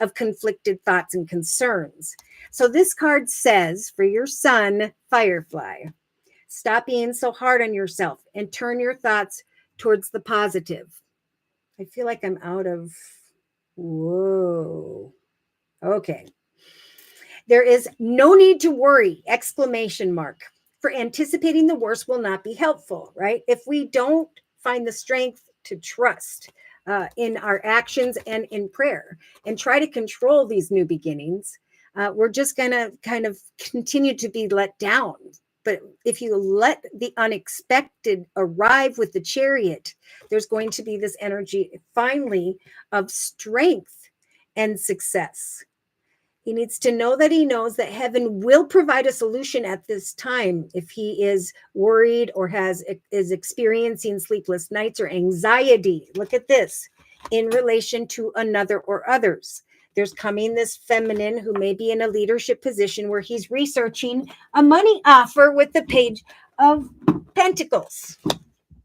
of conflicted thoughts and concerns. So this card says for your son, Firefly, stop being so hard on yourself and turn your thoughts towards the positive. I feel like I'm out of... Whoa. Okay. There is no need to worry, exclamation mark. For anticipating the worst will not be helpful, right? If we don't find the strength to trust in our actions and in prayer and try to control these new beginnings, we're just going to kind of continue to be let down. But if you let the unexpected arrive with the Chariot, there's going to be this energy finally of strength and success. He needs to know that he knows that heaven will provide a solution at this time if he is worried or is experiencing sleepless nights or anxiety. Look at this in relation to another or others. There's coming this feminine who may be in a leadership position where he's researching a money offer with the Page of Pentacles.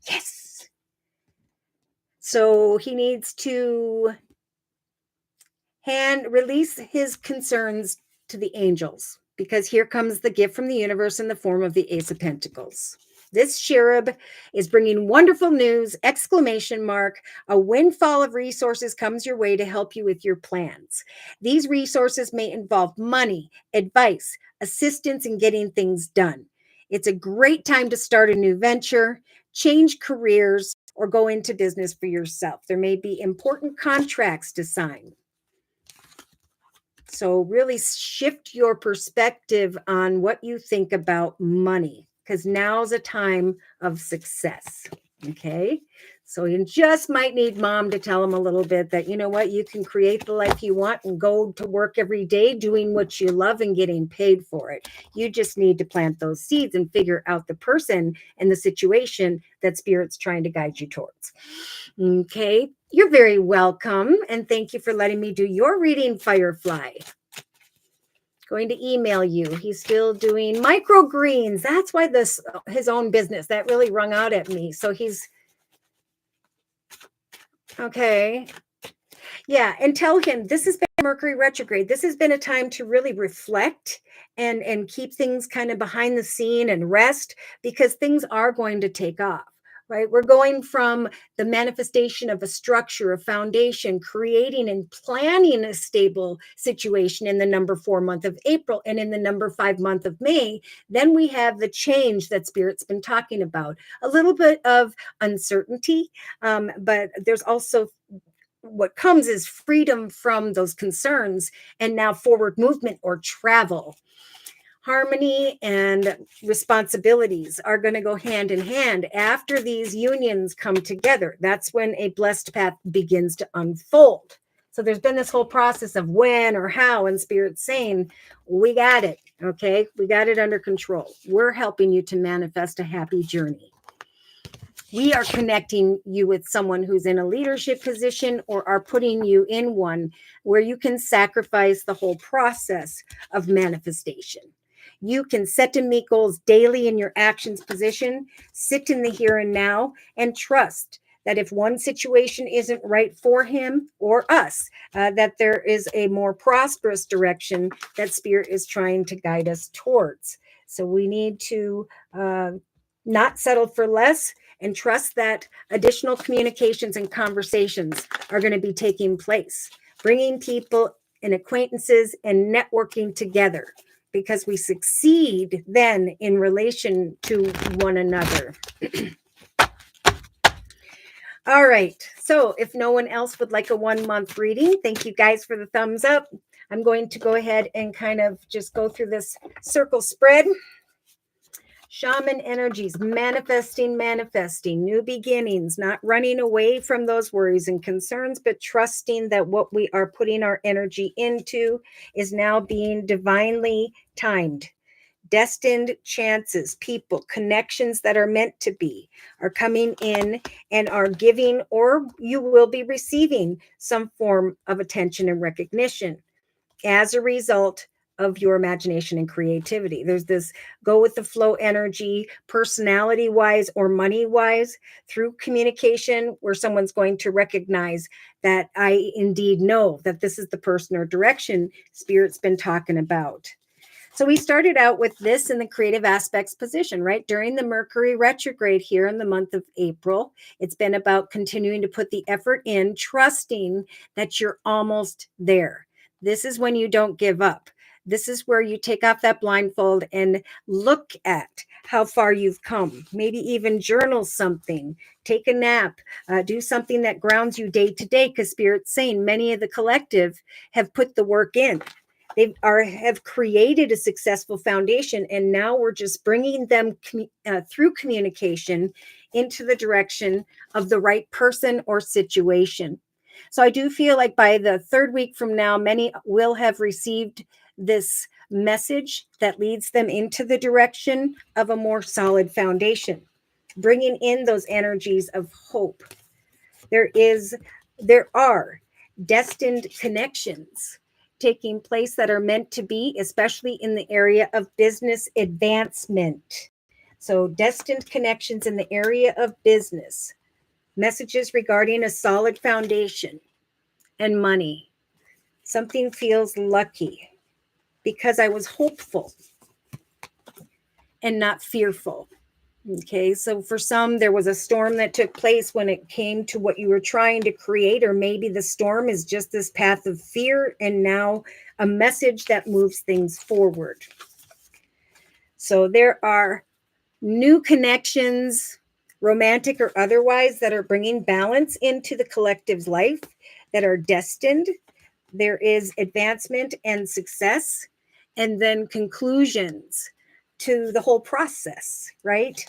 Yes. So he needs to release his concerns to the angels because here comes the gift from the universe in the form of the Ace of Pentacles. This cherub is bringing wonderful news, exclamation mark. A windfall of resources comes your way to help you with your plans. These resources may involve money, advice, assistance in getting things done. It's a great time to start a new venture, change careers, or go into business for yourself. There may be important contracts to sign. So really shift your perspective on what you think about money, because now's a time of success. Okay, So you just might need mom to tell him a little bit that, you know what, you can create the life you want and go to work every day doing what you love and getting paid for it. You just need to plant those seeds and figure out the person and the situation that Spirit's trying to guide you towards. Okay, you're very welcome. And thank you for letting me do your reading, Firefly. Going to email you. He's still doing microgreens. That's why this his own business that really rung out at me. So he's okay. Yeah, and tell him this has been Mercury retrograde. This has been a time to really reflect and keep things kind of behind the scene and rest, because things are going to take off. Right? We're going from the manifestation of a structure, a foundation, creating and planning a stable situation in the number 4 month of April and in the number 5 month of May. Then we have the change that Spirit's been talking about. A little bit of uncertainty, but there's also what comes is freedom from those concerns and now forward movement or travel. Harmony and responsibilities are going to go hand in hand after these unions come together. That's when a blessed path begins to unfold. So there's been this whole process of when or how, and Spirit's saying, we got it. Okay. We got it under control. We're helping you to manifest a happy journey. We are connecting you with someone who's in a leadership position or are putting you in one where you can sacrifice the whole process of manifestation. You can set and meet goals daily in your actions position, sit in the here and now, and trust that if one situation isn't right for him or us, that there is a more prosperous direction that Spirit is trying to guide us towards. So we need to not settle for less and trust that additional communications and conversations are going to be taking place, bringing people and acquaintances and networking together, because we succeed then in relation to one another. All right. So if no one else would like a 1 month reading, thank you guys for the thumbs up. I'm going to go ahead and kind of just go through this circle spread. Shaman energies, manifesting, new beginnings, not running away from those worries and concerns, but trusting that what we are putting our energy into is now being divinely timed. Destined chances, people, connections that are meant to be are coming in and are giving, or you will be receiving some form of attention and recognition as a result of your imagination and creativity. There's this go with the flow energy, personality wise or money wise, through communication, where someone's going to recognize that I indeed know that this is the person or direction Spirit's been talking about. So we started out with this in the creative aspects position, right? During the Mercury retrograde here in the month of April, it's been about continuing to put the effort in, trusting that you're almost there. This is when you don't give up. This is where you take off that blindfold and look at how far you've come. Maybe even journal something, take a nap, do something that grounds you day to day, because Spirit's saying many of the collective have put the work in. They have created a successful foundation, and now we're just bringing them through communication into the direction of the right person or situation. So I do feel like by the 3rd week from now, many will have received this message that leads them into the direction of a more solid foundation, bringing in those energies of hope. There are destined connections taking place that are meant to be, especially in the area of business advancement. So destined connections in the area of business, messages regarding a solid foundation and money. Something feels lucky because I was hopeful and not fearful. Okay, so for some, there was a storm that took place when it came to what you were trying to create, or maybe the storm is just this path of fear and now a message that moves things forward. So there are new connections, romantic or otherwise, that are bringing balance into the collective's life, that are destined. There is advancement and success, and then conclusions to the whole process, right?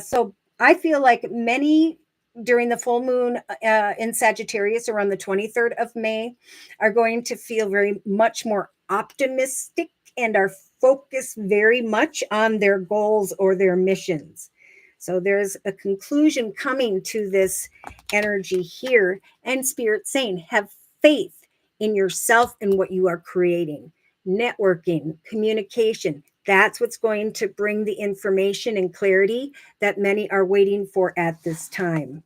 So I feel like many during the full moon in Sagittarius around the 23rd of May are going to feel very much more optimistic and are focused very much on their goals or their missions. So there's a conclusion coming to this energy here, and Spirit saying, have faith in yourself and what you are creating. Networking, communication, that's what's going to bring the information and clarity that many are waiting for at this time.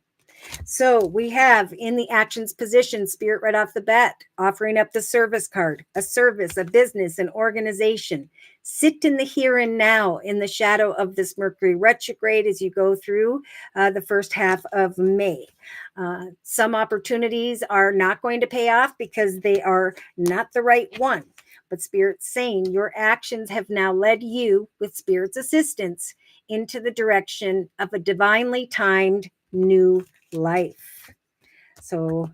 So we have in the actions position, Spirit right off the bat, offering up the service card, a service, a business, an organization. Sit in the here and now in the shadow of this Mercury retrograde as you go through the first half of May. Some opportunities are not going to pay off because they are not the right one. But Spirit's saying your actions have now led you, with Spirit's assistance, into the direction of a divinely timed new life. So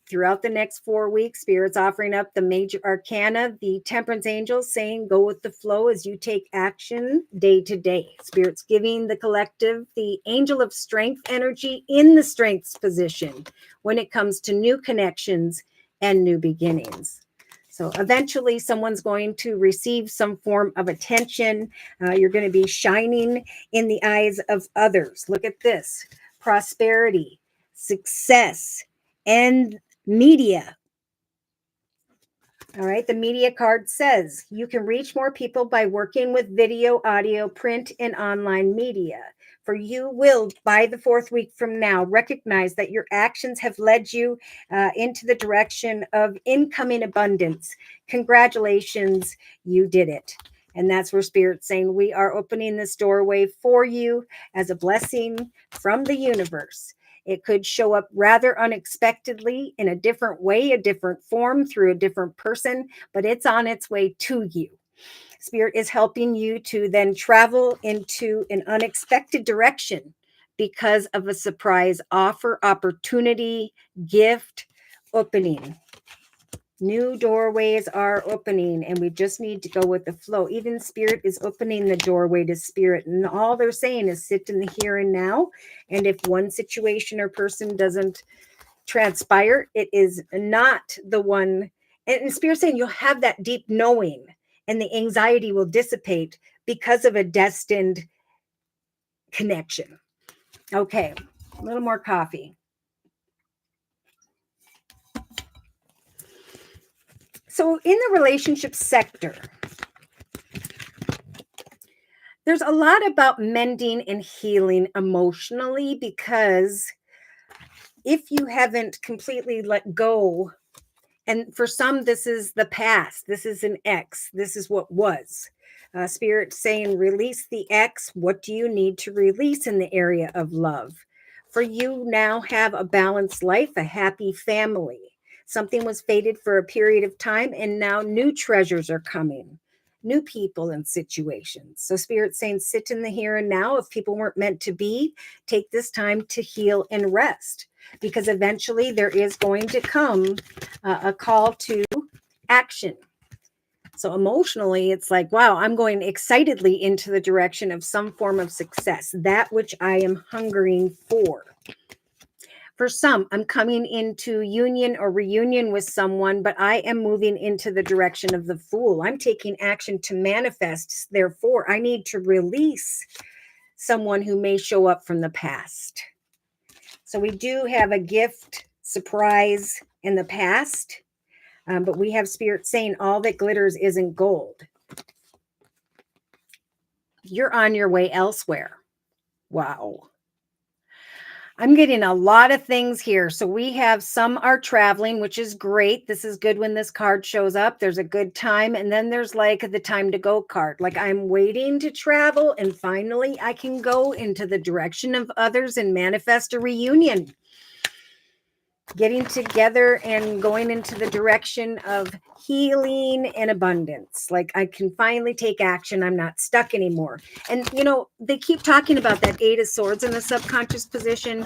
throughout the next 4 weeks, Spirit's offering up the major arcana, the temperance angels saying, go with the flow as you take action day to day. Spirit's giving the collective the angel of strength energy in the strengths position when it comes to new connections and new beginnings. So eventually someone's going to receive some form of attention. You're going to be shining in the eyes of others. Look at this. Prosperity, success, and media. All right, the media card says you can reach more people by working with video, audio, print, and online media. For you will, by the 4th week from now, recognize that your actions have led you into the direction of incoming abundance. Congratulations, you did it. And that's where Spirit's saying we are opening this doorway for you as a blessing from the universe. It could show up rather unexpectedly in a different way, a different form, through a different person, but it's on its way to you. Spirit is helping you to then travel into an unexpected direction because of a surprise offer, opportunity, gift, opening. New doorways are opening, and we just need to go with the flow. Even Spirit is opening the doorway to Spirit, and all they're saying is sit in the here and now. And if one situation or person doesn't transpire, it is not the one. And Spirit's saying you'll have that deep knowing, and the anxiety will dissipate because of a destined connection. Okay, a little more coffee. So in the relationship sector, there's a lot about mending and healing emotionally, because if you haven't completely let go, and for some, this is the past, this is an ex, this is what was. Spirit saying, release the ex. What do you need to release in the area of love? For you now have a balanced life, a happy family. Something was fated for a period of time, and now new treasures are coming, new people and situations. So Spirit's saying, sit in the here and now. If people weren't meant to be, take this time to heal and rest, because eventually there is going to come a call to action. So emotionally, it's like, wow, I'm going excitedly into the direction of some form of success, that which I am hungering for. For some, I'm coming into union or reunion with someone, but I am moving into the direction of the Fool. I'm taking action to manifest. Therefore, I need to release someone who may show up from the past. So we do have a gift surprise in the past, but we have Spirit saying all that glitters isn't gold. You're on your way elsewhere. Wow. I'm getting a lot of things here. So we have some are traveling, which is great. This is good when this card shows up. There's a good time. And then there's like the time to go card. Like I'm waiting to travel, and finally I can go into the direction of others and manifest a reunion. getting together and going into the direction of healing and abundance. Like, I can finally take action. I'm not stuck anymore. And, they keep talking about that Eight of Swords in the subconscious position.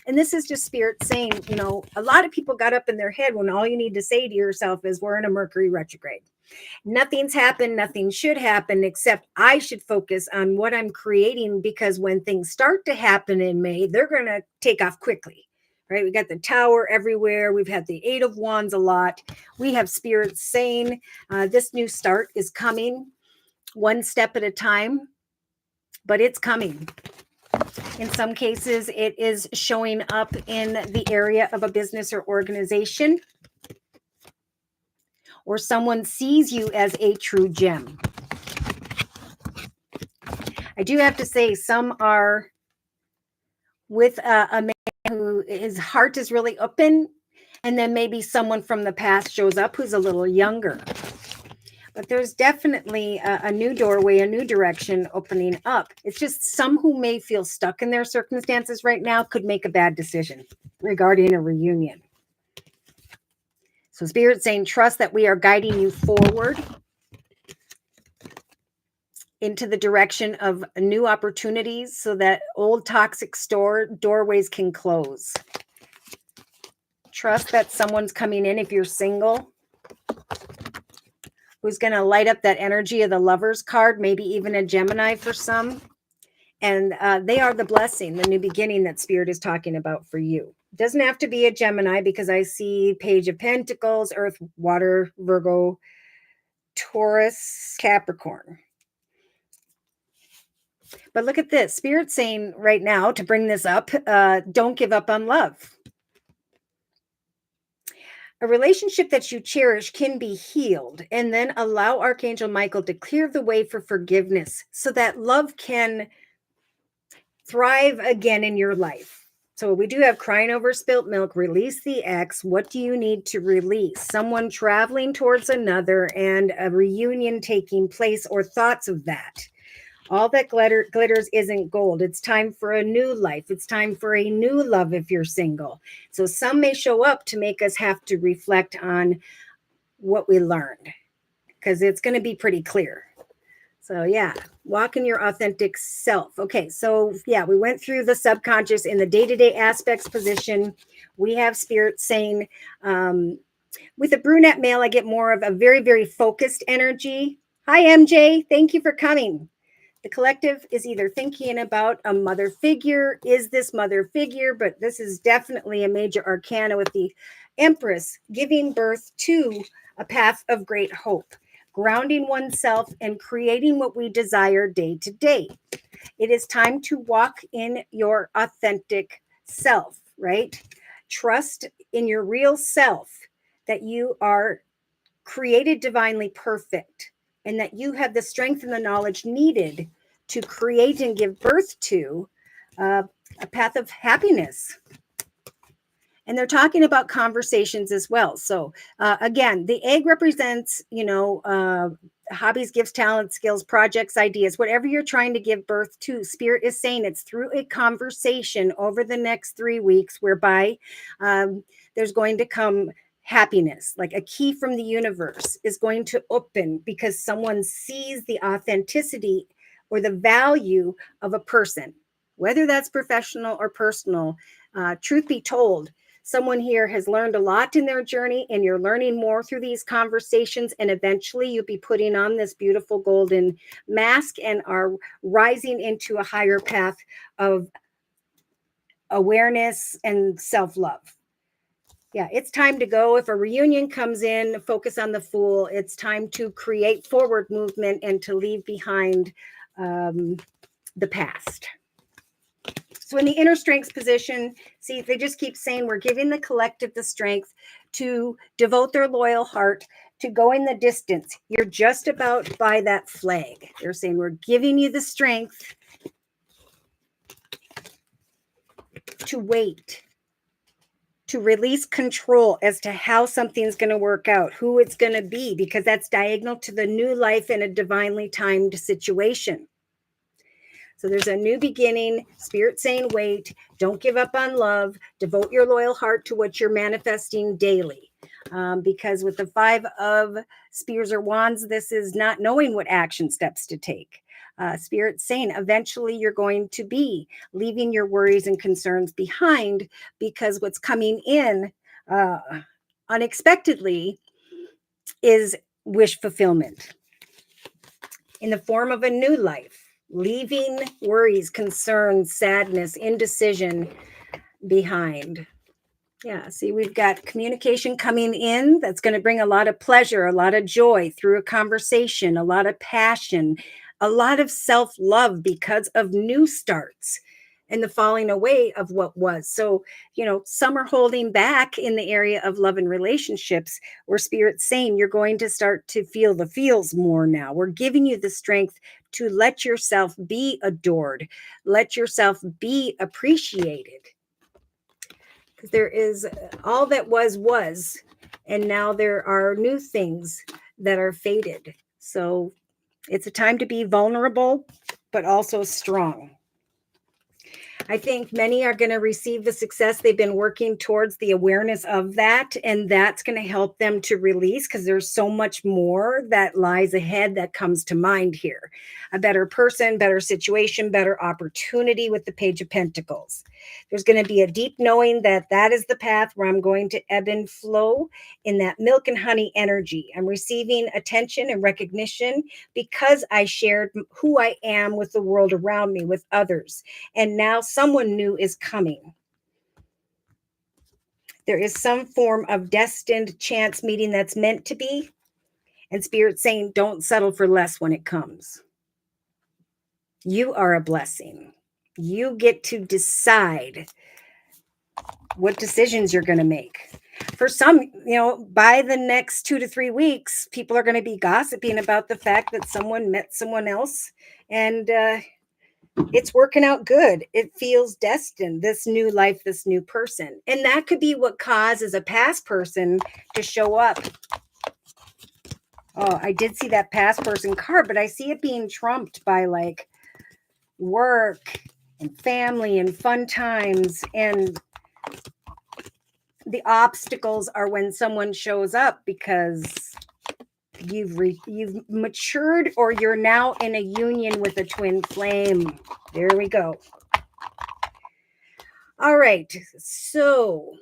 And this is just spirit saying, a lot of people got up in their head when all you need to say to yourself is, we're in a Mercury retrograde. Nothing's happened. Nothing should happen, except I should focus on what I'm creating, because when things start to happen in May, they're going to take off quickly. Right? We got the Tower everywhere. We've had the Eight of Wands a lot. We have spirits saying this new start is coming one step at a time, but it's coming. In some cases, it is showing up in the area of a business or organization, or someone sees you as a true gem. I do have to say, some are with a man who his heart is really open, and then maybe someone from the past shows up who's a little younger. But there's definitely a new doorway, a new direction opening up. It's just some who may feel stuck in their circumstances right now could make a bad decision regarding a reunion. So Spirit's saying, trust that we are guiding you forward into the direction of new opportunities so that old toxic doorways can close. Trust that someone's coming in, if you're single, who's going to light up that energy of the Lover's card, maybe even a Gemini for some. And they are the blessing, the new beginning that Spirit is talking about for you. It doesn't have to be a Gemini, because I see Page of Pentacles, Earth, Water, Virgo, Taurus, Capricorn. But look at this. Spirit's saying right now, to bring this up, don't give up on love. A relationship that you cherish can be healed, and then allow Archangel Michael to clear the way for forgiveness so that love can thrive again in your life. So we do have crying over spilt milk, release the ex. What do you need to release? Someone traveling towards another, and a reunion taking place, or thoughts of that. All that glitters isn't gold. It's time for a new life. It's time for a new love if you're single. So some may show up to make us have to reflect on what we learned, because it's going to be pretty clear. So yeah, walk in your authentic self. Okay, so yeah, we went through the subconscious in the day-to-day aspects position. We have Spirit saying, with a brunette male, I get more of a very, very focused energy. Hi, MJ. Thank you for coming. The collective is either thinking about a mother figure. Is this mother figure? But this is definitely a major arcana with the Empress giving birth to a path of great hope, grounding oneself and creating what we desire day to day. It is time to walk in your authentic self, right? Trust in your real self, that you are created divinely perfect, and that you have the strength and the knowledge needed to create and give birth to a path of happiness. And they're talking about conversations as well. So again, the egg represents, hobbies, gifts, talents, skills, projects, ideas, whatever you're trying to give birth to. Spirit is saying it's through a conversation over the next 3 weeks, whereby there's going to come happiness. Like a key from the universe is going to open, because someone sees the authenticity or the value of a person, whether that's professional or personal. Truth be told, someone here has learned a lot in their journey, and you're learning more through these conversations. And eventually you'll be putting on this beautiful golden mask and are rising into a higher path of awareness and self-love. Yeah, it's time to go. If a reunion comes in, focus on the Fool. It's time to create forward movement and to leave behind the past. So in the inner strengths position, see, they just keep saying we're giving the collective the strength to devote their loyal heart to going the distance. You're just about by that flag. They're saying we're giving you the strength to wait, to release control as to how something's going to work out, who it's going to be, because that's diagonal to the new life in a divinely timed situation. So there's a new beginning. Spirit saying, wait, don't give up on love. Devote your loyal heart to what you're manifesting daily. Because with the 5 of Spears or Wands, this is not knowing what action steps to take. Spirit saying eventually you're going to be leaving your worries and concerns behind, because what's coming in unexpectedly is wish fulfillment in the form of a new life, leaving worries, concerns, sadness, indecision behind. Yeah, see, we've got communication coming in that's going to bring a lot of pleasure, a lot of joy through a conversation, a lot of passion, a lot of self-love because of new starts and the falling away of what was. So, some are holding back in the area of love and relationships, where Spirit's saying you're going to start to feel the feels more now. We're giving you the strength to let yourself be adored, let yourself be appreciated. Because there is all that was, and now there are new things that are faded. So it's a time to be vulnerable, but also strong. I think many are going to receive the success they've been working towards, the awareness of that, and that's going to help them to release, because there's so much more that lies ahead that comes to mind here. A better person, better situation, better opportunity with the Page of Pentacles. There's going to be a deep knowing that that is the path where I'm going to ebb and flow in that milk and honey energy. I'm receiving attention and recognition because I shared who I am with the world around me, with others. And now someone new is coming. There is some form of destined chance meeting that's meant to be. And Spirit saying, don't settle for less when it comes. You are a blessing. You get to decide what decisions you're going to make. For some, by the next 2 to 3 weeks, people are going to be gossiping about the fact that someone met someone else, and it's working out good. It feels destined, this new life, this new person. And that could be what causes a past person to show up. Oh, I did see that past person card, but I see it being trumped by like work and family and fun times. And the obstacles are when someone shows up because you've matured, or you're now in a union with a twin flame. There we go. All right. So,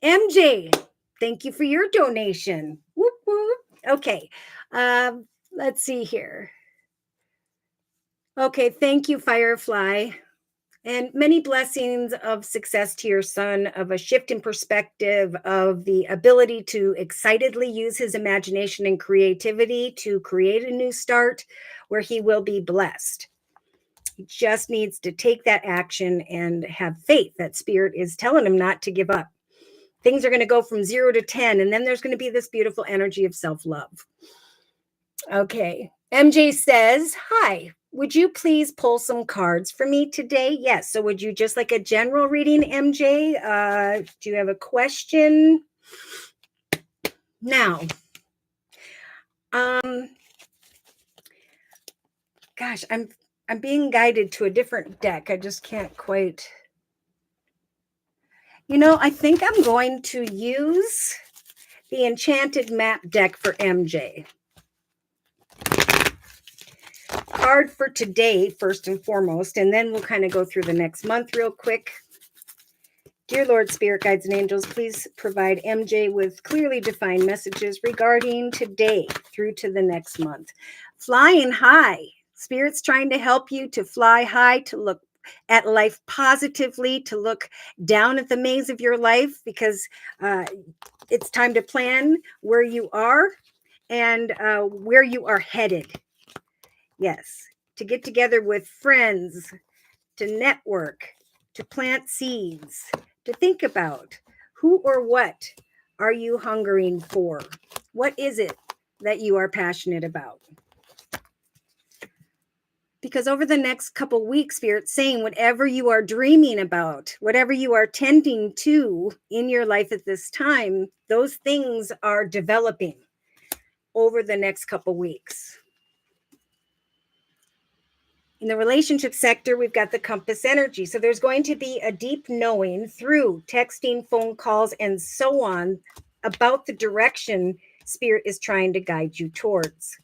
MJ, thank you for your donation. Whoop, whoop. Okay. Let's see here. Okay. Thank you, Firefly. And many blessings of success to your son, of a shift in perspective, of the ability to excitedly use his imagination and creativity to create a new start where he will be blessed. He just needs to take that action and have faith that Spirit is telling him not to give up. Things are going to go from 0 to 10, and then there's going to be this beautiful energy of self-love. Okay. MJ says, hi, would you please pull some cards for me today? Yes. So would you just like a general reading, MJ? Do you have a question? Now, gosh, I'm being guided to a different deck. I just can't quite. I think I'm going to use the Enchanted Map deck for MJ. Card for today, first and foremost, and then we'll kind of go through the next month real quick. Dear Lord, Spirit Guides and Angels, please provide MJ with clearly defined messages regarding today through to the next month. Flying high. Spirit's trying to help you to fly high, to look at life positively, to look down at the maze of your life, because it's time to plan where you are and where you are headed. Yes, to get together with friends, to network, to plant seeds, to think about who or what are you hungering for? What is it that you are passionate about? Because over the next couple weeks, Spirit's saying whatever you are dreaming about, whatever you are tending to in your life at this time, those things are developing over the next couple weeks. In the relationship sector, we've got the compass energy. So there's going to be a deep knowing through texting, phone calls, and so on about the direction Spirit is trying to guide you towards.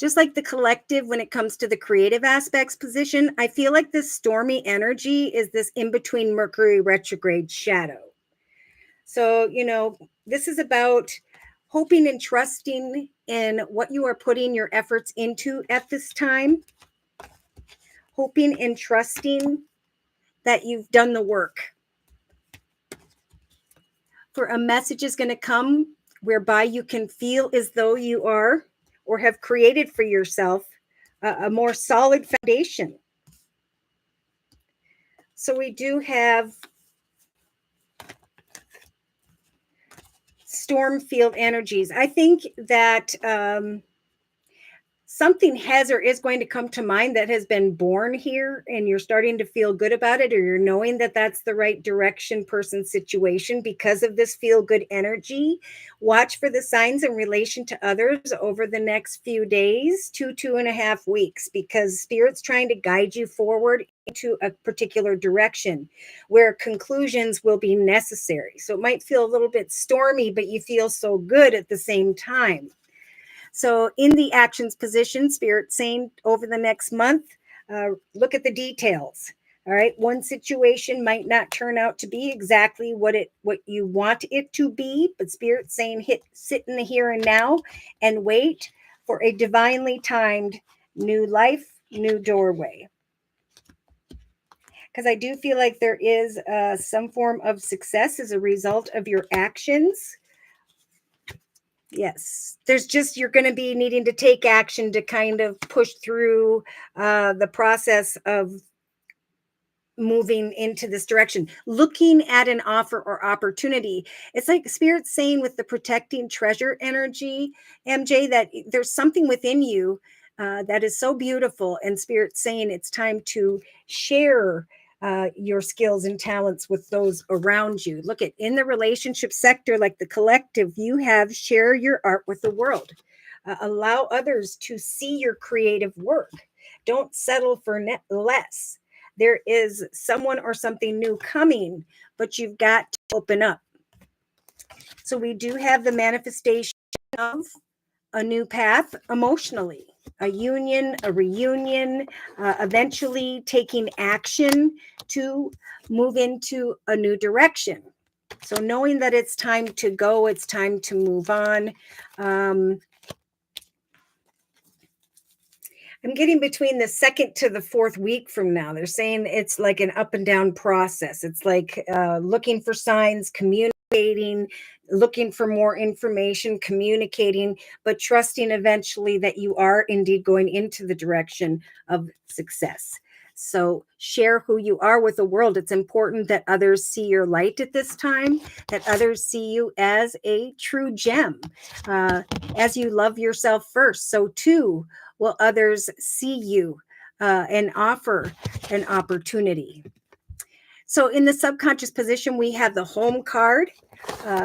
Just like the collective, when it comes to the creative aspects position, I feel like this stormy energy is this in-between Mercury retrograde shadow. So, this is about hoping and trusting in what you are putting your efforts into at this time. Hoping and trusting that you've done the work. For a message is going to come whereby you can feel as though you are or have created for yourself a more solid foundation. So we do have storm field energies. I think that something has or is going to come to mind that has been born here, and you're starting to feel good about it, or you're knowing that that's the right direction, person, situation because of this feel good energy. Watch for the signs in relation to others over the next few days, 2.5 weeks, because Spirit's trying to guide you forward into a particular direction where conclusions will be necessary. So it might feel a little bit stormy, but you feel so good at the same time. So in the actions position, Spirit saying over the next month, look at the details. All right. One situation might not turn out to be exactly what you want it to be, but Spirit saying sit in the here and now and wait for a divinely timed new life, new doorway. Because I do feel like there is some form of success as a result of your actions. Yes, you're going to be needing to take action to kind of push through the process of moving into this direction, looking at an offer or opportunity. It's like Spirit saying with the protecting treasure energy, MJ, that there's something within you that is so beautiful, and Spirit saying it's time to share your skills and talents with those around you. Look at in the relationship sector, like the collective, you have share your art with the world. Allow others to see your creative work. Don't settle for less. There is someone or something new coming, but you've got to open up. So we do have the manifestation of a new path emotionally, a union, a reunion, eventually taking action to move into a new direction. So knowing that it's time to go, it's time to move on. I'm getting between the second to the fourth week from now. They're saying it's like an up and down process. It's like looking for signs, communicating, looking for more information, communicating, but trusting eventually that you are indeed going into the direction of success. So share who you are with the world. It's important that others see your light at this time, that others see you as a true gem, as you love yourself first. So too will others see you and offer an opportunity. So in the subconscious position, we have the home card.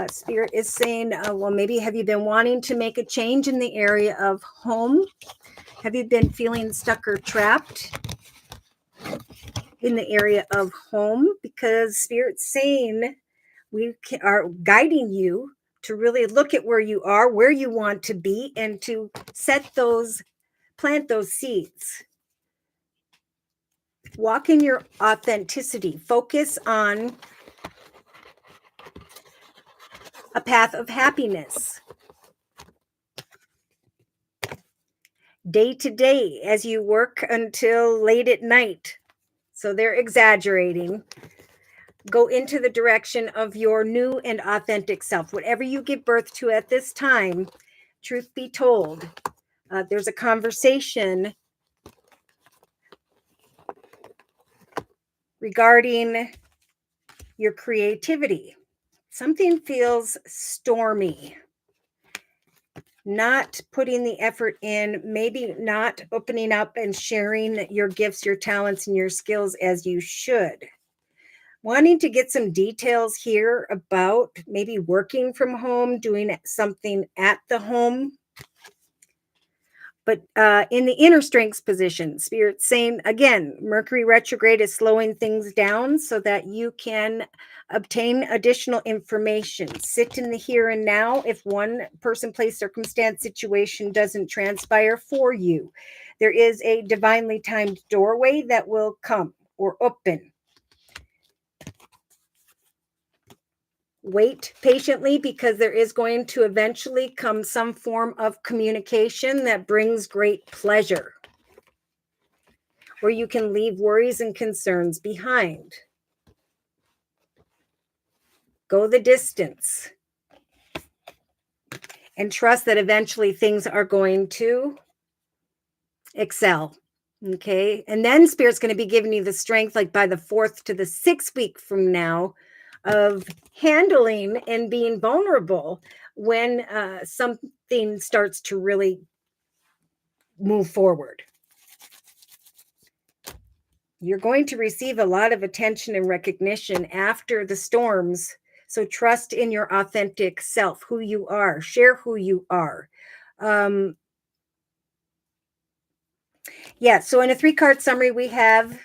Spirit is saying, well, maybe have you been wanting to make a change in the area of home? Have you been feeling stuck or trapped in the area of home? Because Spirit's saying we are guiding you to really look at where you are, where you want to be, and to plant those seeds. Walk in your authenticity. Focus on a path of happiness. Day to day as you work until late at night. So they're exaggerating. Go into the direction of your new and authentic self. Whatever you give birth to at this time, truth be told, there's a conversation regarding your creativity. Something feels stormy. Not putting the effort in, maybe not opening up and sharing your gifts, your talents, and your skills as you should. Wanting to get some details here about maybe working from home, doing something at the home. But in the inner strengths position, Spirit saying, again, Mercury retrograde is slowing things down so that you can obtain additional information. Sit in the here and now if one person, place, circumstance, situation doesn't transpire for you. There is a divinely timed doorway that will come or open. Wait patiently, because there is going to eventually come some form of communication that brings great pleasure, where you can leave worries and concerns behind. Go the distance and trust that eventually things are going to excel. Okay. And then Spirit's going to be giving you the strength, like by the 4th to the 6th week from now, of handling and being vulnerable when something starts to really move forward. You're going to receive a lot of attention and recognition after the storms. So trust in your authentic self, who you are. Share who you are. Yeah, so in a 3-card summary, we have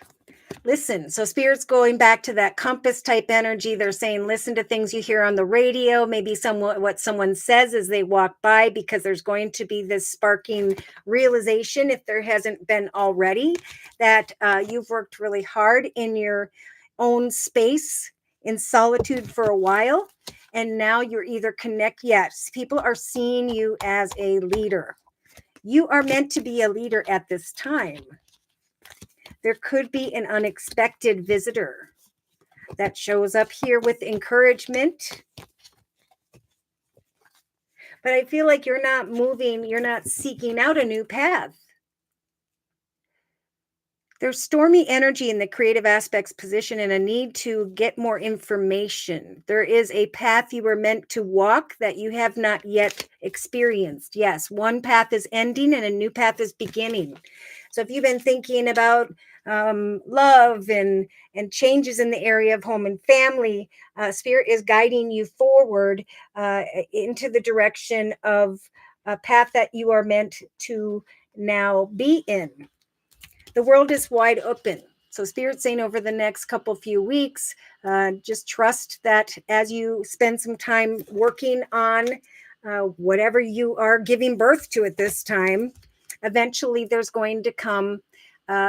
listen. So Spirit's going back to that compass type energy. They're saying listen to things you hear on the radio, maybe what someone says as they walk by, because there's going to be this sparking realization, if there hasn't been already, that you've worked really hard in your own space in solitude for a while, and now you're either yes, people are seeing you as a leader. You are meant to be a leader at this time. There could be an unexpected visitor that shows up here with encouragement. But I feel like you're not moving, you're not seeking out a new path. There's stormy energy in the creative aspects position and a need to get more information. There is a path you were meant to walk that you have not yet experienced. Yes, one path is ending and a new path is beginning. So if you've been thinking about love and changes in the area of home and family, Spirit is guiding you forward into the direction of a path that you are meant to now be in. The world is wide open. So Spirit's saying over the next few weeks, just trust that as you spend some time working on whatever you are giving birth to at this time, eventually there's going to come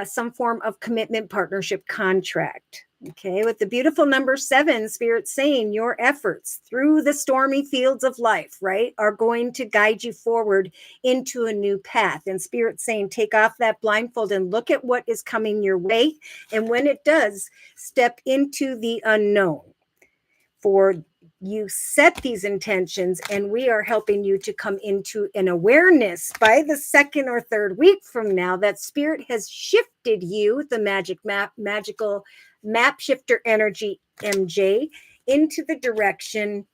some form of commitment, partnership, contract. Okay, with the beautiful number 7, Spirit's saying your efforts through the stormy fields of life, right, are going to guide you forward into a new path. And Spirit's saying take off that blindfold and look at what is coming your way. And when it does, step into the unknown. For you set these intentions, and we are helping you to come into an awareness by the 2nd or 3rd week from now that Spirit has shifted you, the magical map shifter energy, MJ, into the direction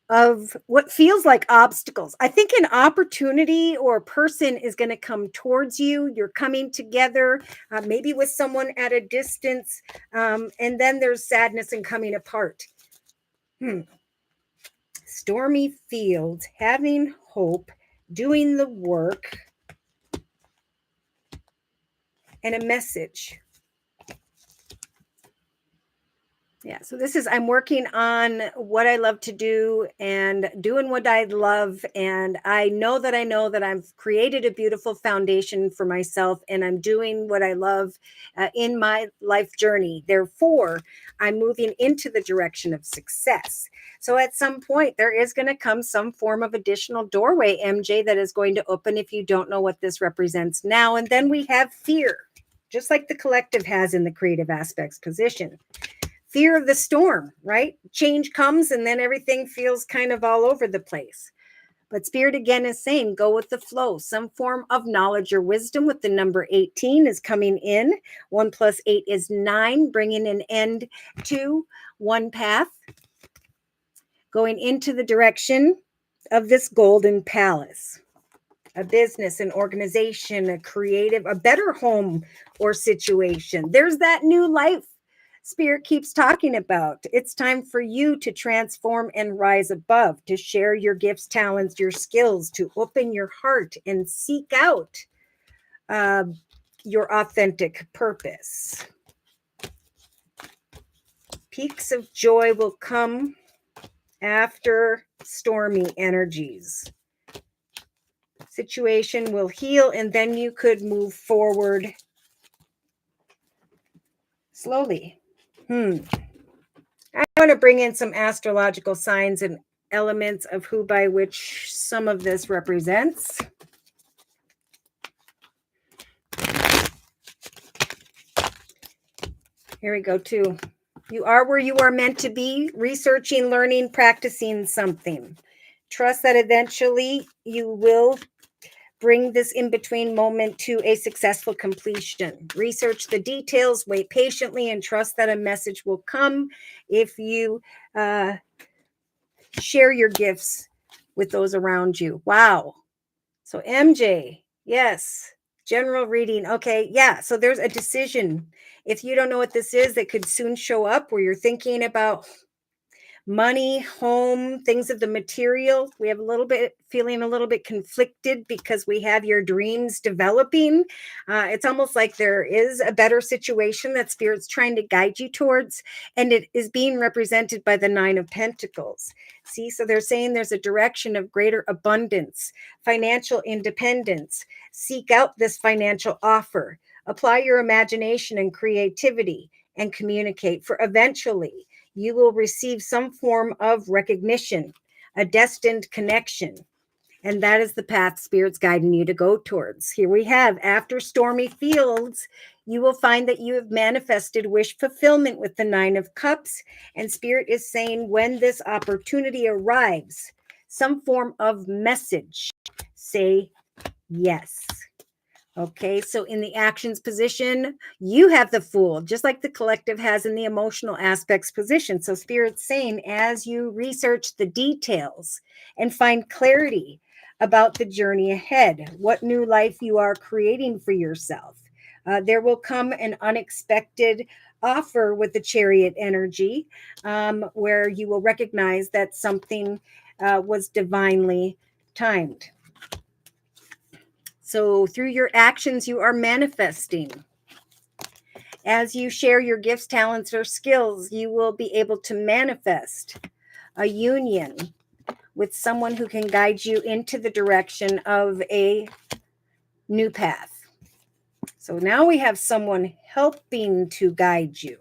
of what feels like obstacles. I think an opportunity or a person is going to come towards you. You're coming together, maybe with someone at a distance, and then there's sadness and coming apart. Stormy fields, having hope, doing the work, and a message. Yeah, so this is, I'm working on what I love to do and doing what I love. And I know that I've created a beautiful foundation for myself, and I'm doing what I love in my life journey. Therefore, I'm moving into the direction of success. So at some point, there is going to come some form of additional doorway, MJ, that is going to open if you don't know what this represents now. And then we have fear, just like the collective has in the creative aspects position. Fear of the storm, right? Change comes and then everything feels kind of all over the place. But Spirit again is saying, go with the flow. Some form of knowledge or wisdom with the number 18 is coming in. 1 + 8 is 9, bringing an end to one path, going into the direction of this golden palace. A business, an organization, a creative, a better home or situation. There's that new life Spirit keeps talking about. It's time for you to transform and rise above, to share your gifts, talents, your skills, to open your heart and seek out your authentic purpose. Peaks of joy will come after stormy energies. Situation will heal, and then you could move forward slowly. I want to bring in some astrological signs and elements of who by which some of this represents. Here we go, too. You are where you are meant to be, researching, learning, practicing something. Trust that eventually you will bring this in-between moment to a successful completion. Research the details, wait patiently, and trust that a message will come if you share your gifts with those around you. Wow. So MJ, yes. General reading. Okay. Yeah. So there's a decision. If you don't know what this is, that could soon show up where you're thinking about money, home, things of the material. We have feeling a little bit conflicted because we have your dreams developing. It's almost like there is a better situation that Spirit's trying to guide you towards, and it is being represented by the 9 of Pentacles. See, so they're saying there's a direction of greater abundance, financial independence. Seek out this financial offer. Apply your imagination and creativity and communicate, for eventually you will receive some form of recognition, a destined connection. And that is the path Spirit's guiding you to go towards. Here we have, after stormy fields, you will find that you have manifested wish fulfillment with the 9 of Cups. And Spirit is saying when this opportunity arrives, some form of message, say yes. Okay, so in the actions position, you have the Fool, just like the collective has in the emotional aspects position. So Spirit's saying, as you research the details and find clarity about the journey ahead, what new life you are creating for yourself, there will come an unexpected offer with the Chariot energy, where you will recognize that something was divinely timed. So through your actions, you are manifesting. As you share your gifts, talents, or skills, you will be able to manifest a union with someone who can guide you into the direction of a new path. So now we have someone helping to guide you,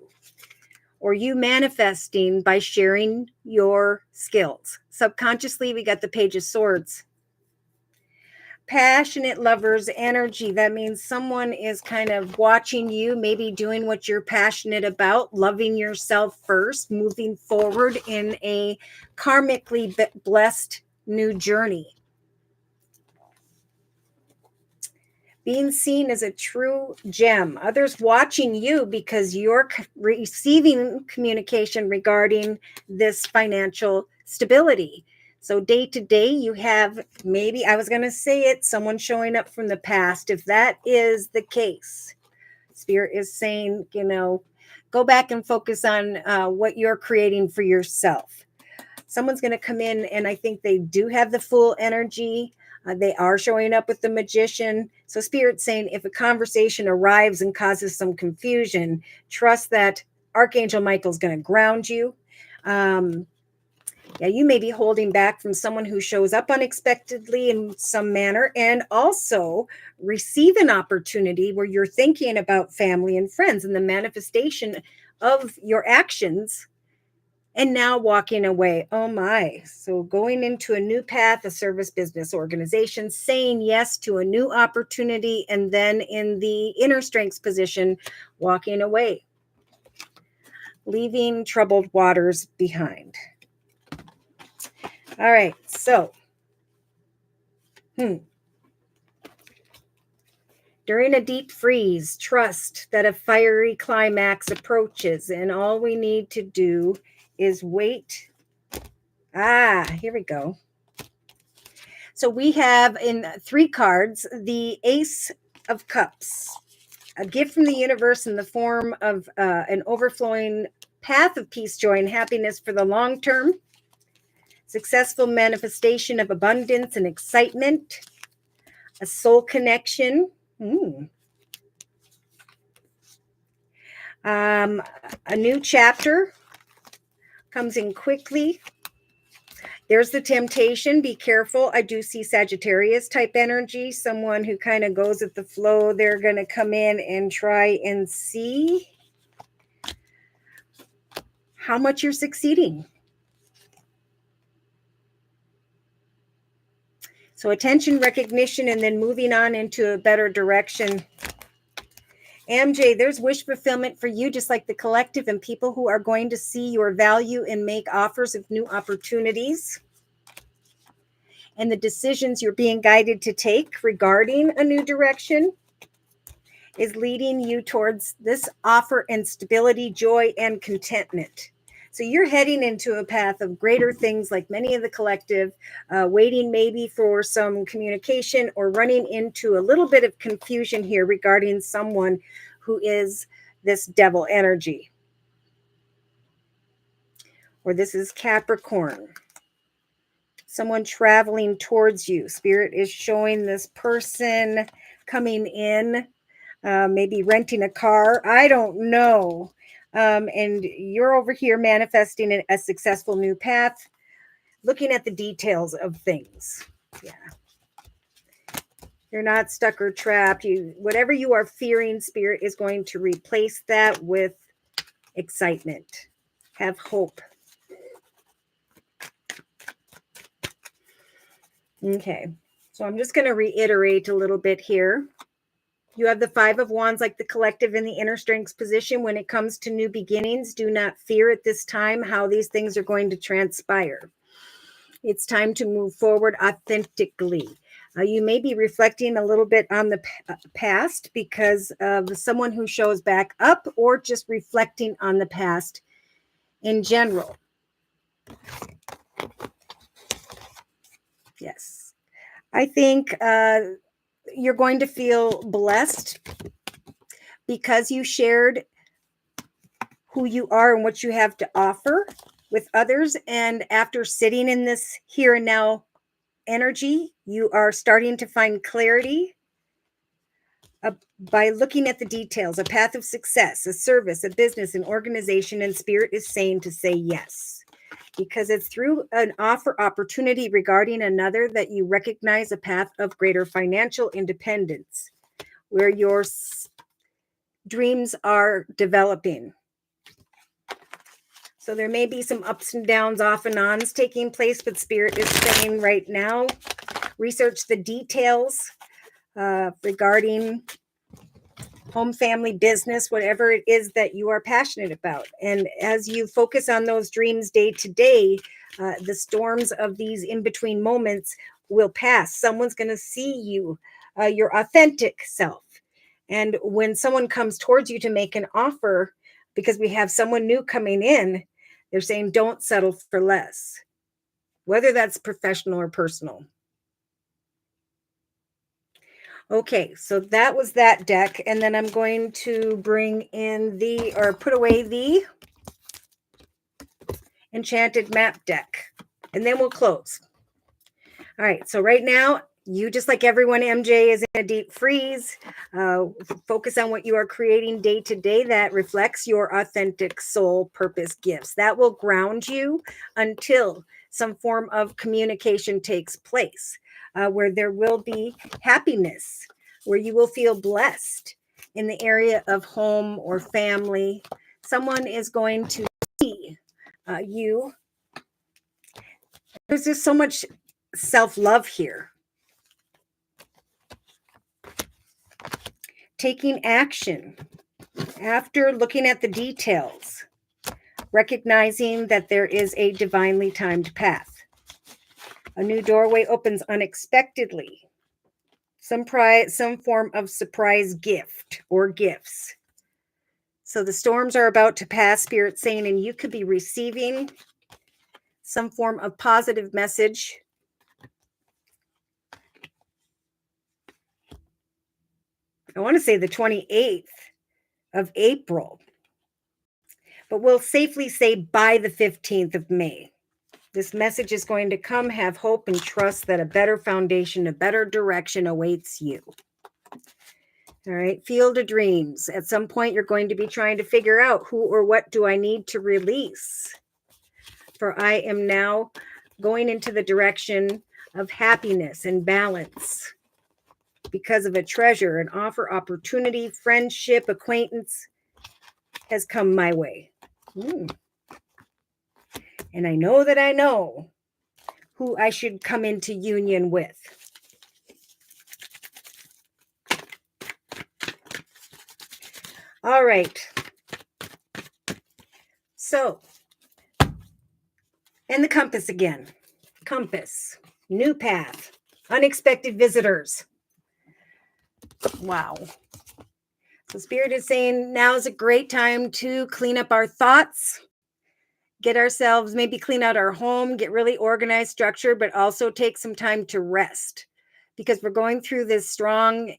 or you manifesting by sharing your skills. Subconsciously, we got the Page of Swords. Passionate lovers energy. That means someone is kind of watching you, maybe doing what you're passionate about, loving yourself first, moving forward in a karmically blessed new journey. Being seen as a true gem. Others watching you because you're receiving communication regarding this financial stability. So day to day, you have, maybe I was going to say it, someone showing up from the past. If that is the case, Spirit is saying, go back and focus on what you're creating for yourself. Someone's going to come in, and I think they do have the Fool energy. They are showing up with the Magician. So Spirit's saying if a conversation arrives and causes some confusion, trust that Archangel Michael's going to ground you. You may be holding back from someone who shows up unexpectedly in some manner, and also receive an opportunity where you're thinking about family and friends and the manifestation of your actions, and now walking away. Oh my. So going into a new path, a service business organization, saying yes to a new opportunity, and then in the inner strengths position, walking away, leaving troubled waters behind. All right, so during a deep freeze, trust that a fiery climax approaches, and all we need to do is wait. Here we go. So we have in 3 cards the Ace of Cups. A gift from the universe in the form of an overflowing path of peace, joy, and happiness for the long term. Successful manifestation of abundance and excitement. A soul connection. A new chapter comes in quickly. There's the temptation. Be careful. I do see Sagittarius type energy. Someone who kind of goes with the flow. They're going to come in and try and see how much you're succeeding. So attention, recognition, and then moving on into a better direction. MJ, there's wish fulfillment for you, just like the collective, and people who are going to see your value and make offers of new opportunities. And the decisions you're being guided to take regarding a new direction is leading you towards this offer and stability, joy, and contentment. So you're heading into a path of greater things, like many of the collective, waiting maybe for some communication or running into a little bit of confusion here regarding someone who is this devil energy. Or this is Capricorn. Someone traveling towards you. Spirit is showing this person coming in, maybe renting a car. I don't know. And you're over here manifesting a successful new path, looking at the details of things. Yeah. You're not stuck or trapped. Whatever you are fearing, Spirit is going to replace that with excitement. Have hope. Okay. So I'm just going to reiterate a little bit here. You have the Five of Wands, like the collective, in the inner strengths position. When it comes to new beginnings, do not fear at this time how these things are going to transpire. It's time to move forward authentically. You may be reflecting a little bit on the past because of someone who shows back up, or just reflecting on the past in general. Yes. I think you're going to feel blessed because you shared who you are and what you have to offer with others. And after sitting in this here and now energy, you are starting to find clarity by looking at the details. A path of success, a service, a business, an organization, and Spirit is saying to say yes. Because it's through an offer opportunity regarding another that you recognize a path of greater financial independence, where your dreams are developing. So there may be some ups and downs, off and ons taking place, but Spirit is saying right now, research the details regarding home, family, business, whatever it is that you are passionate about. And as you focus on those dreams day to day, the storms of these in-between moments will pass. Someone's going to see you, your authentic self. And when someone comes towards you to make an offer, because we have someone new coming in, they're saying, don't settle for less, whether that's professional or personal. Okay, so that was that deck. And then I'm going to bring in put away the Enchanted Map deck. And then we'll close. All right, so right now, you, just like everyone, MJ, is in a deep freeze. Focus on what you are creating day to day that reflects your authentic soul purpose gifts. That will ground you until some form of communication takes place, where there will be happiness, where you will feel blessed in the area of home or family. Someone is going to see you. There's just so much self-love here. Taking action after looking at the details, recognizing that there is a divinely timed path. A new doorway opens unexpectedly. Some form of surprise gift or gifts. So the storms are about to pass, Spirit saying, and you could be receiving some form of positive message. I want to say the 28th of April, but we'll safely say by the 15th of May. This message is going to come. Have hope and trust that a better foundation, a better direction awaits you. All right. Field of dreams. At some point, you're going to be trying to figure out who or what do I need to release. For I am now going into the direction of happiness and balance because of a treasure, an offer, opportunity, friendship, acquaintance has come my way. And I know that I know who I should come into union with. All right. So, and the compass again. Compass, new path, unexpected visitors. Wow. So Spirit is saying now is a great time to clean up our thoughts, get ourselves, maybe clean out our home, get really organized, structured, but also take some time to rest because we're going through this strong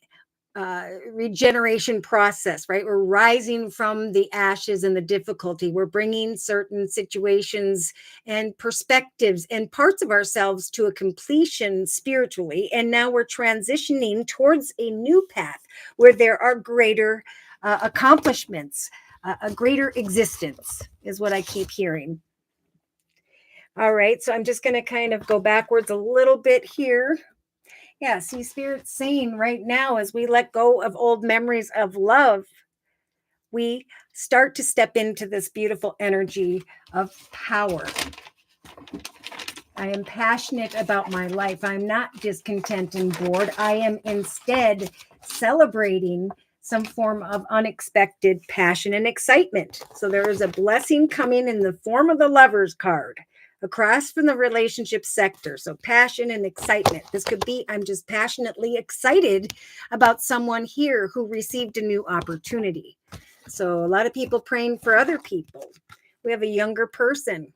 regeneration process, right? We're rising from the ashes and the difficulty. We're bringing certain situations and perspectives and parts of ourselves to a completion spiritually. And now we're transitioning towards a new path where there are greater accomplishments, a greater existence is what I keep hearing. All right. So I'm just going to kind of go backwards a little bit here. Yeah, see, Spirit's saying right now, as we let go of old memories of love, we start to step into this beautiful energy of power. I am passionate about my life. I'm not discontent and bored. I am instead celebrating some form of unexpected passion and excitement. So there is a blessing coming in the form of the Lovers card across from the relationship sector. So passion and excitement. This could be, I'm just passionately excited about someone here who received a new opportunity. So a lot of people praying for other people. We have a younger person,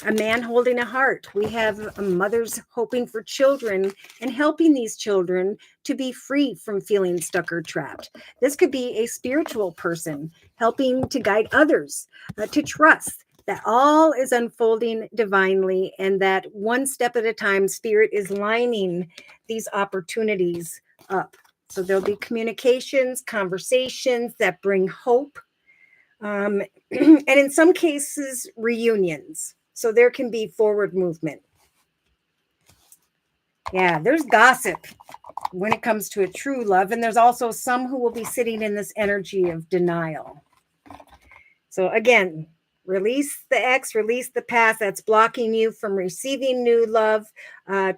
a man holding a heart. We have mothers hoping for children and helping these children to be free from feeling stuck or trapped. This could be a spiritual person helping to guide others to trust that all is unfolding divinely and that one step at a time, Spirit is lining these opportunities up. So there'll be communications, conversations that bring hope, and in some cases, reunions. So there can be forward movement. Yeah, there's gossip when it comes to a true love. And there's also some who will be sitting in this energy of denial. So again, release the ex, release the past that's blocking you from receiving new love.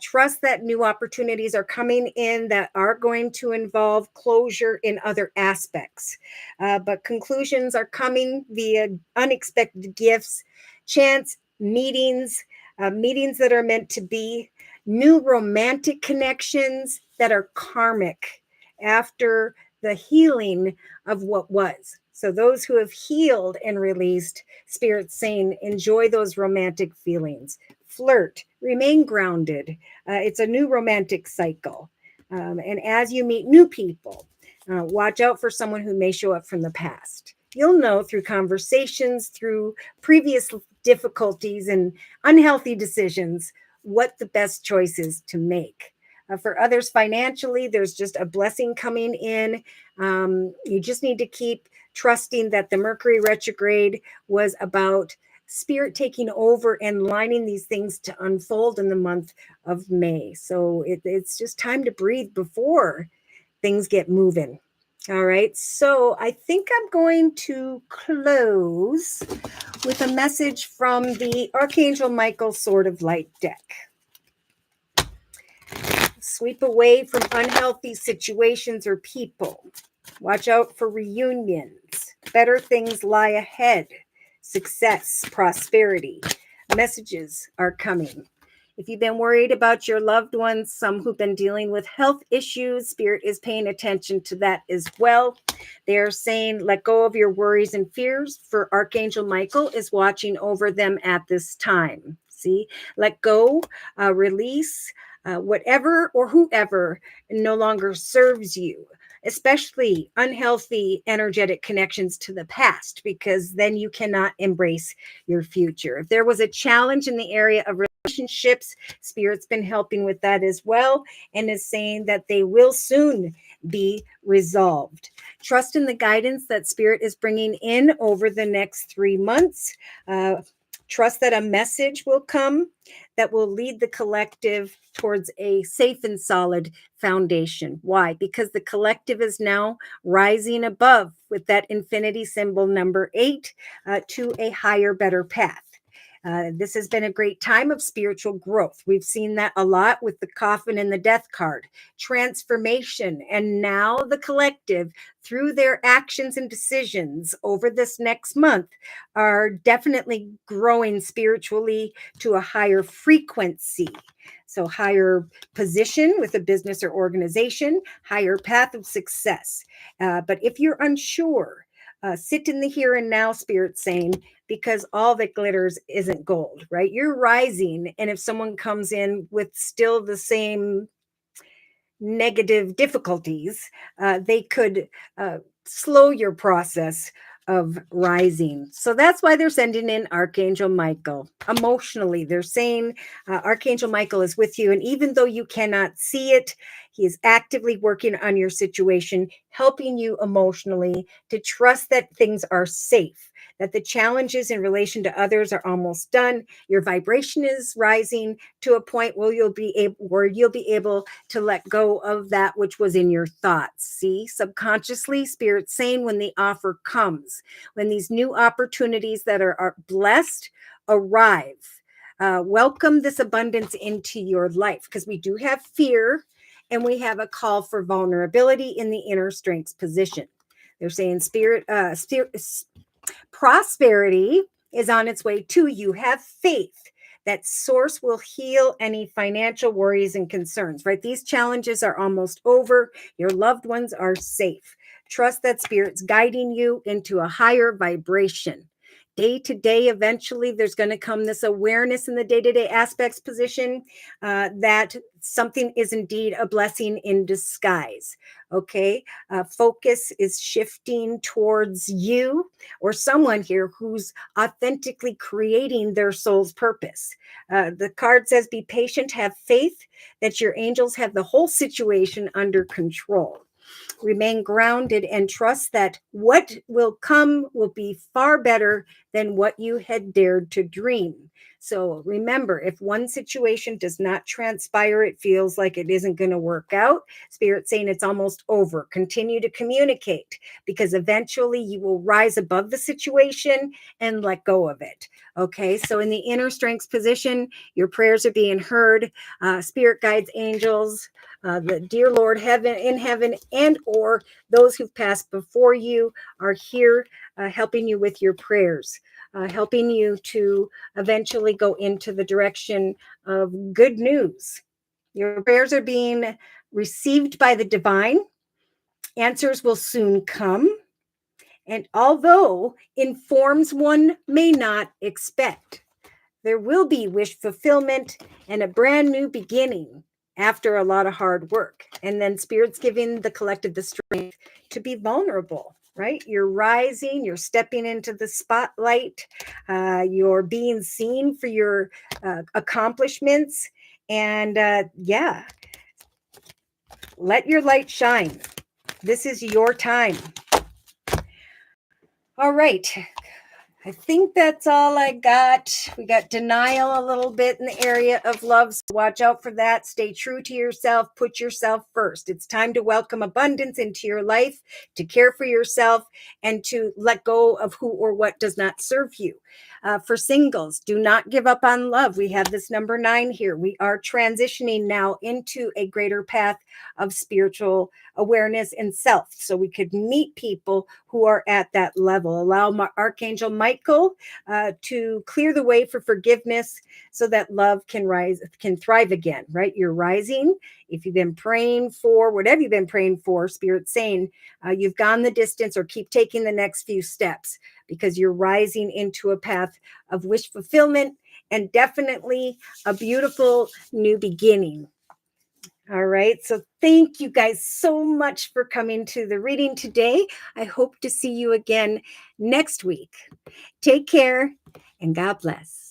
Trust that new opportunities are coming in that are going to involve closure in other aspects. But conclusions are coming via unexpected gifts, chance meetings, meetings that are meant to be, new romantic connections that are karmic after the healing of what was. So those who have healed and released, Spirit saying, enjoy those romantic feelings. Flirt, remain grounded. It's a new romantic cycle. And as you meet new people, watch out for someone who may show up from the past. You'll know through conversations, through previous difficulties and unhealthy decisions, what the best choice is to make. For others financially, there's just a blessing coming in. You just need to keep trusting that the Mercury retrograde was about Spirit taking over and lining these things to unfold in the month of May. So it's just time to breathe before things get moving. All right. So I think I'm going to close with a message from the Archangel Michael Sword of Light deck. Sweep away from unhealthy situations or people. Watch out for reunions. Better things lie ahead. Success, prosperity. Messages are coming. If you've been worried about your loved ones, some who've been dealing with health issues, Spirit is paying attention to that as well. They're saying, let go of your worries and fears, for Archangel Michael is watching over them at this time. See, let go, release whatever or whoever no longer serves you. especially unhealthy energetic connections to the past, because then you cannot embrace your future. If there was a challenge in the area of relationships, Spirit's been helping with that as well, and is saying that they will soon be resolved. Trust in the guidance that Spirit is bringing in over the next 3 months. Trust that a message will come that will lead the collective towards a safe and solid foundation. Why? Because the collective is now rising above with that infinity symbol number 8 to a higher, better path. This has been a great time of spiritual growth. We've seen that a lot with the coffin and the death card, transformation, and now the collective, through their actions and decisions over this next month, are definitely growing spiritually to a higher frequency. So, higher position with a business or organization, higher path of success. But if you're unsure, sit in the here and now, Spirit saying, because all that glitters isn't gold, right? You're rising. And if someone comes in with still the same negative difficulties, they could slow your process of rising. So that's why they're sending in Archangel Michael. Emotionally, they're saying Archangel Michael is with you. And even though you cannot see it, he is actively working on your situation, helping you emotionally to trust that things are safe, that the challenges in relation to others are almost done. Your vibration is rising to a point where you'll be able to let go of that which was in your thoughts. See, subconsciously, Spirit's saying when the offer comes, when these new opportunities that are blessed arrive, welcome this abundance into your life, because we do have fear and we have a call for vulnerability in the inner strengths position. They're saying prosperity is on its way to you. Have faith that source will heal any financial worries and concerns, right? These challenges are almost over. Your loved ones are safe. Trust that Spirit's guiding you into a higher vibration. Day to day, eventually, there's going to come this awareness in the day-to-day aspects position that something is indeed a blessing in disguise. Okay. Focus is shifting towards you or someone here who's authentically creating their soul's purpose. The card says, be patient, have faith that your angels have the whole situation under control. Remain grounded and trust that what will come will be far better than what you had dared to dream. So remember, if one situation does not transpire, it feels like it isn't going to work out. Spirit saying it's almost over. Continue to communicate, because eventually you will rise above the situation and let go of it. Okay, so in the inner strengths position, your prayers are being heard. Spirit guides, angels, the dear Lord in heaven, and or those who've passed before you are here helping you with your prayers, helping you to eventually go into the direction of good news. Your prayers are being received by the divine. Answers will soon come. And although in forms one may not expect, there will be wish fulfillment and a brand new beginning after a lot of hard work. And then Spirit's giving the collective the strength to be vulnerable, right? You're rising, you're stepping into the spotlight, you're being seen for your accomplishments. And yeah, let your light shine. This is your time. All right. I think that's all I got. We got denial a little bit in the area of love. So watch out for that. Stay true to yourself. Put yourself first. It's time to welcome abundance into your life, to care for yourself, and to let go of who or what does not serve you. For singles, do not give up on love. We have this number 9 here. We are transitioning now into a greater path of spiritual awareness and self. So we could meet people who are at that level. Allow Archangel Michael to clear the way for forgiveness so that love can thrive again, right? You're rising. If you've been praying for whatever you've been praying for, Spirit's saying you've gone the distance, or keep taking the next few steps, because you're rising into a path of wish fulfillment and definitely a beautiful new beginning. All right. So thank you guys so much for coming to the reading today. I hope to see you again next week. Take care and God bless.